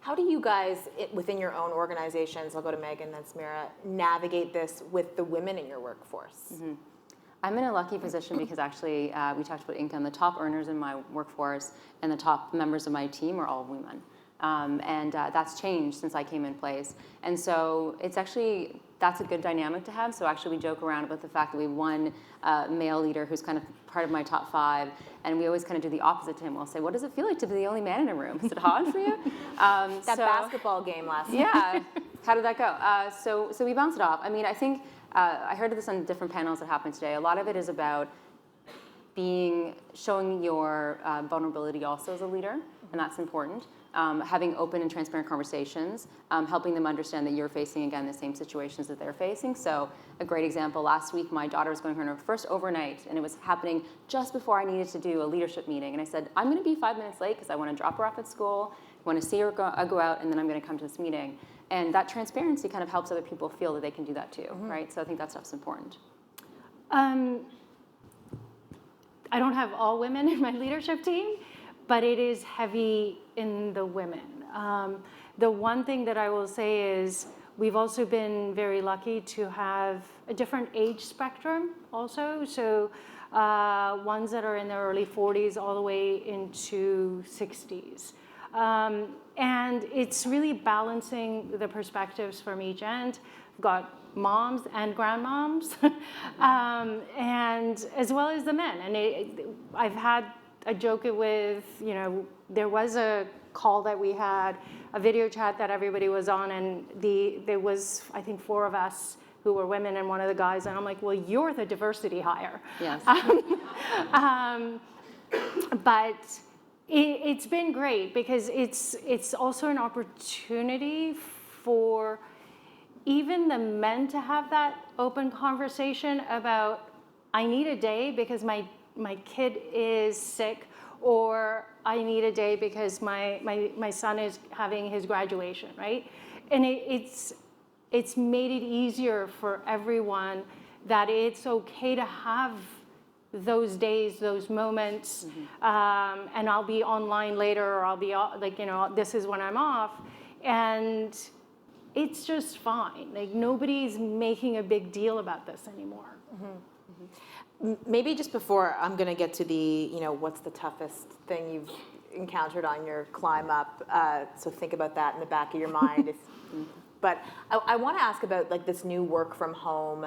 How do you guys, within your own organizations, I'll go to Megan, then Samira, navigate this with the women in your workforce? Mm-hmm. I'm in a lucky position because actually, we talked about income. The top earners in my workforce and the top members of my team are all women. And that's changed since I came in place. And so that's a good dynamic to have. So actually we joke around about the fact that we have one male leader who's kind of part of my top 5, and we always kind of do the opposite to him. We'll say, what does it feel like to be the only man in a room? Is it hard for you? That basketball game last night. Yeah. How did that go? So we bounced it off. I think I heard this on different panels that happened today. A lot of it is about showing your vulnerability also as a leader, and that's important. Having open and transparent conversations, helping them understand that you're facing, again, the same situations that they're facing. So a great example, last week my daughter was going on her first overnight, and it was happening just before I needed to do a leadership meeting. And I said, I'm going to be 5 minutes late because I want to drop her off at school, I want to see her go out, and then I'm going to come to this meeting. And that transparency kind of helps other people feel that they can do that too, right? So I think that stuff's important. I don't have all women in my leadership team, but it is heavy in the women. The one thing that I will say is we've also been very lucky to have a different age spectrum also. So ones that are in their early 40s all the way into 60s. And it's really balancing the perspectives from each end. We've got moms and grandmoms, and as well as the men. And I've had a joke with, there was a call that we had, a video chat that everybody was on, and there was, I think, 4 of us who were women and one of the guys, and I'm like, well, you're the diversity hire. Yes. But it's been great because it's also an opportunity for even the men to have that open conversation about, I need a day because my kid is sick, or I need a day because my son is having his graduation, right? And it's made it easier for everyone that it's okay to have those days, those moments, and I'll be online later, or I'll be this is when I'm off, and it's just fine. Like, nobody's making a big deal about this anymore. Maybe just before I'm going to get to the, what's the toughest thing you've encountered on your climb up, so think about that in the back of your mind. But I want to ask about this new work from home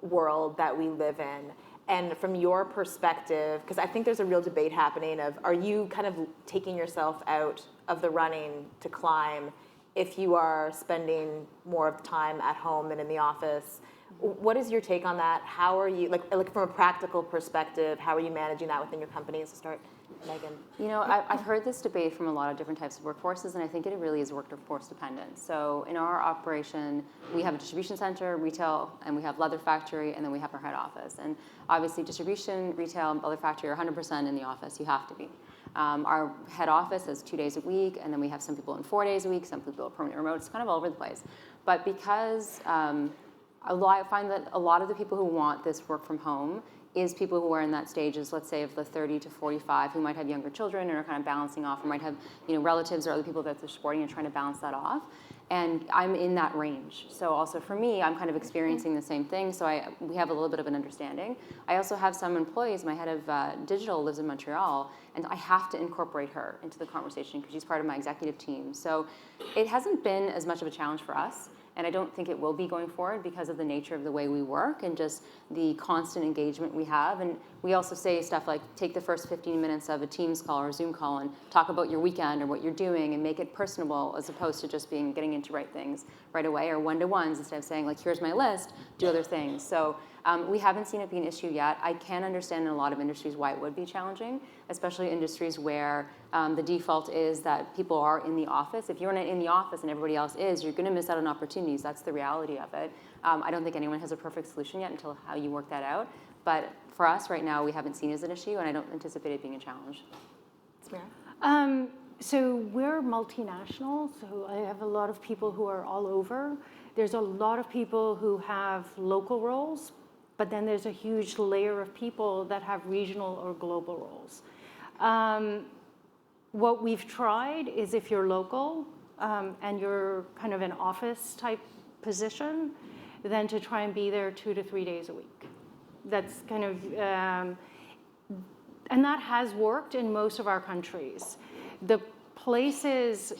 world that we live in. And from your perspective, because I think there's a real debate happening of, are you kind of taking yourself out of the running to climb if you are spending more of the time at home than in the office? What is your take on that? How are you, like from a practical perspective, how are you managing that within your company? So start, Megan. I've heard this debate from a lot of different types of workforces, and I think it really is workforce dependent. So in our operation, we have a distribution center, retail, and we have leather factory, and then we have our head office. And obviously distribution, retail, and leather factory are 100% in the office. You have to be. Our head office is 2 days a week, and then we have some people in 4 days a week, some people are permanent remote. It's kind of all over the place. But because I find that a lot of the people who want this work from home is people who are in that stages, let's say of the 30 to 45, who might have younger children and are kind of balancing off, or might have relatives or other people that they're supporting and trying to balance that off. And I'm in that range. So also for me, I'm kind of experiencing the same thing. So we have a little bit of an understanding. I also have some employees. My head of digital lives in Montreal, and I have to incorporate her into the conversation because she's part of my executive team. So it hasn't been as much of a challenge for us. And I don't think it will be going forward because of the nature of the way we work and just the constant engagement we have. And we also say stuff like, take the first 15 minutes of a Teams call or a Zoom call and talk about your weekend or what you're doing and make it personable, as opposed to just getting into right things right away, or one-to-ones instead of saying, here's my list, do other things. So we haven't seen it be an issue yet. I can understand in a lot of industries why it would be challenging, especially industries where the default is that people are in the office. If you're not in the office and everybody else is, you're going to miss out on opportunities. That's the reality of it. I don't think anyone has a perfect solution yet until how you work that out. But for us right now, we haven't seen it as an issue, and I don't anticipate it being a challenge. So we're multinational, so I have a lot of people who are all over. There's a lot of people who have local roles, but then there's a huge layer of people that have regional or global roles. What we've tried is, if you're local and you're kind of an office type position, then to try and be there 2 to 3 days a week. That's kind of, and that has worked in most of our countries. The places,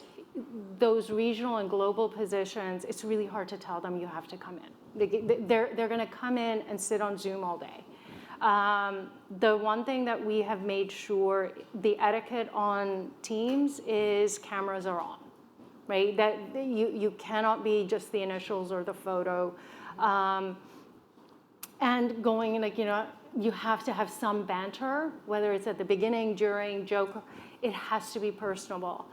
those regional and global positions, it's really hard to tell them you have to come in. They're going to come in and sit on Zoom all day. The one thing that we have made sure, the etiquette on Teams is cameras are on, right? That you cannot be just the initials or the photo. and going like, you have to have some banter, whether it's at the beginning, during, joke, it has to be personable.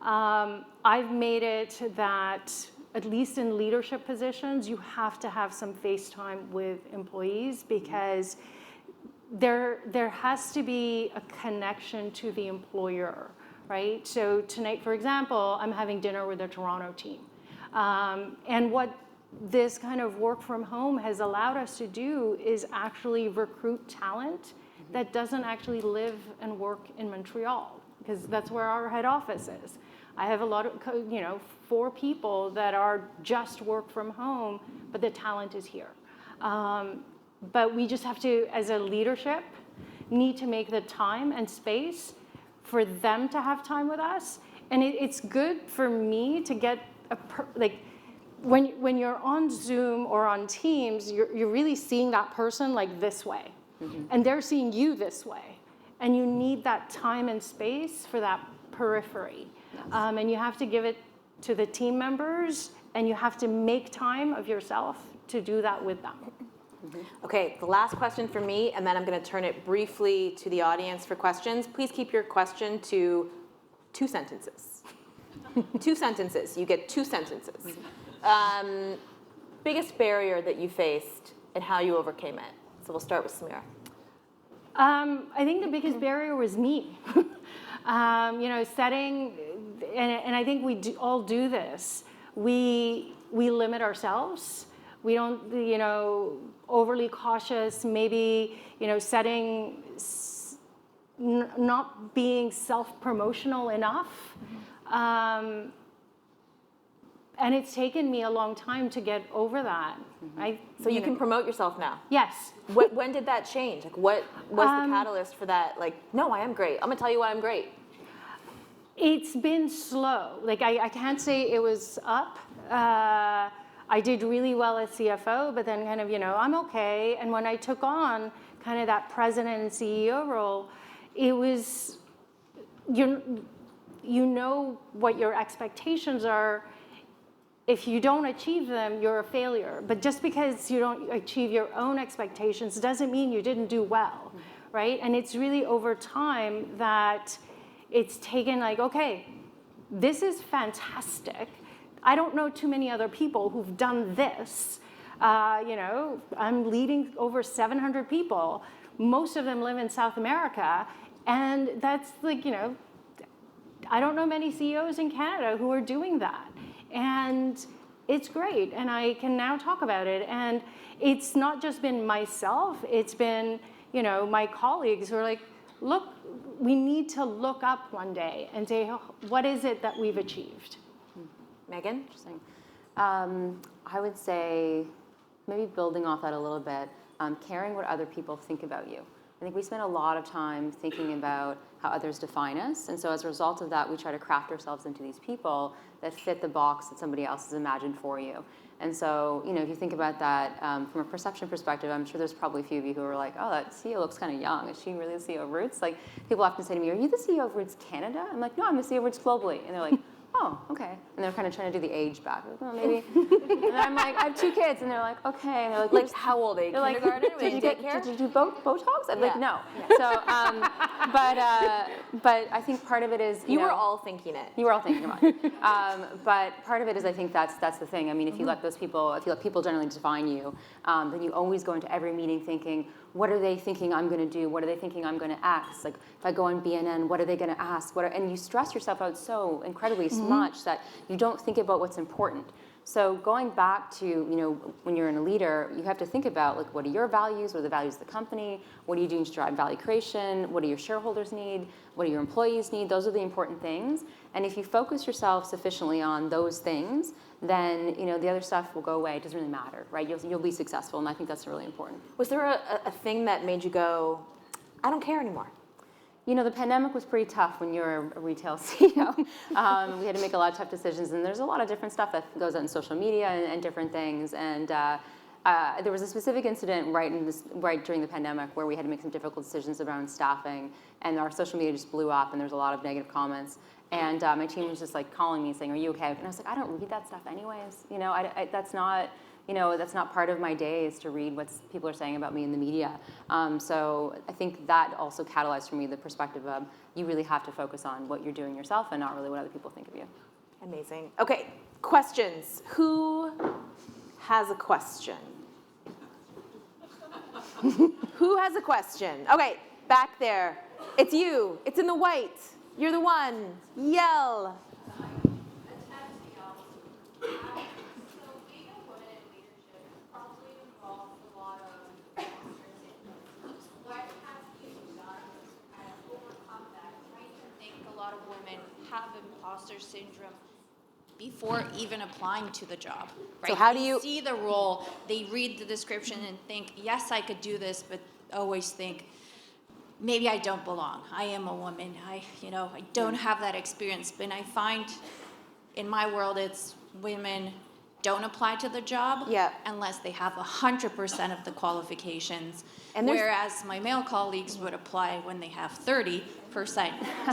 I've made it that, at least in leadership positions, you have to have some face time with employees because there has to be a connection to the employer, right? So tonight, for example, I'm having dinner with the Toronto team. And what this kind of work from home has allowed us to do is actually recruit talent that doesn't actually live and work in Montreal, because that's where our head office is. I have a lot of, 4 people that are just work from home, but the talent is here. But we just have to, as a leadership, need to make the time and space for them to have time with us. And it's good for me to get when you're on Zoom or on Teams, you're really seeing that person like this way. And they're seeing you this way. And you need that time and space for that periphery. And you have to give it to the team members, and you have to make time of yourself to do that with them. Okay, the last question for me, and then I'm going to turn it briefly to the audience for questions. Please keep your question to 2 sentences. 2 sentences. You get 2 sentences. Biggest barrier that you faced and how you overcame it. So we'll start with Samira. I think the biggest barrier was me. Setting, and I think we all do this. We limit ourselves. We don't, overly cautious, maybe, setting, not being self-promotional enough. And it's taken me a long time to get over that. So you can promote yourself now? Yes. When did that change? Like, what was the catalyst for that? Like, no, I am great. I'm gonna tell you why I'm great. It's been slow. Like, I can't say it was up. I did really well as CFO, but then kind of, I'm okay. And when I took on kind of that president and CEO role, it was, you know what your expectations are. If you don't achieve them, you're a failure. But just because you don't achieve your own expectations doesn't mean you didn't do well, right? And it's really over time that it's taken like, okay, this is fantastic. I don't know too many other people who've done this. I'm leading over 700 people. Most of them live in South America. And that's like, I don't know many CEOs in Canada who are doing that. And it's great, and I can now talk about it. And it's not just been myself, it's been, my colleagues who are like, look, we need to look up one day and say, what is it that we've achieved? Megan? Interesting. I would say, maybe building off that a little bit, caring what other people think about you. I think we spend a lot of time thinking about how others define us, and so as a result of that, we try to craft ourselves into these people that fit the box that somebody else has imagined for you. And so, if you think about that from a perception perspective, I'm sure there's probably a few of you who are like, oh, that CEO looks kind of young. Is she really the CEO of Roots? Like, people often say to me, are you the CEO of Roots Canada? I'm like, no, I'm the CEO of Roots globally. And they're like, oh, okay. And they're kind of trying to do the age back. Like, oh, maybe. And I'm like, I have 2 kids. And they're like, okay. And they're like how old are you? Kindergarten? Did you do Botox? I'm like, no. So, but I think part of it is, you were all thinking it. You were all thinking about it. But part of it is, I think that's the thing. I mean, if you let people generally define you, then you always go into every meeting thinking, what are they thinking I'm going to do? What are they thinking I'm going to ask? Like, if I go on BNN, what are they going to ask? And you stress yourself out so incredibly much that you don't think about what's important. So going back to, when you're in a leader, you have to think about, like, what are your values? What are the values of the company? What are you doing to drive value creation? What do your shareholders need? What do your employees need? Those are the important things. And if you focus yourself sufficiently on those things, then, the other stuff will go away. It doesn't really matter, right? You'll be successful, and I think that's really important. Was there a thing that made you go, I don't care anymore? The pandemic was pretty tough when you're a retail CEO. We had to make a lot of tough decisions, and there's a lot of different stuff that goes on social media and different things. And there was a specific incident right during the pandemic where we had to make some difficult decisions around staffing, and our social media just blew up, and there's a lot of negative comments. And my team was just like calling me saying, are you okay? And I was like, I don't read that stuff anyways. That's not that's not part of my day is to read what people are saying about me in the media. So I think that also catalyzed for me the perspective of you really have to focus on what you're doing yourself and not really what other people think of you. Amazing. Okay, questions. Who has a question? Who has a question? Okay, back there. It's you. It's in the white. You're the one. Yell. A lot of women have imposter syndrome before even applying to the job, right? So how do They you see the role, they read the description and think, yes, I could do this, but always think, maybe I don't belong. I am a woman. I don't have that experience. But I find in my world, it's women don't apply to the job unless they have 100% of the qualifications, whereas my male colleagues would apply when they have 30%.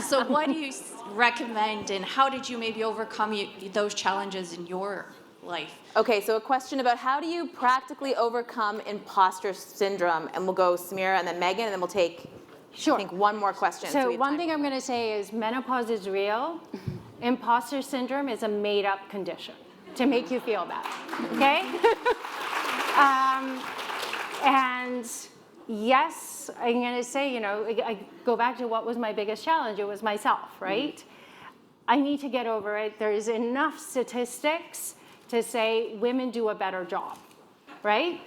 So what do you recommend, and how did you maybe overcome those challenges in your life? Okay, so a question about how do you practically overcome imposter syndrome? And we'll go Samira and then Megan, and then we'll take, I think, one more question. So we have one time. thing I'm going to say is menopause is real. Imposter syndrome is a made-up condition to make you feel bad, okay? And yes, I'm going to say, I go back to what was my biggest challenge. It was myself, right? I need to get over it. There's enough statistics to say women do a better job, right?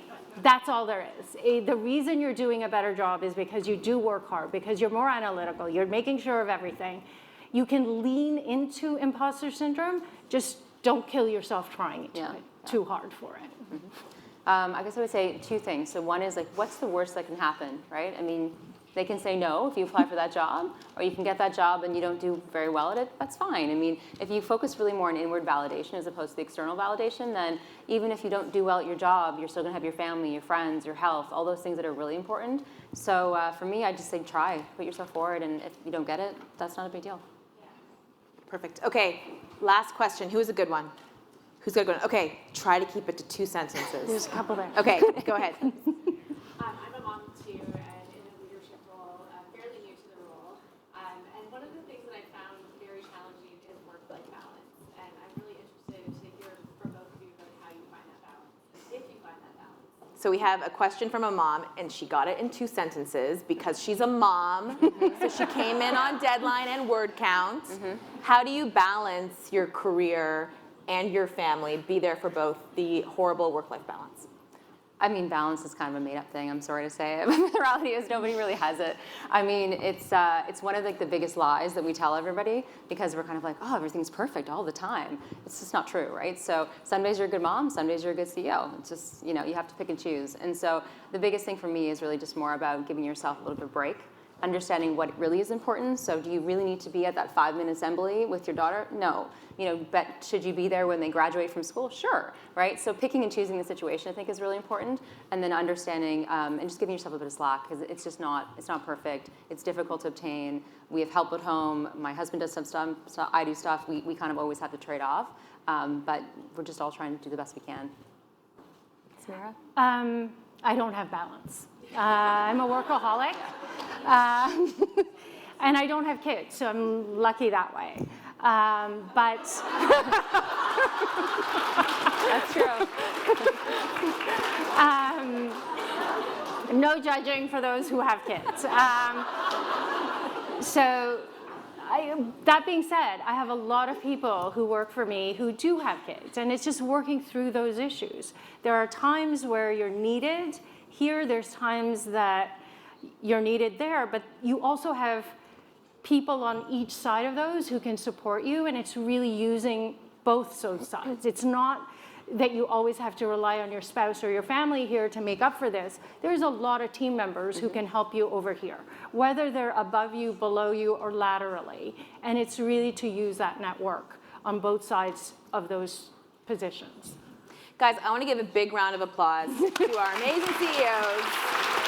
That's all there is. The reason you're doing a better job is because you do work hard, because you're more analytical, you're making sure of everything. You can lean into imposter syndrome, just don't kill yourself trying too hard for it. I guess I would say two things. So one is what's the worst that can happen, right? I mean, they can say no if you apply for that job, or you can get that job and you don't do very well at it, that's fine. I mean, if you focus really more on inward validation as opposed to the external validation, then even if you don't do well at your job, you're still gonna have your family, your friends, your health, all those things that are really important. So for me, I just say try, put yourself forward, and if you don't get it, that's not a big deal. Perfect. Okay, last question. Who is a good one? Who's got a good one? Okay, try to keep it to 2 sentences. There's a couple there. Okay, go ahead. I'm a mom too, and in a leadership role, fairly new to the role. And one of the things that I found very challenging is work-life balance. And I'm really interested to hear from both of you about how you find that balance, if you find that balance. So we have a question from a mom, and she got it in 2 sentences because she's a mom. So she came in on deadline and word count. How do you balance your career and your family, be there for both, the horrible work-life balance? I mean, balance is kind of a made-up thing, I'm sorry to say it, but the reality is nobody really has it. I mean, it's one of the biggest lies that we tell everybody, because we're kind of like, oh, everything's perfect all the time. It's just not true, right? So some days you're a good mom, some days you're a good CEO. It's just, you have to pick and choose. And so the biggest thing for me is really just more about giving yourself a little bit of break, understanding what really is important. So do you really need to be at that 5-minute assembly with your daughter? No. But should you be there when they graduate from school? Sure, right? So picking and choosing the situation, I think, is really important. And then understanding and just giving yourself a bit of slack, because it's not perfect. It's difficult to obtain. We have help at home. My husband does some stuff, so I do stuff. We kind of always have to trade off. But we're just all trying to do the best we can. Samira? I don't have balance. I'm a workaholic. And I don't have kids, so I'm lucky that way. But that's true. No judging for those who have kids. That being said, I have a lot of people who work for me who do have kids, and it's just working through those issues. There are times where you're needed here, there's times that you're needed there, but you also have people on each side of those who can support you, and it's really using both those sides. It's not that you always have to rely on your spouse or your family here to make up for this. There's a lot of team members who can help you over here, whether they're above you, below you, or laterally. And it's really to use that network on both sides of those positions. Guys, I want to give a big round of applause to our amazing CEOs.